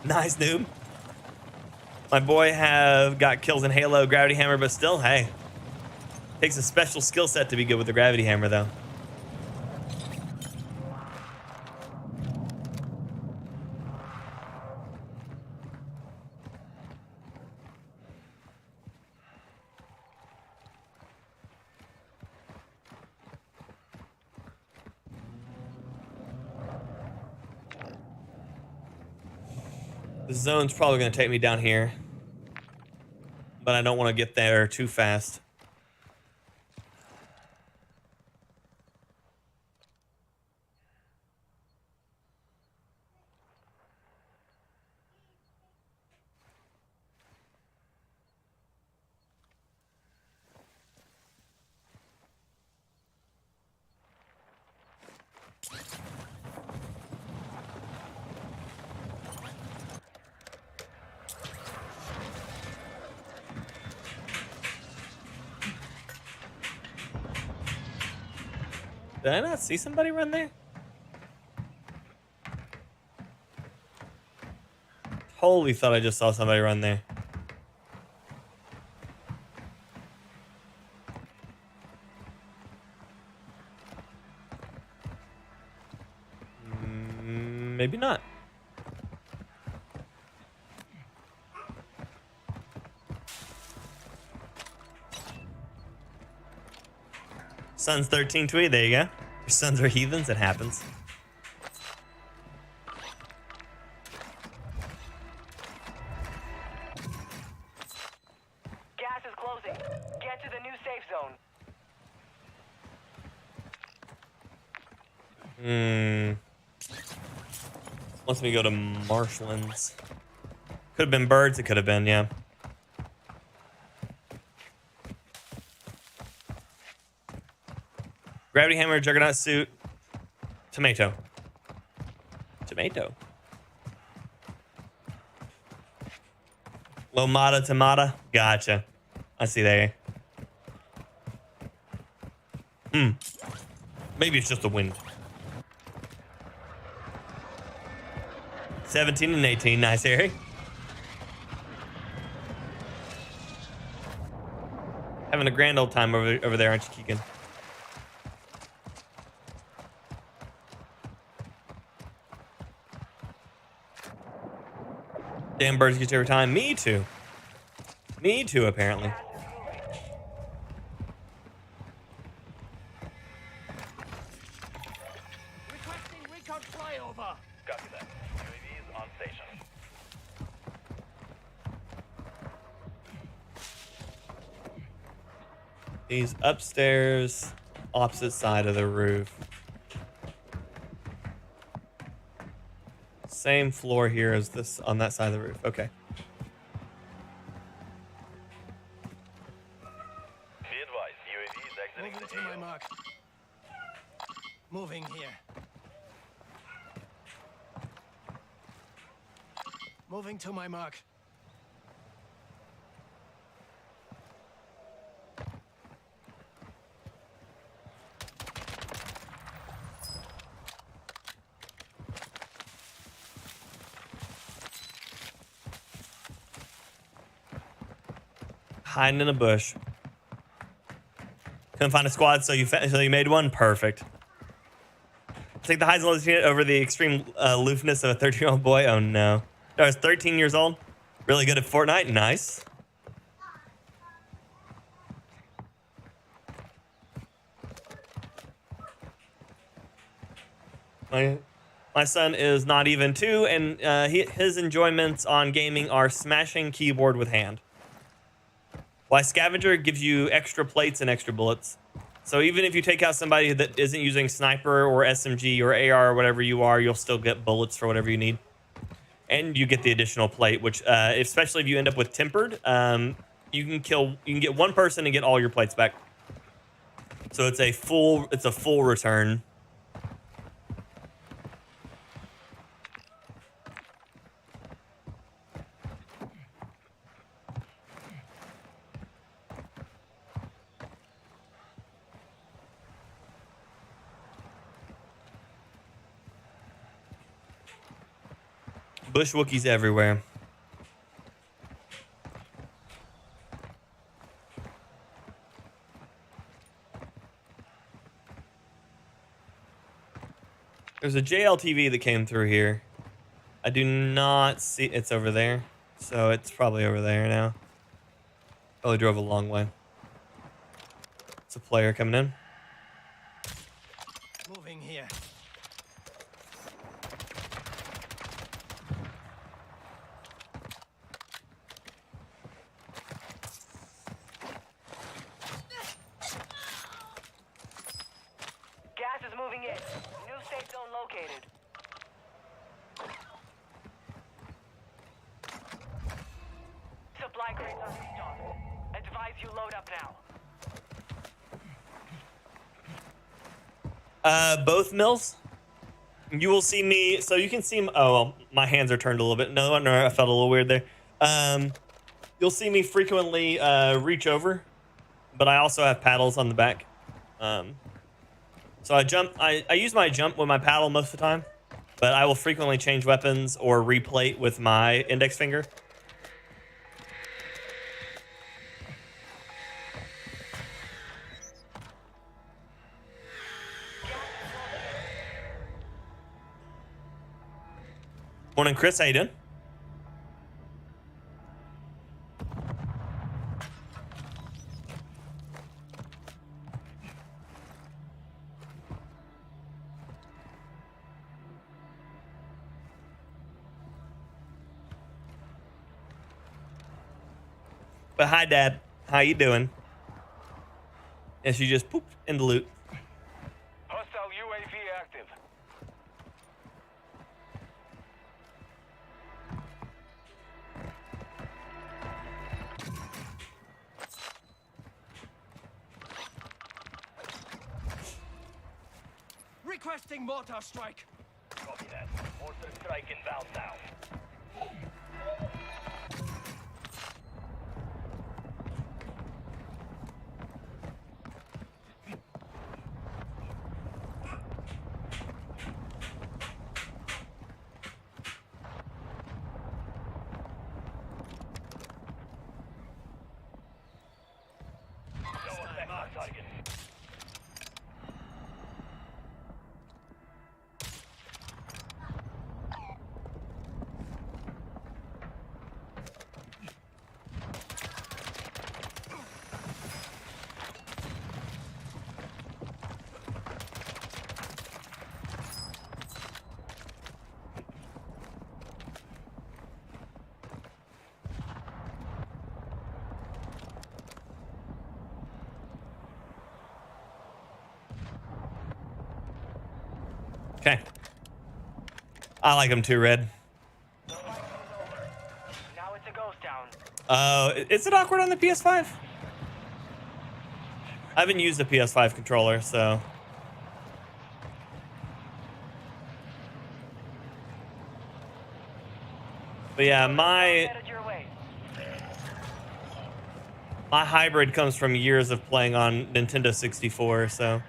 Nice, noob. My boy have got kills in Halo, Gravity Hammer, but still, hey. Takes a special skill set to be good with the Gravity Hammer, though. The zone's probably going to take me down here, but I don't want to get there too fast. Did I not see somebody run there? Totally thought I just saw somebody run there. Maybe not. Son's 13 tweet, there you go. Your sons are heathens, it happens. Gas is closing. Get to the new safe zone. Wants me to go to marshlands. Could have been birds, it could have been, yeah. Gravity Hammer, Juggernaut Suit, Tomato. Tomato. Lomata Tomata. Gotcha. I see there. Maybe it's just the wind. 17 and 18. Nice, Harry. Having a grand old time over there, aren't you, Keegan? Damn birds get you every time. Me too. Me too, apparently. Requesting recon flyover. Copy that. UAV is on station. He's upstairs, opposite side of the roof. Same floor here as this on that side of the roof. Okay. Be advised, UAV is exiting Moving the to my AO. mark. Moving here. Moving to my mark. Hiding in a bush. Couldn't find a squad, so you made one? Perfect. Take the highs and lows unit over the extreme aloofness of a 13-year-old boy? Oh, no. I was 13 years old. Really good at Fortnite? Nice. My son is not even 2, and his enjoyments on gaming are smashing keyboard with hand. Why Scavenger gives you extra plates and extra bullets. So even if you take out somebody that isn't using sniper or SMG or AR or whatever you are, you'll still get bullets for whatever you need. And you get the additional plate, which especially if you end up with tempered, you can get one person and get all your plates back. So it's a full return. Bush Wookiees everywhere. There's a JLTV that came through here. I do not see it's over there. So it's probably over there now. Probably drove a long way. It's a player coming in. Moving here. Gas is moving in. New safe zone located. Supply crates are restocked. Advise you load up now. Both mills. You will see me. So you can see. Oh, well, my hands are turned a little bit. No wonder I felt a little weird there. You'll see me frequently reach over, but I also have paddles on the back. So I jump. I use my jump with my paddle most of the time, but I will frequently change weapons or replate with my index finger. Morning, Chris. How you doing? But hi, Dad. How you doing? And she just pooped in the loot. Hostile UAV active. Requesting mortar strike. Copy that. Mortar strike inbound now. No effect on target. Okay. I like them too, Red. The fight is over. Now it's a ghost town. Is it awkward on the PS5? I haven't used a PS5 controller, so. But yeah, my Headed your way. hybrid comes from years of playing on Nintendo 64, so.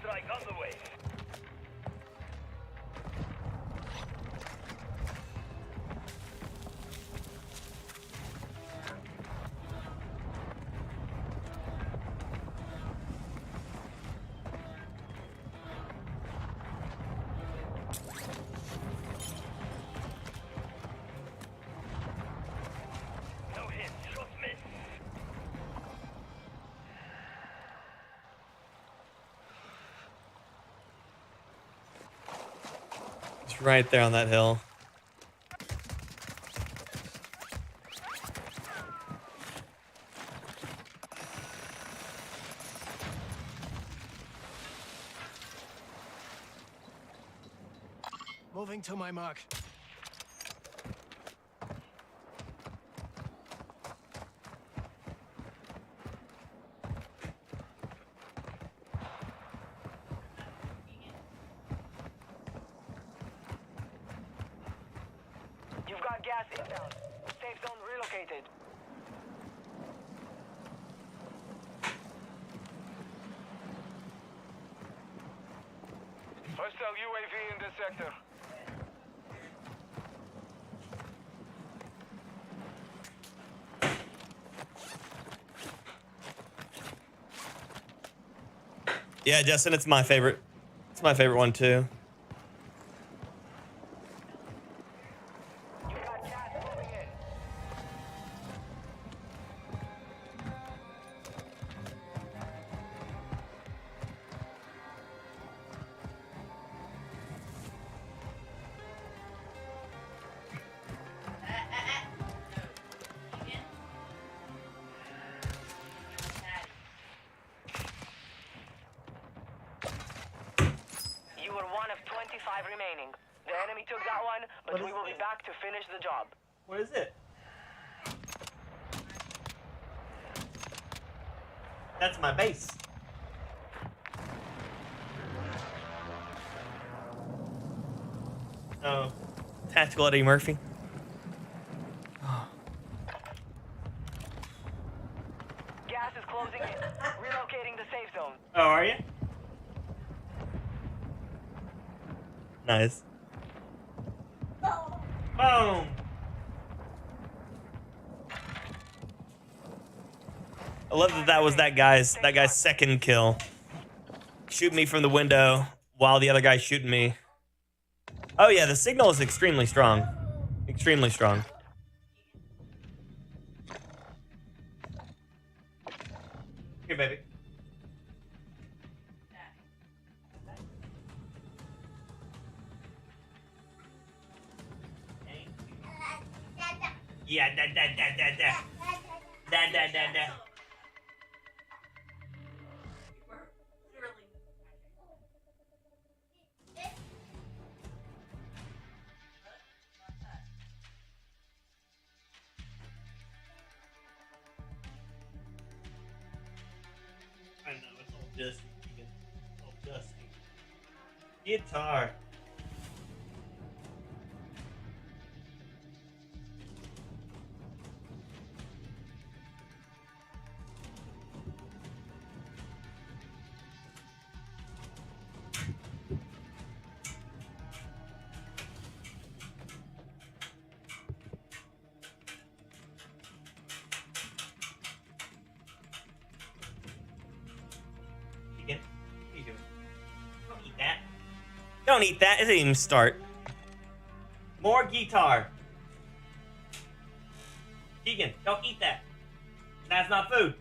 strike on the way. No hit, shot miss. It's right there on that hill. Moving to my mark. You've got gas inbound. Safe zone relocated. Hostile UAV in this sector. Yeah, Justin, it's my favorite. It's my favorite one too. You've got gas moving in. You were one of 25 remaining. The enemy took that one, but What we is will be it? back to finish the job. What is it? That's my base. Oh, tactical Eddie Murphy. Gas is closing in. Relocating the safe zone. Oh, are you? Nice. Boom. I love that that was that guy's second kill. Shoot me from the window while the other guy's shooting me. Oh yeah, the signal is extremely strong. Extremely strong. Here, baby. Yeah, da da da da da. Da da da da. I know, it's all dusty. It's all dusty. Guitar. Keegan, what are you doing? Don't eat that. Don't eat that. It didn't even start. More guitar. Keegan, don't eat that. That's not food.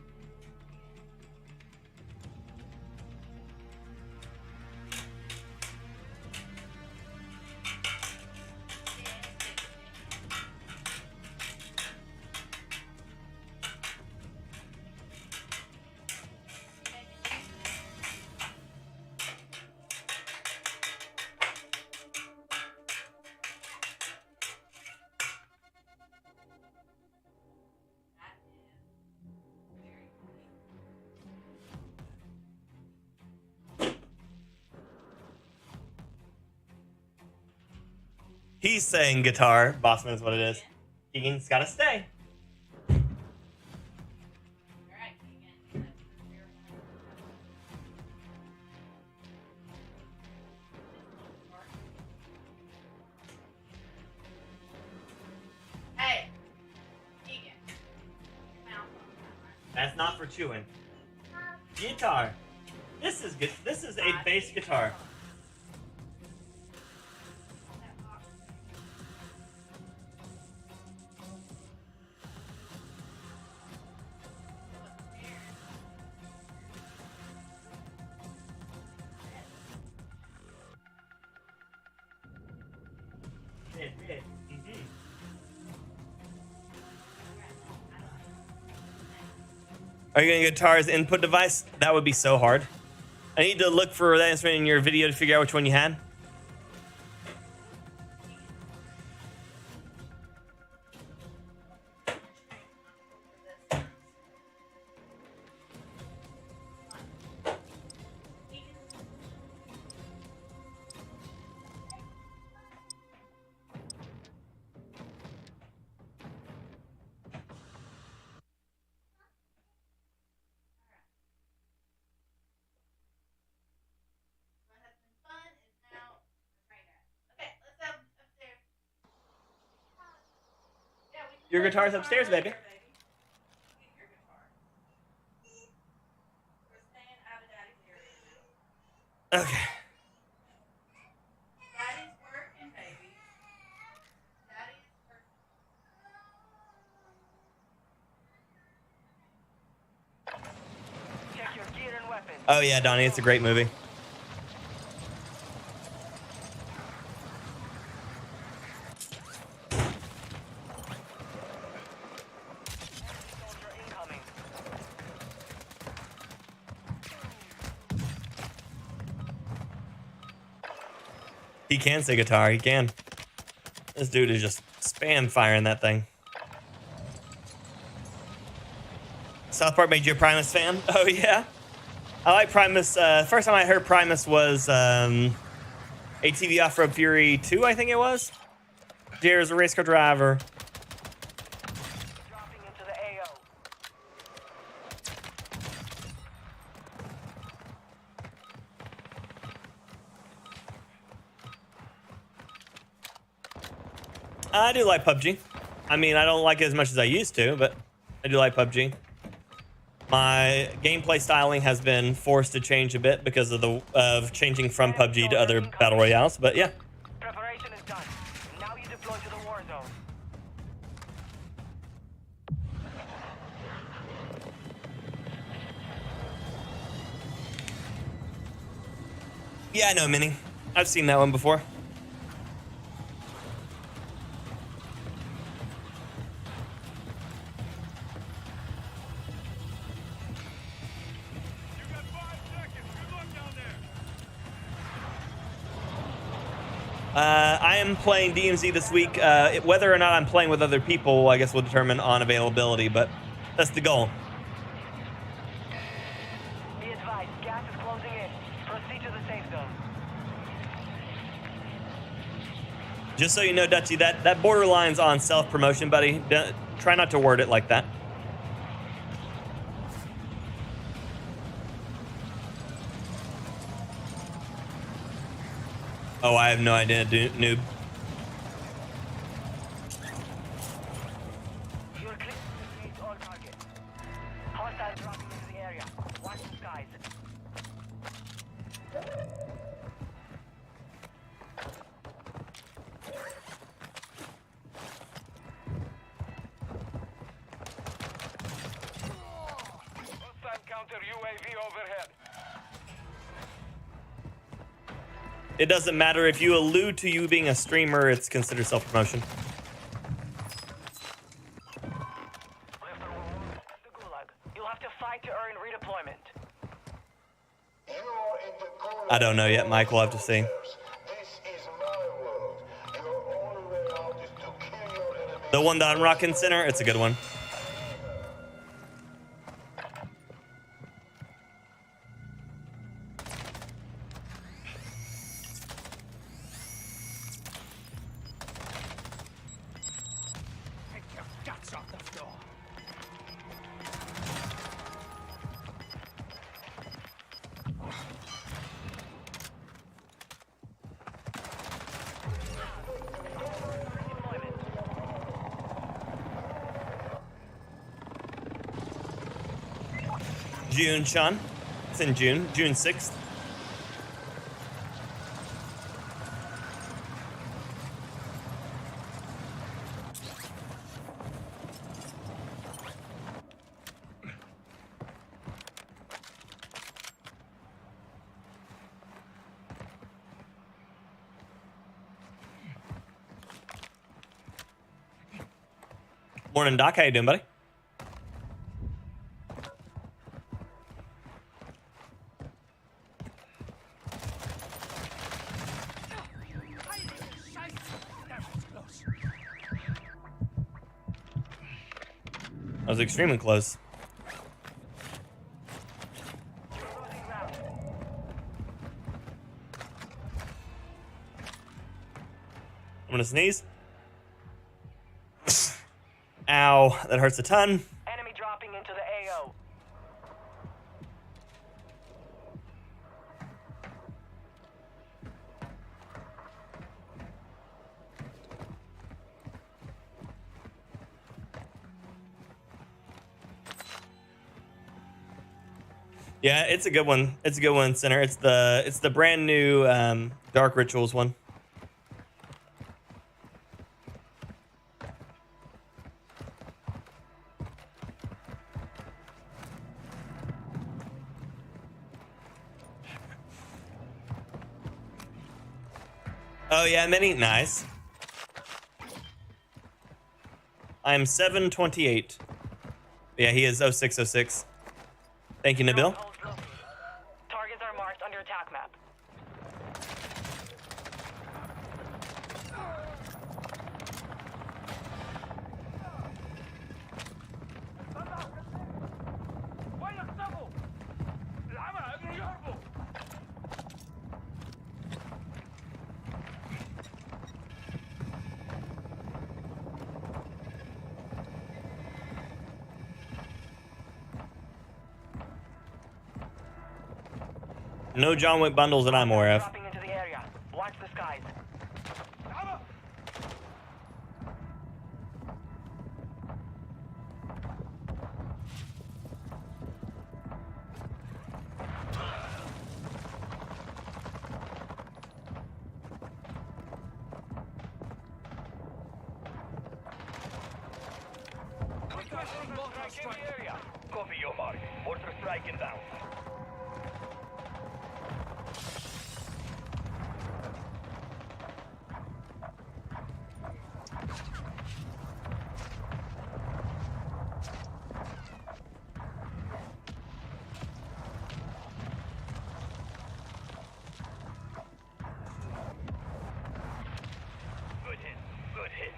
He's saying guitar. Bossman is what it is. Keegan's gotta stay. That's not for chewing. Guitar. This is good. This is a bass guitar. Are you going to guitar's input device? That would be so hard. I need to look for that instrument in your video to figure out which one you had. Your guitar's upstairs, baby. Okay. Daddy's working, baby. Daddy's working. Check your gear and weapons. Oh yeah, Donnie, it's a great movie. Soldier incoming. He can say guitar, he can. This dude is just spam firing that thing. South Park made you a Primus fan? Oh yeah? I like Primus. First time I heard Primus was ATV Off-Road Fury 2, I think it was. There's a race car driver. Dropping into the AO. I do like PUBG. I mean, I don't like it as much as I used to, but I do like PUBG. My gameplay styling has been forced to change a bit because of changing from PUBG to other battle royales. But yeah, Preparation is done. Now you deploy to the war zone. yeah, I know, Minnie. I've seen that one before. You got 5 seconds. Good luck down there. I am playing DMZ this week. Whether or not I'm playing with other people, I guess will determine on availability, but that's the goal. Be advised, gas is closing in. Proceed to the safe zone. Just so you know, Dutchy, that borderline's on self-promotion, buddy. Try not to word it like that. Oh, I have no idea, noob. You're clear to engage all targets. Hostile dropping into the area. Watch the skies. Hostile counter UAV overhead. It doesn't matter if you allude to you being a streamer, it's considered self-promotion. The Gulag. You'll have to fight to earn redeployment. You are in the gulag I don't know yet, Mike. We'll have to see. soldiers. This is my world. Your only way out is to kill your enemies. The one that I'm rocking center, it's a good one. Take your guts off the floor. June, Sean. It's in June, June 6th. Morning, Doc. How you doing, buddy? That was extremely close. I'm gonna sneeze. Ow, that hurts a ton. Enemy dropping into the AO. Yeah, it's a good one. It's a good one, Center. It's the brand new Dark Rituals one. Oh yeah, Minnie, nice. I'm 728. Yeah, he is 0606. Thank you, Nabil. Targets are marked on your attack map. No John Wick bundles that I'm aware of. Dropping into the area. Watch the skies. Copy your mark. Mortar strike inbound. Good hit. Good hit.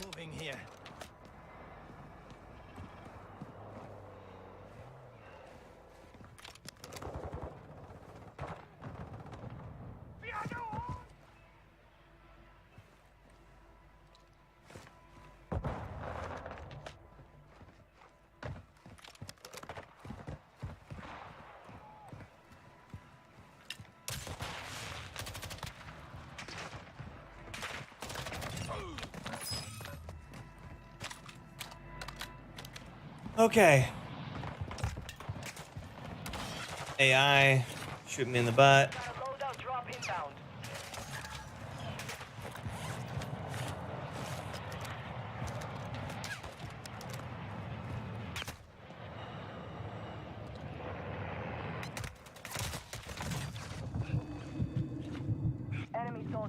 Moving here. Okay. AI, shoot me in the butt. Got a loadout drop inbound.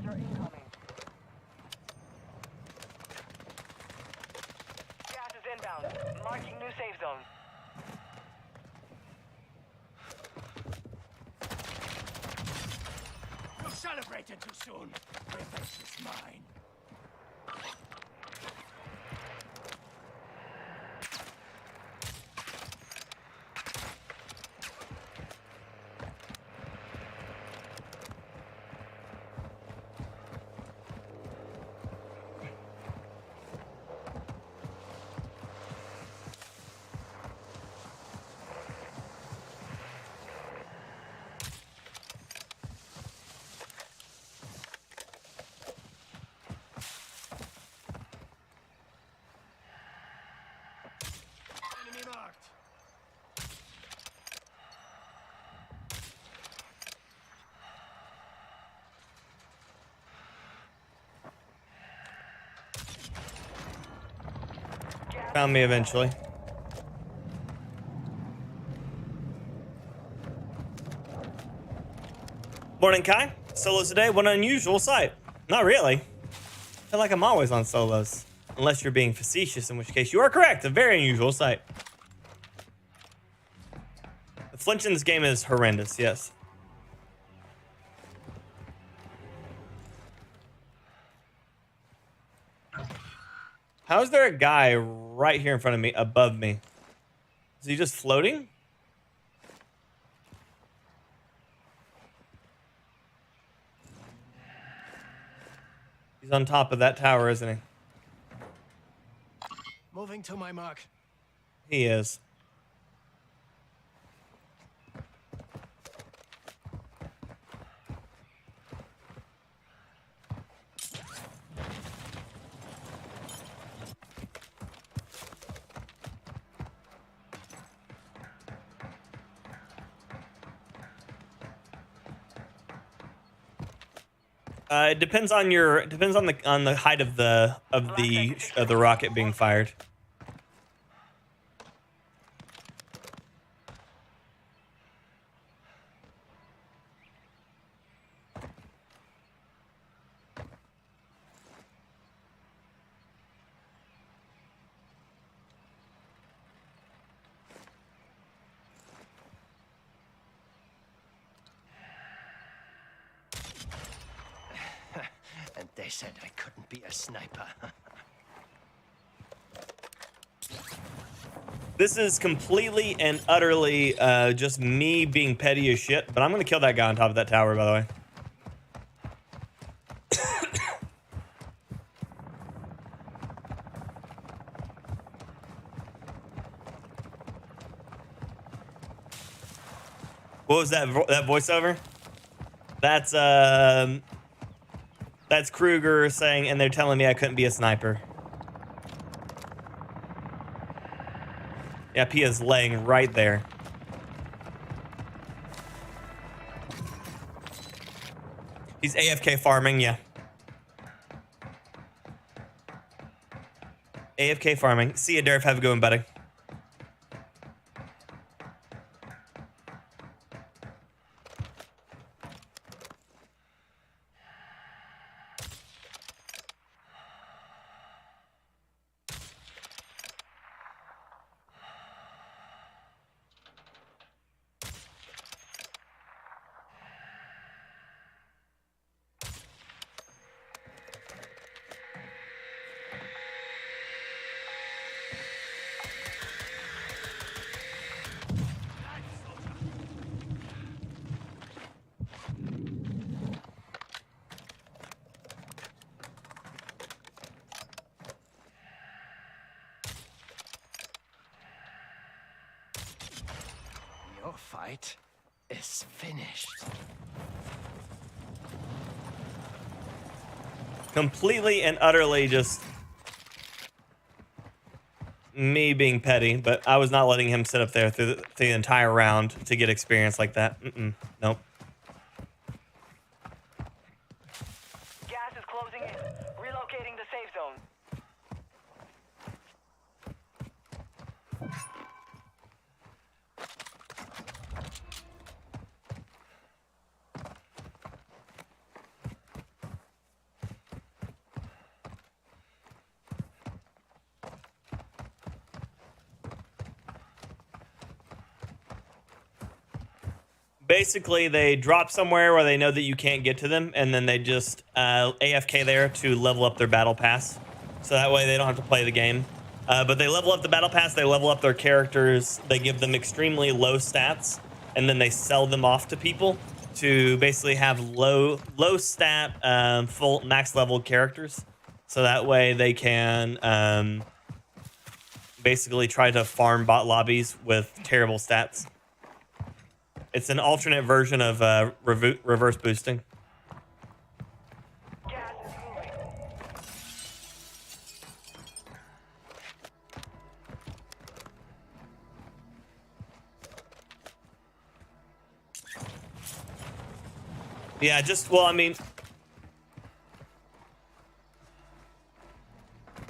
soldier incoming. Gas is inbound. Marking new safe zone. You're celebrating too soon. Revenge is mine. Enemy marked. Found me eventually. Morning, Kai. Solos today. What an unusual sight. Not really. I feel like I'm always on solos. Unless you're being facetious, in which case you are correct. A very unusual sight. The flinch in this game is horrendous, yes. How is there a guy right here in front of me, above me? Is he just floating? He's on top of that tower, isn't he? Moving to my mark. He is. It depends on the height of the rocket being fired. And they said I couldn't be a sniper. This is completely and utterly just me being petty as shit, but I'm gonna kill that guy on top of that tower, by the way. What was that voiceover? That's Kruger saying, and they're telling me I couldn't be a sniper. Yeah, Pia's laying right there. He's AFK farming, yeah. AFK farming. See ya, Derf. Have a good one, buddy. Your fight is finished. Completely and utterly just me being petty, but I was not letting him sit up there through the entire round to get experience like that. Nope. Gas is closing in. Relocating the safe zone. Basically, they drop somewhere where they know that you can't get to them, and then they just AFK there to level up their battle pass. So that way they don't have to play the game. But they level up the battle pass, they level up their characters, they give them extremely low stats, and then they sell them off to people to basically have low stat, full max level characters. So that way they can basically try to farm bot lobbies with terrible stats. It's an alternate version of reverse boosting. Gas is moving. Yeah, just, well, I mean,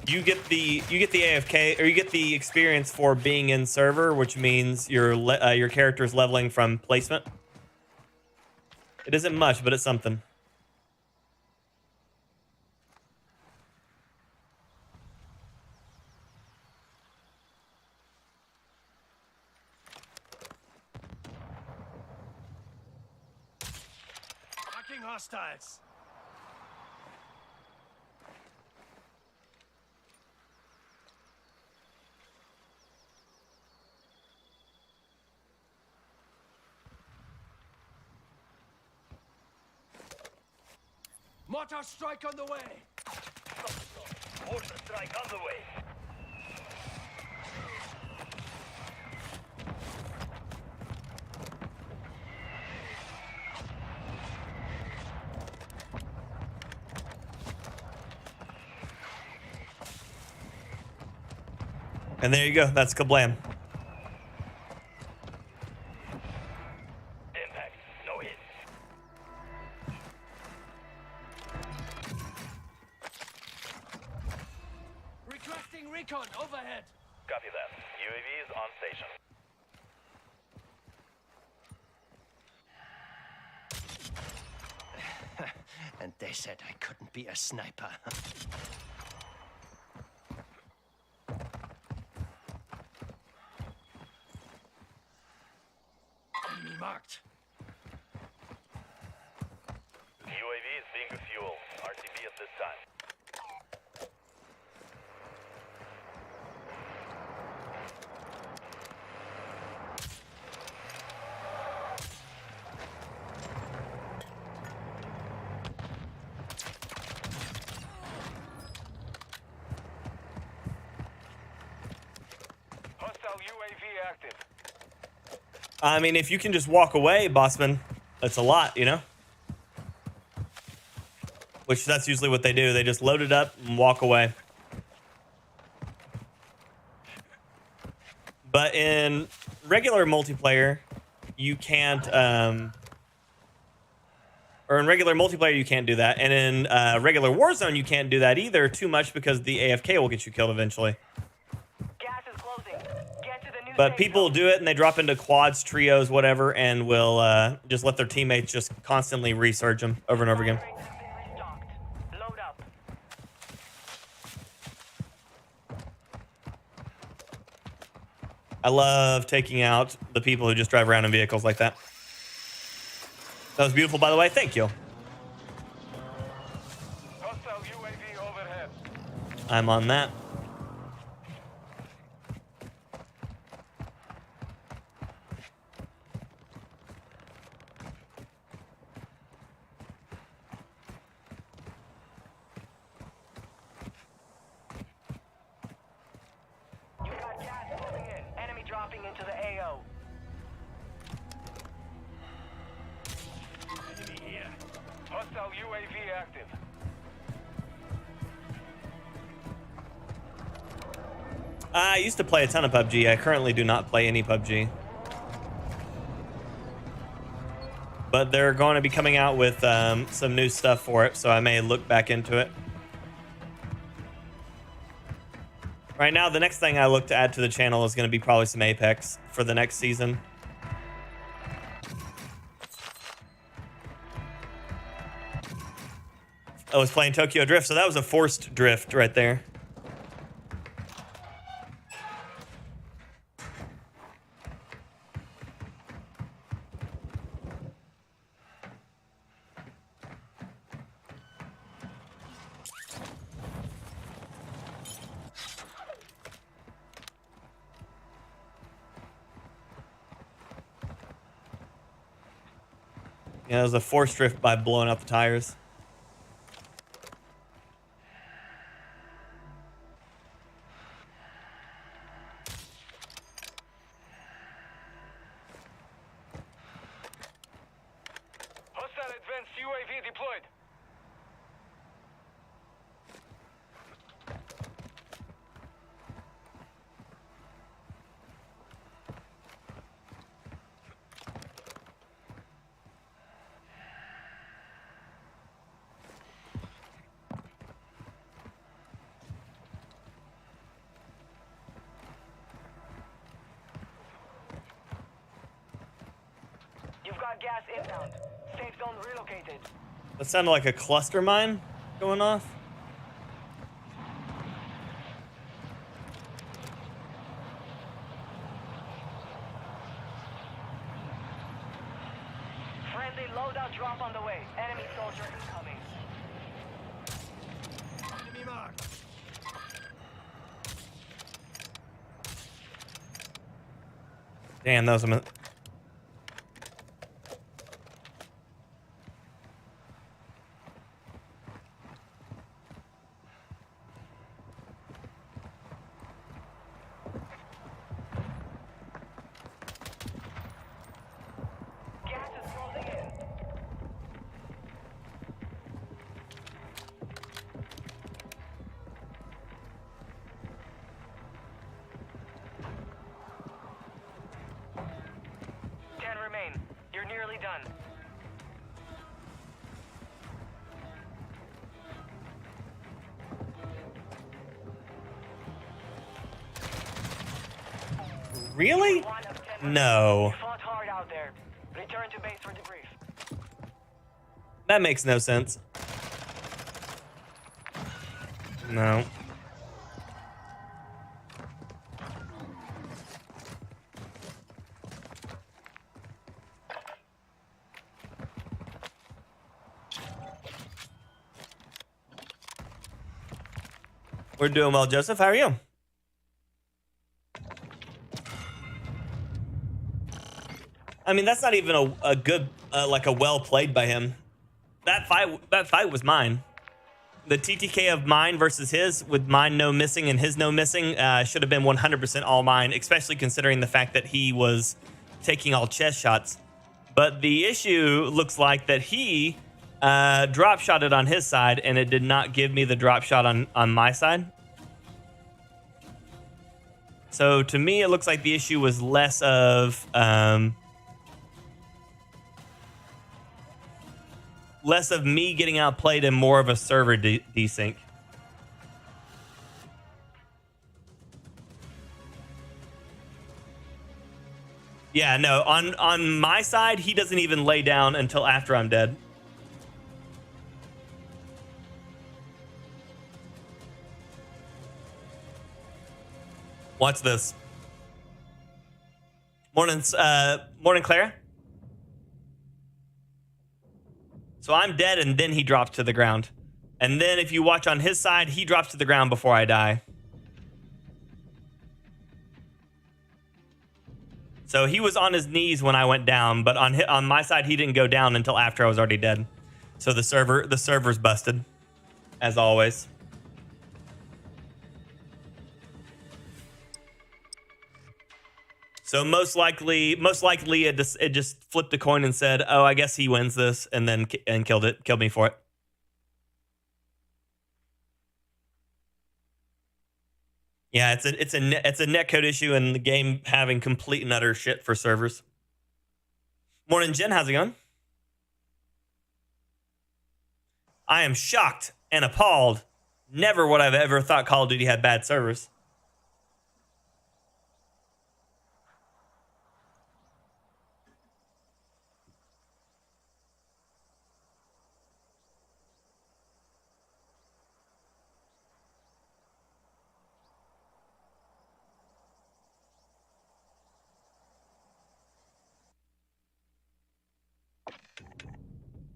you get the AFK, or you get the experience for being in server, which means your character's leveling from placement. It isn't much, but it's something. Fucking hostiles. Mortar strike on the way. Mortar strike on the way. And there you go. That's kablam. Impact. No hit. Requesting recon overhead. Copy that. UAV is on station. And they said I couldn't be a sniper. Enemy marked. UAV is being refueled. RTB at this time. Hostile UAV active. I mean, if you can just walk away, Bossman, that's a lot, you know? Which that's usually what they do. They just load it up and walk away. But in regular multiplayer, you can't, or in regular multiplayer, you can't do that. And in regular Warzone, you can't do that either too much because the AFK will get you killed eventually. Gas is closing. Get to the new But safe people zone. do it and they drop into quads, trios, whatever, and will just let their teammates just constantly resurge them over and over again. Fire rates have been restocked. Load up. I love taking out the people who just drive around in vehicles like that. That was beautiful, by the way. Thank you. Hostile UAV overhead. I'm on that. You got gas moving in. Enemy dropping into the AO. Enemy here. Hostile UAV active. I used to play a ton of PUBG. I currently do not play any PUBG. But they're going to be coming out with some new stuff for it, so I may look back into it. Right now, the next thing I look to add to the channel is going to be probably some Apex for the next season. I was playing Tokyo Drift, so that was a forced drift right there. Yeah, it was a forced drift by blowing out the tires. Hostile advanced UAV deployed. You've got gas inbound. Safe zone relocated. That sounded like a cluster mine going off. Friendly loadout drop on the way. Enemy soldier incoming. Enemy marked. Damn, that was a... Gas is closing in. Ten remain. You're nearly done. Really? 1 of 10 No. You fought hard out there. Return to base for debrief. That makes no sense. No. We're doing well, Joseph. How are you? I mean, that's not even a good, like a well played by him. That fight was mine. The TTK of mine versus his, with mine no missing and his no missing, should have been 100% all mine, especially considering the fact that he was taking all chest shots. But the issue looks like that he drop shotted on his side, and it did not give me the drop shot on my side. So to me, it looks like the issue was less of me getting outplayed and more of a server desync. Yeah, no, on my side, he doesn't even lay down until after I'm dead. Watch this. Morning, Claire. So I'm dead, and then he drops to the ground. And then if you watch on his side, he drops to the ground before I die. So he was on his knees when I went down, but on my side, he didn't go down until after I was already dead. So the server's busted, as always. So most likely it just flipped a coin and said, "Oh, I guess he wins this," and then killed me for it. Yeah, it's a netcode issue, and the game having complete and utter shit for servers. Morning, Jen. How's it going? I am shocked and appalled. Never would I've ever thought Call of Duty had bad servers.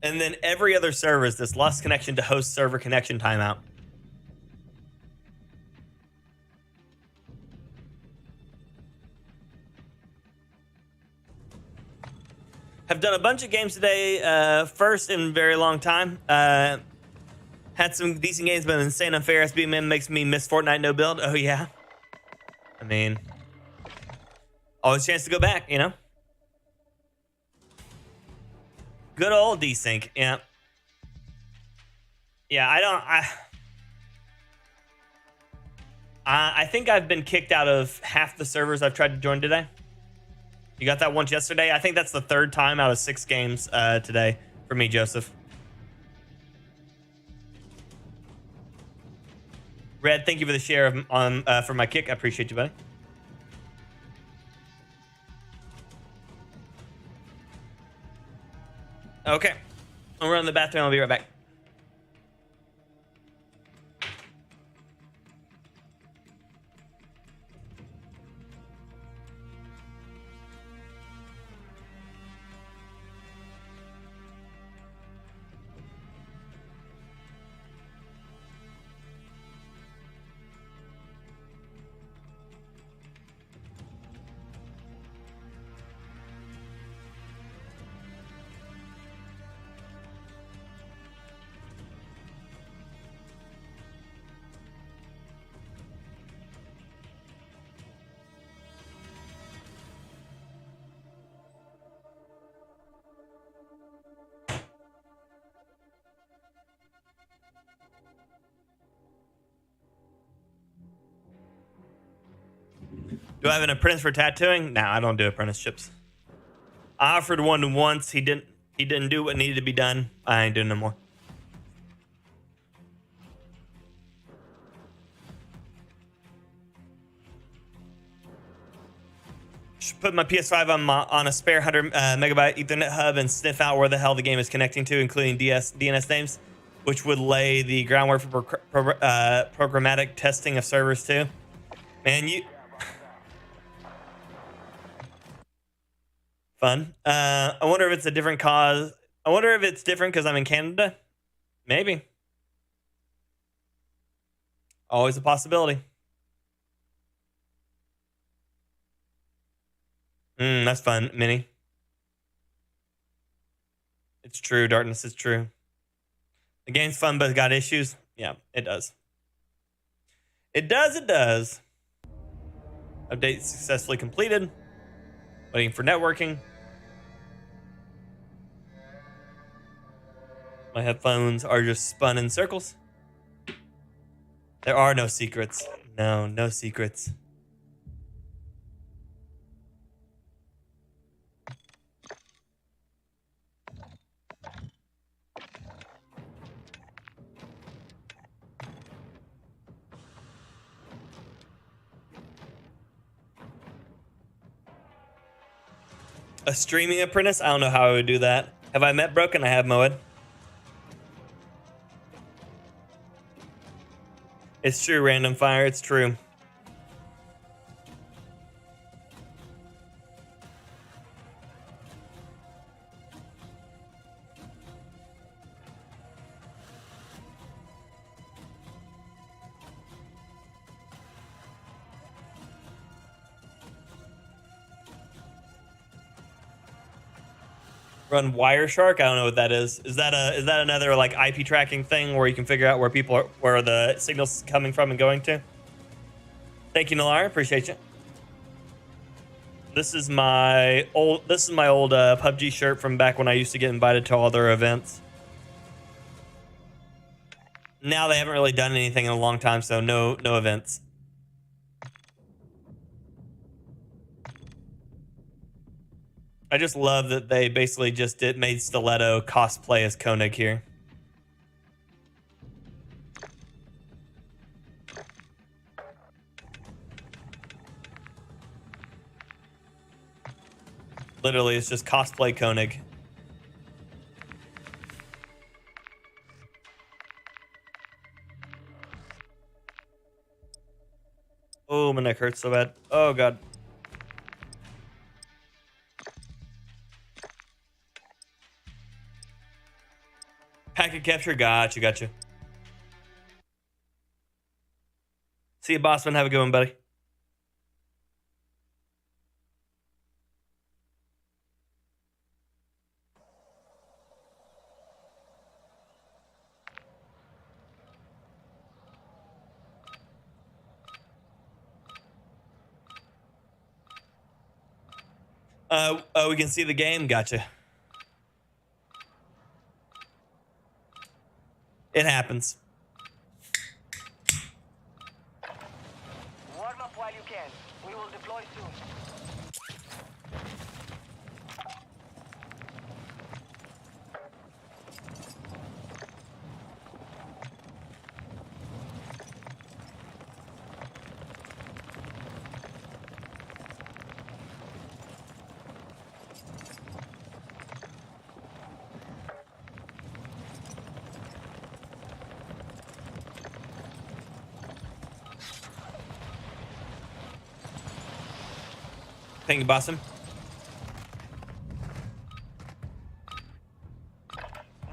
And then every other server is this lost connection to host server connection timeout. I've done a bunch of games today. First in a very long time. Had some decent games, but insane unfair SBMM makes me miss Fortnite no build. Oh yeah. I mean, always a chance to go back, you know. Good old desync. Yeah. Yeah, I think I've been kicked out of half the servers I've tried to join today. You got that once yesterday? I think that's the third time out of 6 games today for me, Joseph. Red, thank you for the share for my kick. I appreciate you, buddy. Okay. I'll run to the bathroom. I'll be right back. Do I have an apprentice for tattooing? No, I don't do apprenticeships. I offered one once. He didn't do what needed to be done. I ain't doing no more. Should put my PS5 on a spare 100 megabyte Ethernet hub and sniff out where the hell the game is connecting to, including DNS names, which would lay the groundwork for programmatic testing of servers too. Man, you... Fun. I wonder if it's a different cause. I wonder if it's different because I'm in Canada. Maybe. Always a possibility. That's fun, Minnie. It's true, Darkness is true. The game's fun, but it's got issues. Yeah, it does. It does. Update successfully completed. Waiting for networking. My headphones are just spun in circles. There are no secrets. No secrets. A streaming apprentice? I don't know how I would do that. Have I met Broken? I have, Moed. It's true, Random Fire. It's true. Run Wireshark? I don't know what that is. Is that another like IP tracking thing where you can figure out where people are, where the signal's coming from and going to? Thank you, Nalar. Appreciate you. This is my old PUBG shirt from back when I used to get invited to all their events. Now they haven't really done anything in a long time, so no events. I just love that they basically just made Stiletto cosplay as Koenig here. Literally, it's just cosplay Koenig. Oh, my neck hurts so bad. Oh, God. Packet capture, gotcha. See you, Bossman. Have a good one, buddy. Oh, we can see the game. Gotcha. It happens. Warm up while you can. We will deploy soon. Thank you, Boston.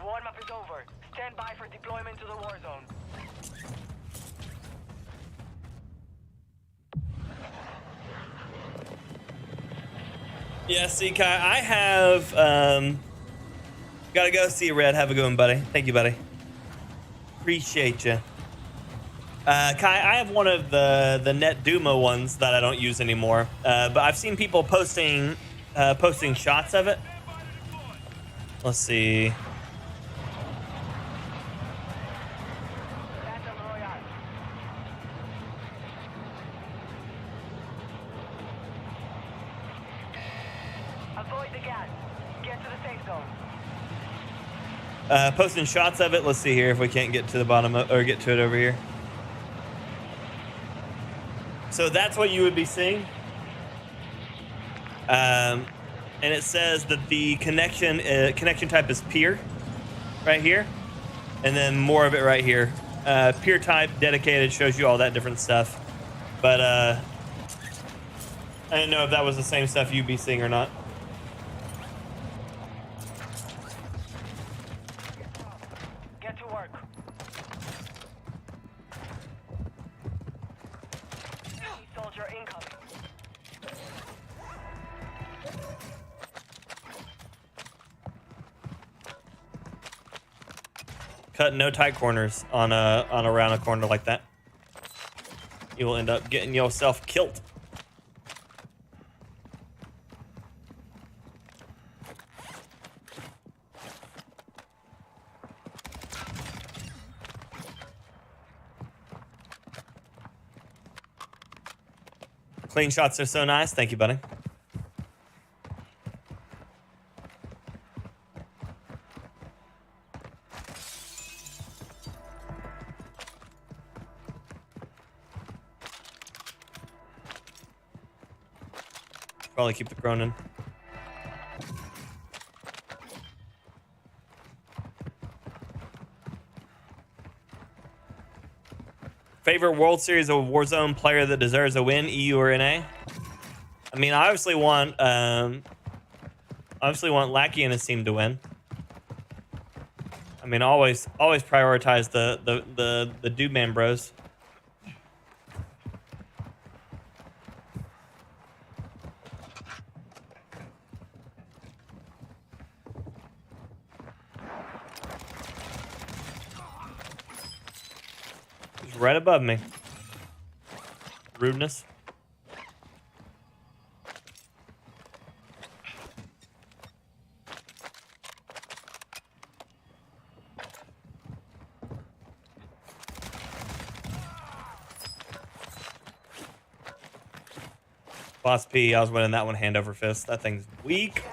Warm up is over. Stand by for deployment to the war zone. Yeah, see, Kai, I have gotta go. See you, Red. Have a good one, buddy. Thank you, buddy. Appreciate you. Kai, I have one of the Net Duma ones that I don't use anymore, but I've seen people posting shots of it. Let's see. Battle Royale. Avoid the gas. Get to the safe zone. Posting shots of it. Let's see here if we can't get to the bottom of, or get to it over here. So that's what you would be seeing. And it says that the connection type is peer right here. And then more of it right here. Peer type, dedicated, shows you all that different stuff. But I didn't know if that was the same stuff you'd be seeing or not. Get to work. Soldier incoming. Cut no tight corners on around a corner like that. You will end up getting yourself killed. Clean shots are so nice. Thank you, buddy. Probably keep the Cronin. Favorite World Series of Warzone player that deserves a win, EU or NA? I mean, I obviously want Lackey and his team to win. I mean, always prioritize the Dude Man Bros. He's right above me. Rudeness. Boss P, I was winning that one hand over fist. That thing's weak.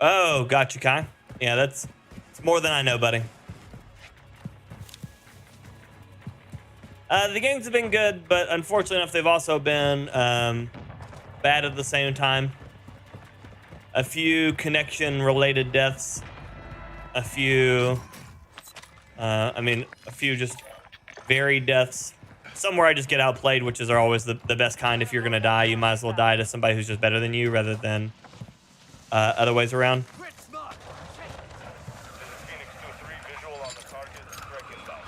Oh, got you, Kai. Yeah, it's more than I know, buddy. The games have been good, but unfortunately enough, they've also been bad at the same time. A few connection-related deaths. A few just varied deaths. Some where I just get outplayed, which are always the best kind. If you're going to die, you might as well die to somebody who's just better than you rather than other ways around. Quit smart. Phoenix 2-3 visual on the target. Strike inbound.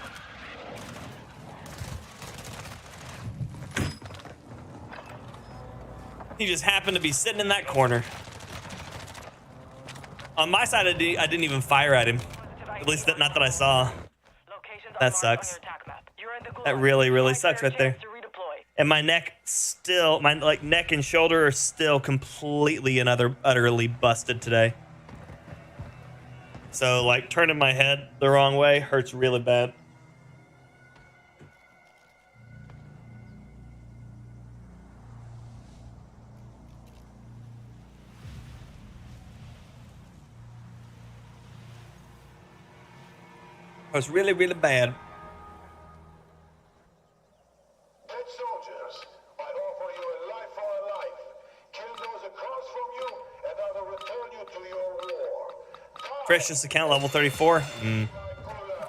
He just happened to be sitting in that corner. On my side, I didn't even fire at him. Positive At least that, not that I saw. Locations That are marked sucks. on your attack map. You're in the That gulag. really, really Fight for sucks your right there. chance to redeploy. And my neck still, my like neck and shoulder are still completely and utterly busted today. So like turning my head the wrong way hurts really bad. It was really, really bad. Dead soldiers, I offer you a life for a life. Kill those across from you, and I will return you to your war. Die Precious account level 34. in my gulag.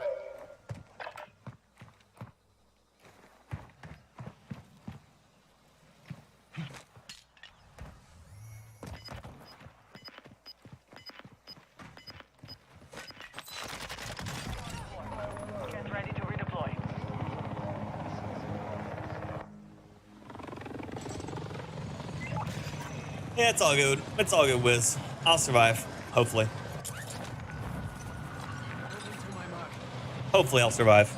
Get ready to redeploy. Yeah, it's all good. It's all good, Wiz. I'll survive. Hopefully. Hopefully I'll survive.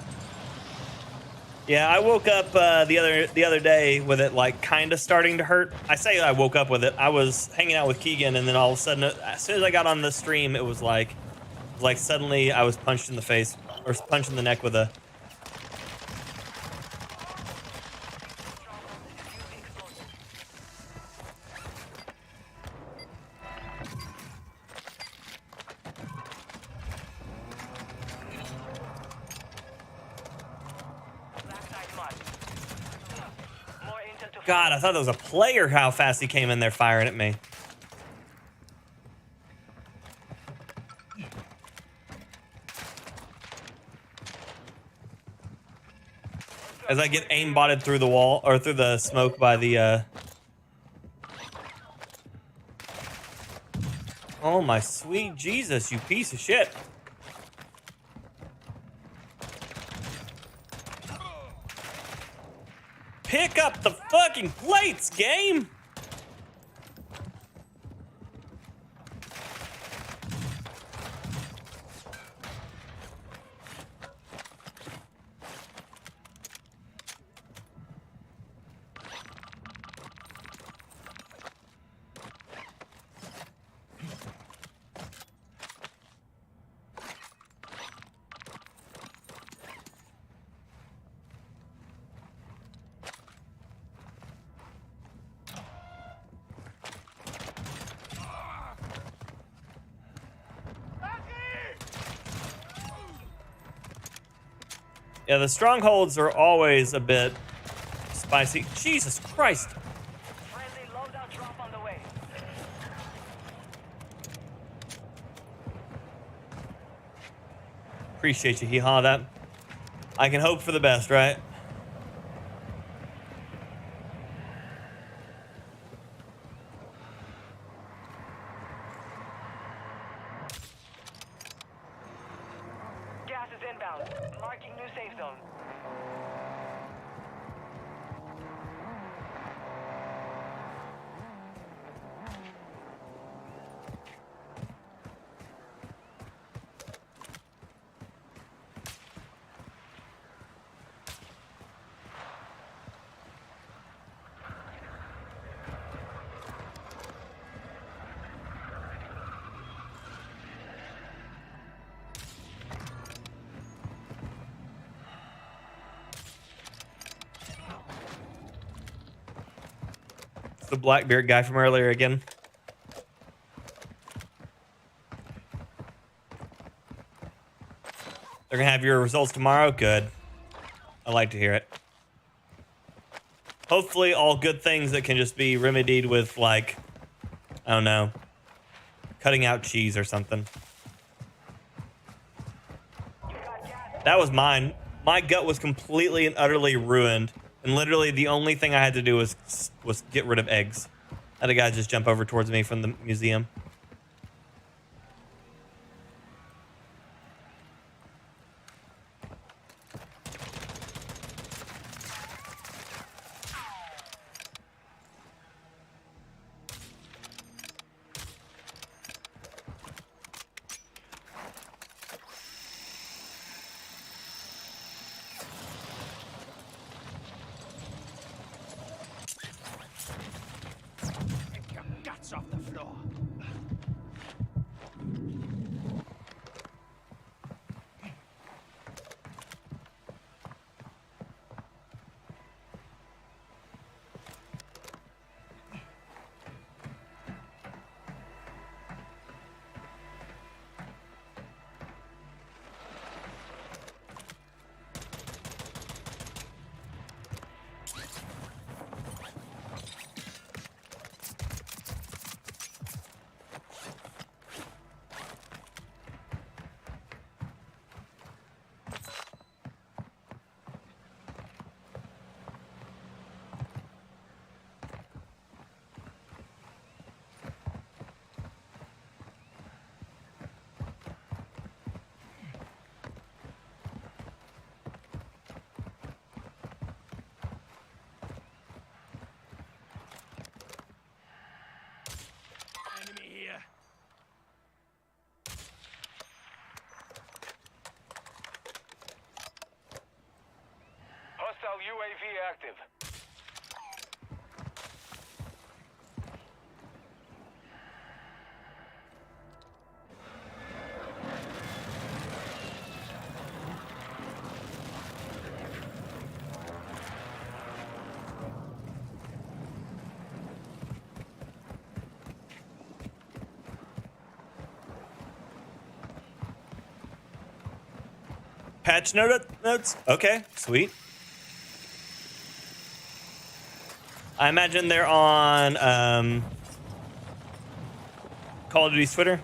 Yeah, I woke up the other day with it like kind of starting to hurt. I say I woke up with it. I was hanging out with Keegan, and then all of a sudden, as soon as I got on the stream, it was like suddenly I was punched in the face or punched in the neck with a. Backside marked. More intel to God, I thought that was a player. How fast he came in there firing at me. As I get aimbotted through the wall or through the smoke by the. Oh my sweet Jesus, you piece of shit. Pick up the fucking plates, game! Yeah, the strongholds are always a bit spicy. Jesus Christ. friendly loadout drop on the way. Appreciate you, hee-haw. That I can hope for the best, right? Gas is inbound. Marking new safe zone. It's the Blackbeard guy from earlier again. They're gonna have your results tomorrow? Good. I like to hear it. Hopefully all good things that can just be remedied with, like, I don't know, cutting out cheese or something. That was mine. My gut was completely and utterly ruined. And literally the only thing I had to do was get rid of eggs. I had a guy just jump over towards me from the museum. UAV active. Patch notes? Okay, sweet. I imagine they're on Call of Duty's Twitter.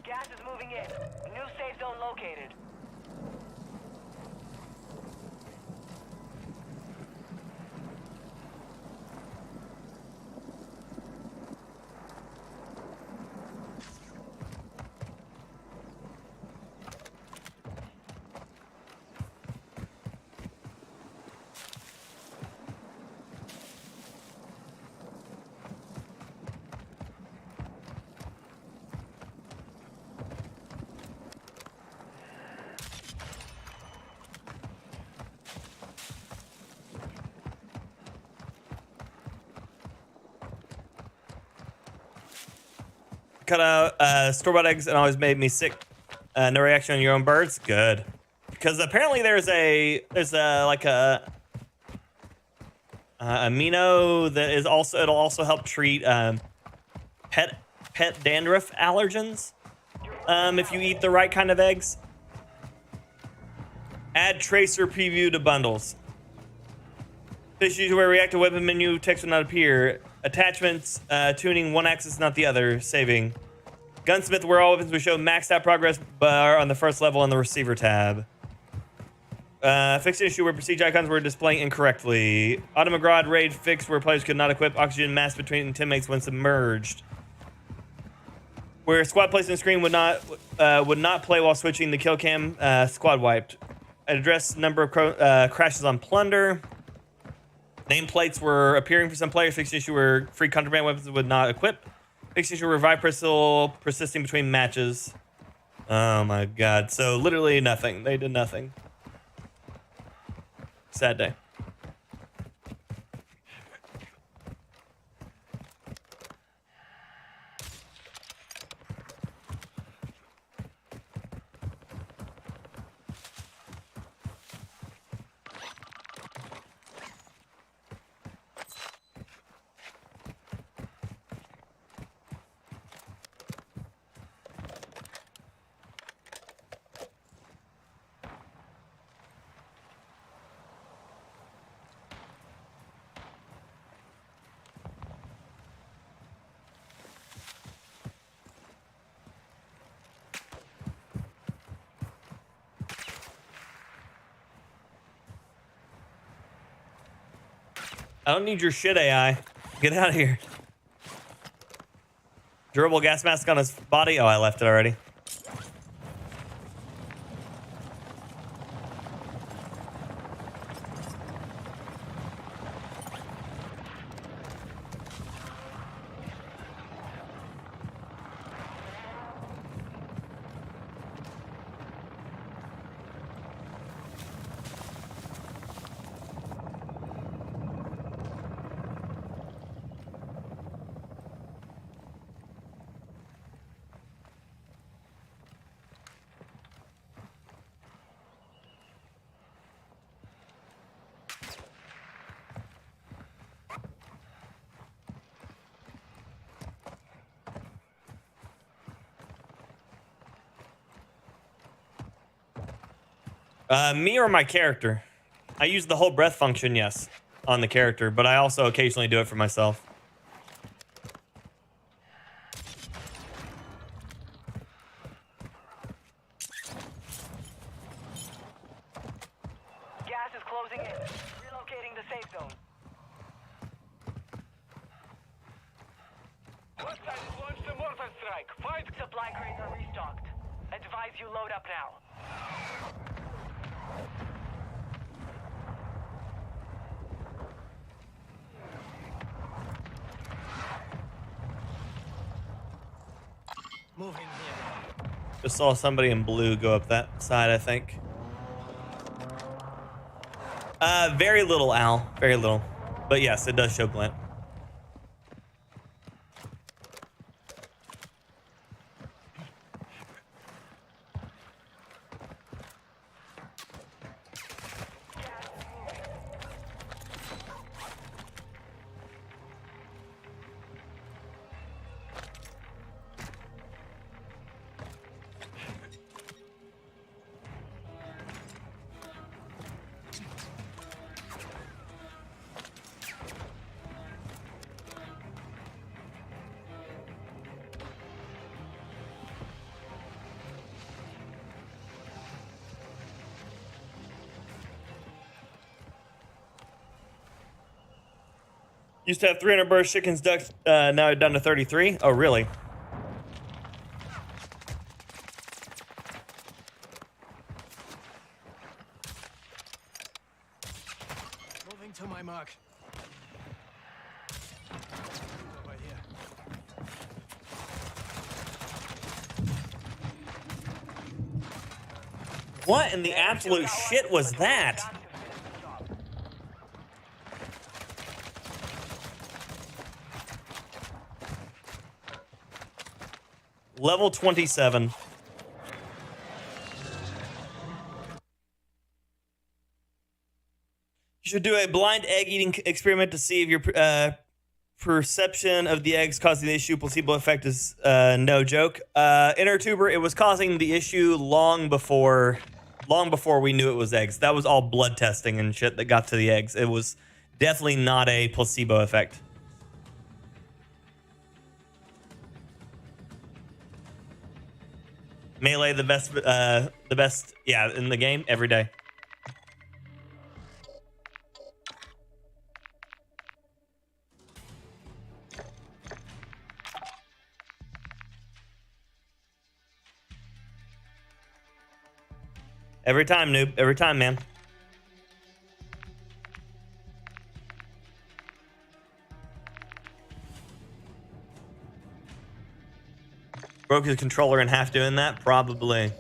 Gas is moving in. New safe zone located. Cut out store-bought eggs and always made me sick. No reaction on your own birds? Good. Because apparently there's a like a amino that is also, it'll also help treat pet dandruff allergens if you eat the right kind of eggs. Add tracer preview to bundles. Fish where reactive weapon menu text will not appear. Attachments, tuning one axis, not the other. Saving. Gunsmith where all weapons will show maxed out progress bar on the first level on the receiver tab. Fixed issue where prestige icons were displaying incorrectly. Automagrad raid fixed where players could not equip oxygen mask between teammates when submerged. Where squad placement screen would not play while switching the kill cam. Squad wiped. Address number of crashes on plunder. Nameplates were appearing for some players. Fixed issue where free contraband weapons would not equip. Fixed issue where revive pistol persisting between matches. Oh my god. So literally nothing. They did nothing. Sad day. I don't need your shit, AI. Get out of here. Durable gas mask on his body. Oh, I left it already. Me or my character? I use the hold breath function, yes, on the character, but I also occasionally do it for myself. Gas is closing in. Relocating the safe zone. Hostiles launched a mortar strike. Fight! Supply crates are restocked. Advise you load up now. Moving here. Just saw somebody in blue go up that side, I think. Very little, Al. Very little. But yes, it does show glint. Used to have 300 birds, chickens, ducks. Now down to 33. Oh, really? Moving to my mark. Over here. What in the absolute shit was that? Level 27. You should do a blind egg eating experiment to see if your perception of the eggs causing the issue placebo effect is no joke. Inner tuber, it was causing the issue long before we knew it was eggs. That was all blood testing and shit that got to the eggs. It was definitely not a placebo effect. Melee, the best, yeah, in the game every day. Every time, noob. Every time, man. Broke his controller in half doing that? Probably.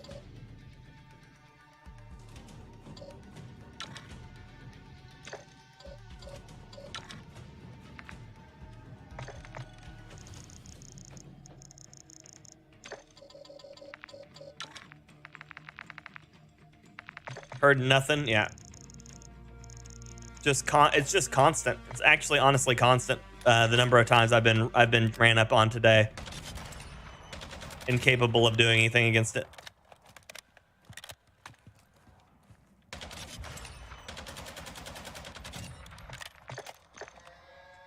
Heard nothing? Yeah. It's just constant. It's actually honestly constant. The number of times I've been ran up on today. Incapable of doing anything against it.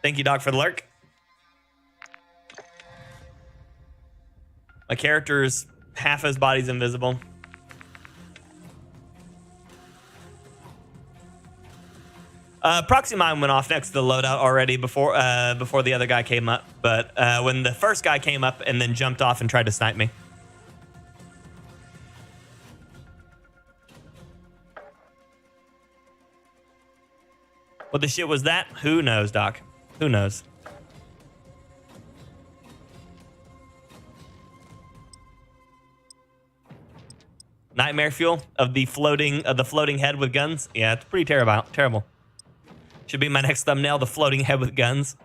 Thank you, Doc, for the lurk. My character's half his body's invisible. Proxy mine went off next to the loadout already before the other guy came up. But when the first guy came up and then jumped off and tried to snipe me. What the shit was that? Who knows, Doc? Who knows? Nightmare fuel of the floating head with guns. Yeah, it's pretty terrible. Should be my next thumbnail, the floating head with guns.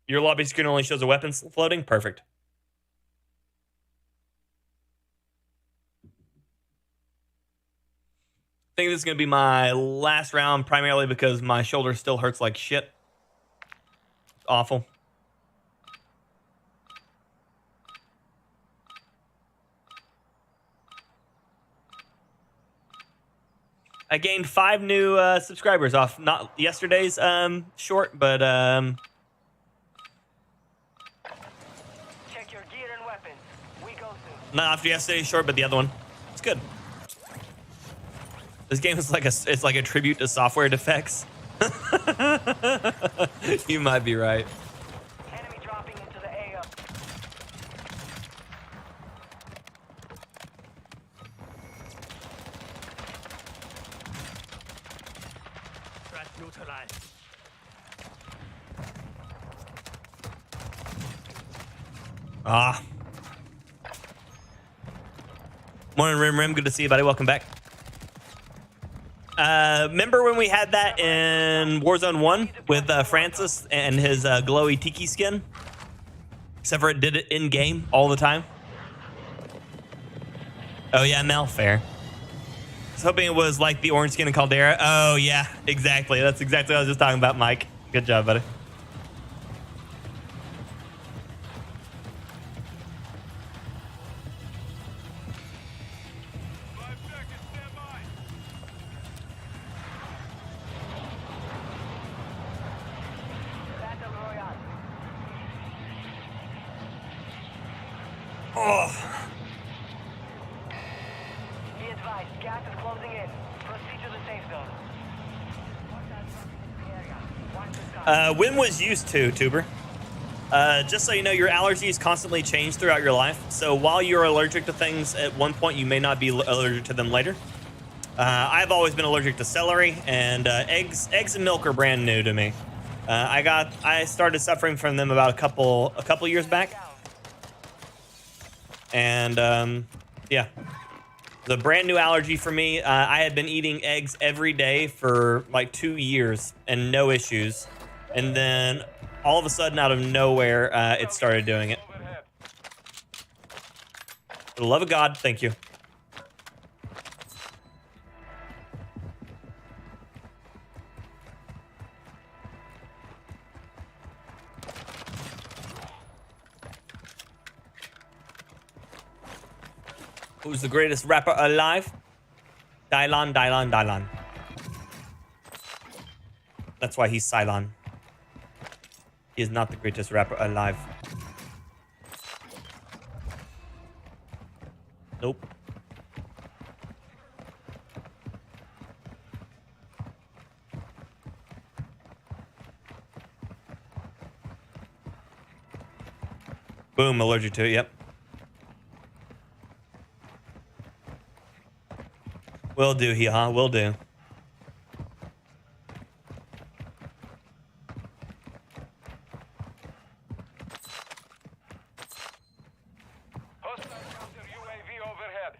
Your lobby screen only shows a weapon floating? Perfect. think this is gonna be my last round, primarily because my shoulder still hurts like shit. Awful. I gained 5 new subscribers off not yesterday's short, but Check your gear and weapons. We go soon. not after yesterday's short, but the other one. It's good. This game is like a tribute to software defects. You might be right. Enemy dropping into the AO. Threat neutralized. Ah. Morning, Rim. Good to see you, buddy. Welcome back. Remember when we had that in Warzone 1 with Francis and his glowy tiki skin? Except for it did it in-game all the time. Oh, yeah, Mel. Fair. I was hoping it was like the orange skin in Caldera. Oh, yeah, exactly. That's exactly what I was just talking about, Mike. Good job, buddy. Battle Royale. Oh. Be advised, gas is closing in. Proceed to the safe zone. Watch the sky. When was used to, Tuber? Just so you know, your allergies constantly change throughout your life. So while you're allergic to things at one point, you may not be allergic to them later. I've always been allergic to celery, and eggs and milk are brand new to me. I started suffering from them about a couple years back, and yeah, the brand new allergy for me. I had been eating eggs every day for like 2 years and no issues, and then all of a sudden, out of nowhere, it started doing it. For the love of God, thank you. Who's the greatest rapper alive? Dylan. That's why he's Cylon. He is not the greatest rapper alive. Nope. Boom, allergic to it, yep. Will do, hee-haw, will do. Hostile counter UAV overhead.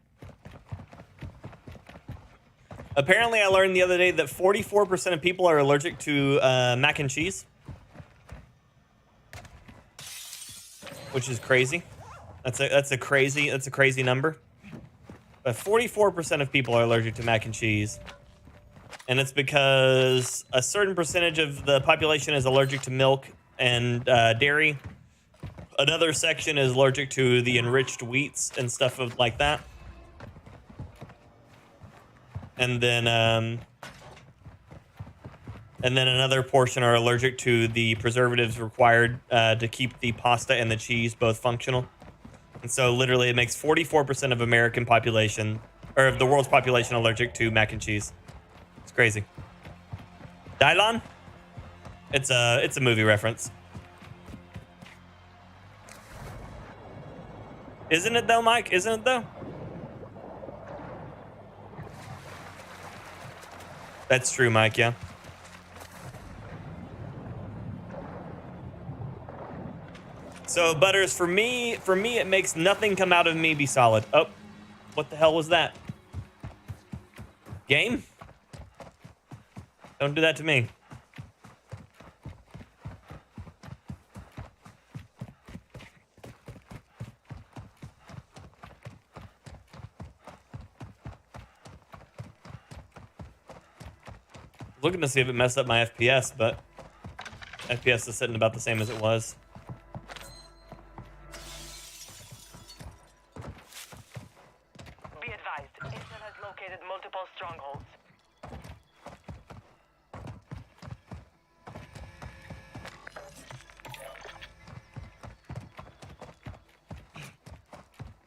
Apparently, I learned the other day that 44% of people are allergic to mac and cheese. Which is crazy. That's a crazy number. But 44% of people are allergic to mac and cheese. And it's because a certain percentage of the population is allergic to milk and dairy. Another section is allergic to the enriched wheats and stuff like that. And then another portion are allergic to the preservatives required to keep the pasta and the cheese both functional. And so literally it makes 44% of American population, or of the world's population, allergic to mac and cheese. It's crazy. Dylan? It's a movie reference. Isn't it though, Mike? Isn't it though? That's true, Mike, yeah. So, Butters, for me, it makes nothing come out of me be solid. Oh, what the hell was that? Game? Don't do that to me. Looking to see if it messed up my FPS, but FPS is sitting about the same as it was. Be advised, Intel has located multiple strongholds.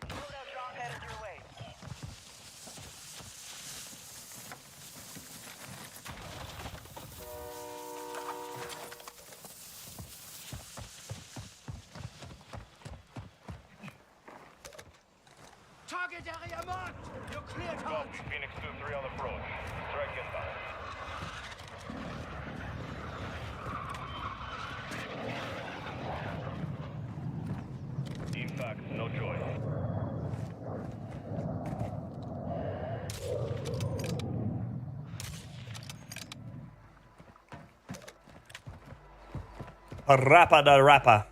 Loadout drop headed your way. Target area marked! You're cleared, Hart! Copy. Phoenix 2-3 on approach. Strike inbound. Impact, no choice. Parappa da rappa.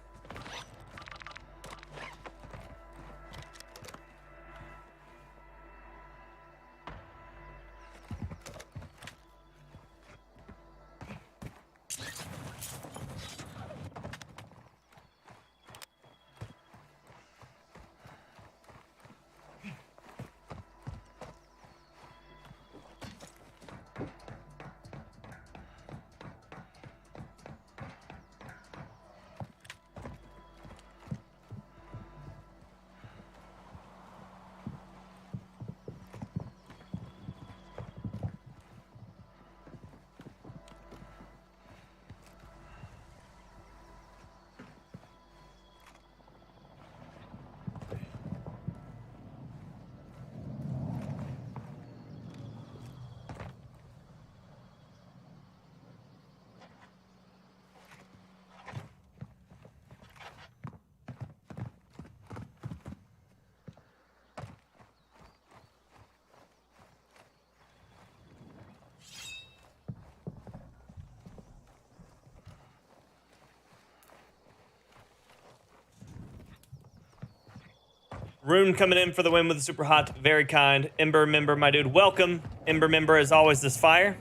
Rune coming in for the win with the super hot, very kind. Ember member, my dude, welcome. Ember member, as always, this fire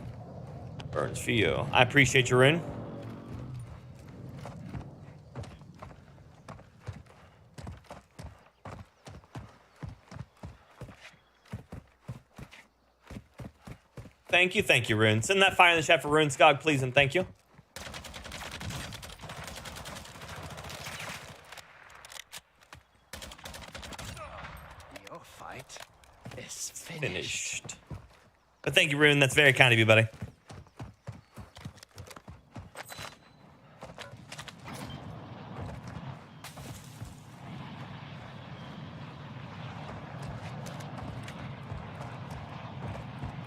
burns for you. I appreciate you, Rune. Thank you, Rune. Send that fire in the chat for Rune Skog, please, and thank you. Your fight is Finished. But thank you, Rune. That's very kind of you, buddy.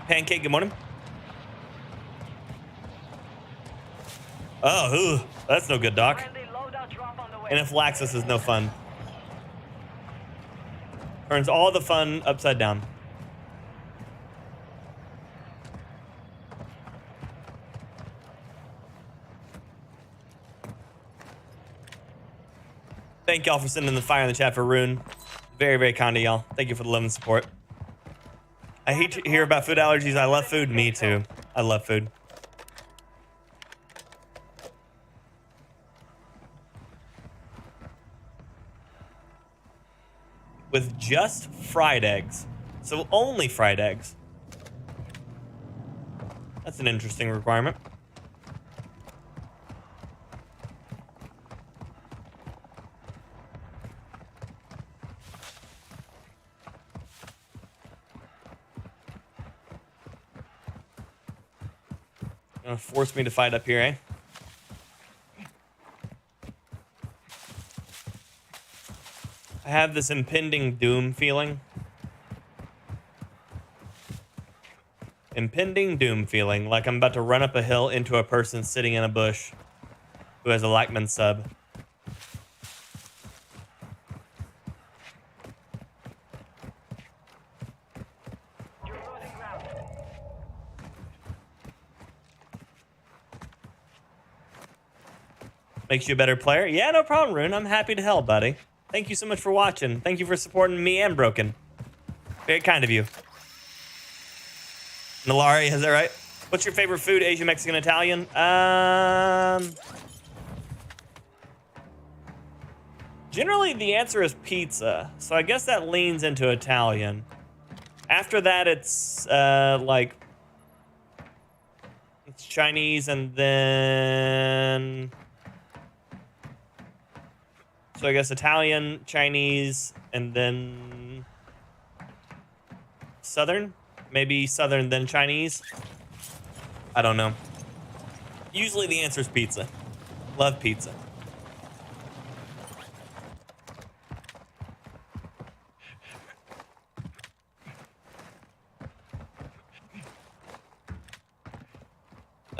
Pancake, good morning. Oh, ooh, that's no good, Doc. Friendly loadout drop on the way. Anaphylaxis is no fun. Turns all the fun upside down. Thank y'all for sending the fire in the chat for Rune. Very, very kind of y'all. Thank you for the love and support. I hate to hear about food allergies. I love food. Me too. I love food. With just fried eggs. So only fried eggs. That's an interesting requirement. Gonna force me to fight up here, eh? I have this impending doom feeling. Impending doom feeling, like I'm about to run up a hill into a person sitting in a bush who has a Lachman sub. You're losing ground. Makes you a better player? Yeah, no problem, Rune. I'm happy to help, buddy. Thank you so much for watching. Thank you for supporting me and Broken. Very kind of you. Nalari, is that right? What's your favorite food? Asian, Mexican, Italian? Generally, the answer is pizza. So I guess that leans into Italian. After that, it's like it's Chinese, and then so I guess Italian, Chinese, and then Southern. Maybe Southern, then Chinese. I don't know. Usually the answer is pizza. Love pizza.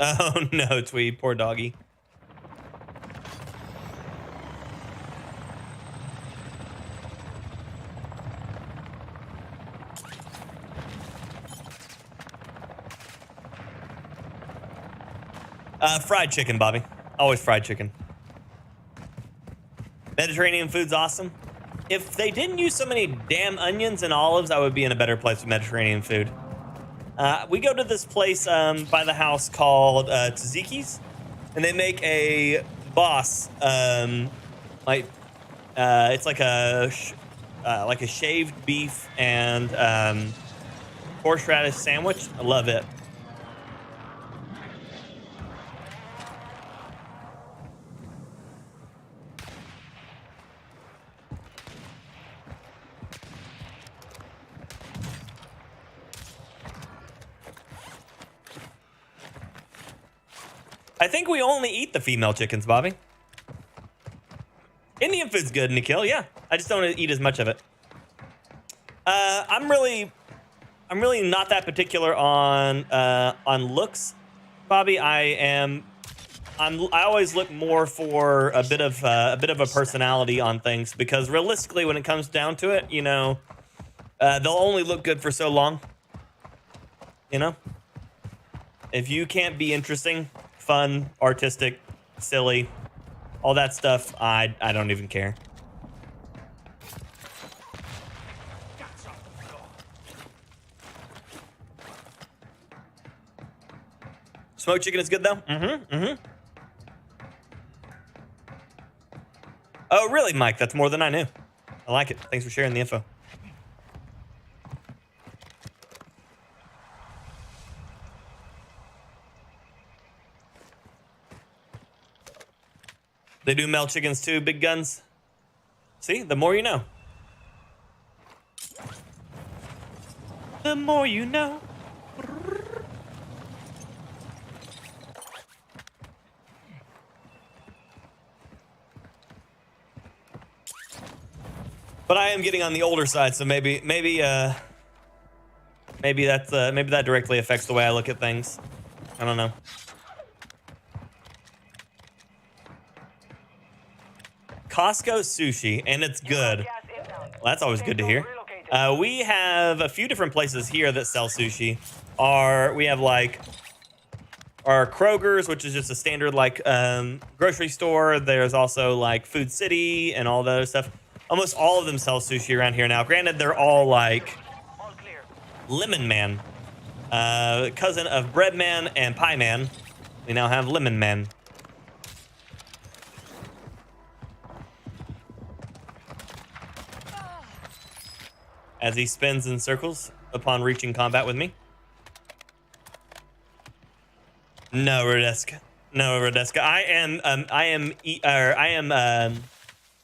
Oh no, Tweed, poor doggy. Fried chicken, Bobby. Always fried chicken. Mediterranean food's awesome. If they didn't use so many damn onions and olives, I would be in a better place with Mediterranean food. We go to this place by the house called Tzatziki's, and they make a boss, it's like a shaved beef and horseradish sandwich. I love it. I think we only eat the female chickens, Bobby. Indian food's good, Nikhil. Yeah, I just don't eat as much of it. I'm really not that particular on looks, Bobby. I always look more for a bit of a personality on things, because realistically, when it comes down to it, you know, they'll only look good for so long. You know, if you can't be interesting, fun, artistic, silly, all that stuff, I don't even care. Smoked chicken is good though. Oh, really, Mike? That's more than I knew. I like it. Thanks for sharing the info. They do male chickens too, big guns. See, the more you know. The more you know. But I am getting on the older side, so maybe that directly affects the way I look at things. I don't know. Costco sushi, and it's good. Well, that's always good to hear. We have a few different places here that sell sushi. We have like our Kroger's, which is just a standard like grocery store. There's also like Food City and all that other stuff. Almost all of them sell sushi around here now. Granted, they're all like Lemon Man, cousin of Bread Man and Pie Man. We now have Lemon Man. As he spins in circles upon reaching combat with me. No, Rodeska. No, Rodeska. I am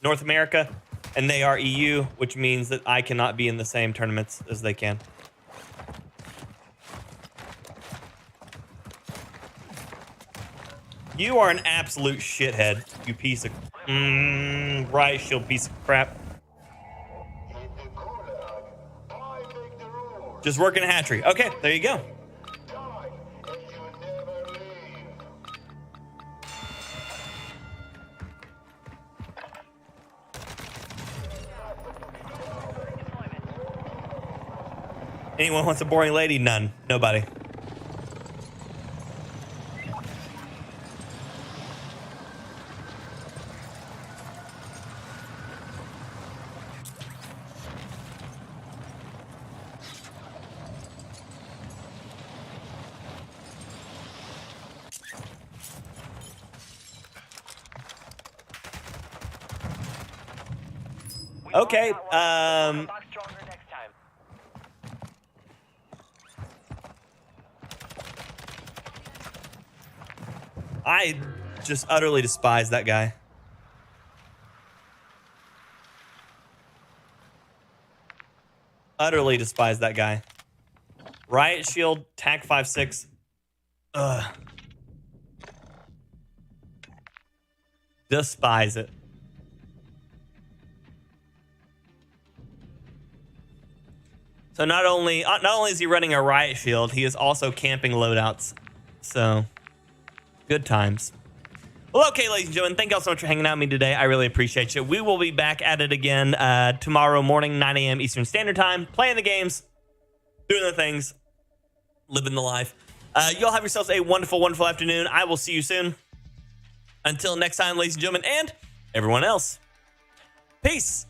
North America, and they are EU, which means that I cannot be in the same tournaments as they can. You are an absolute shithead, you piece of rice shield piece of crap. Just working a hatchery. Okay, there you go. Anyone wants a boring lady? None. Nobody. Okay. Lock stronger next time. I just utterly despise that guy. Utterly despise that guy. Riot shield, tac 5.6. Ugh. Despise it. So not only is he running a riot shield, he is also camping loadouts. So good times. Well, okay, ladies and gentlemen, thank y'all so much for hanging out with me today. I really appreciate you. We will be back at it again tomorrow morning, 9 a.m. Eastern Standard Time, playing the games, doing the things, living the life. Y'all have yourselves a wonderful, wonderful afternoon. I will see you soon. Until next time, ladies and gentlemen, and everyone else, peace.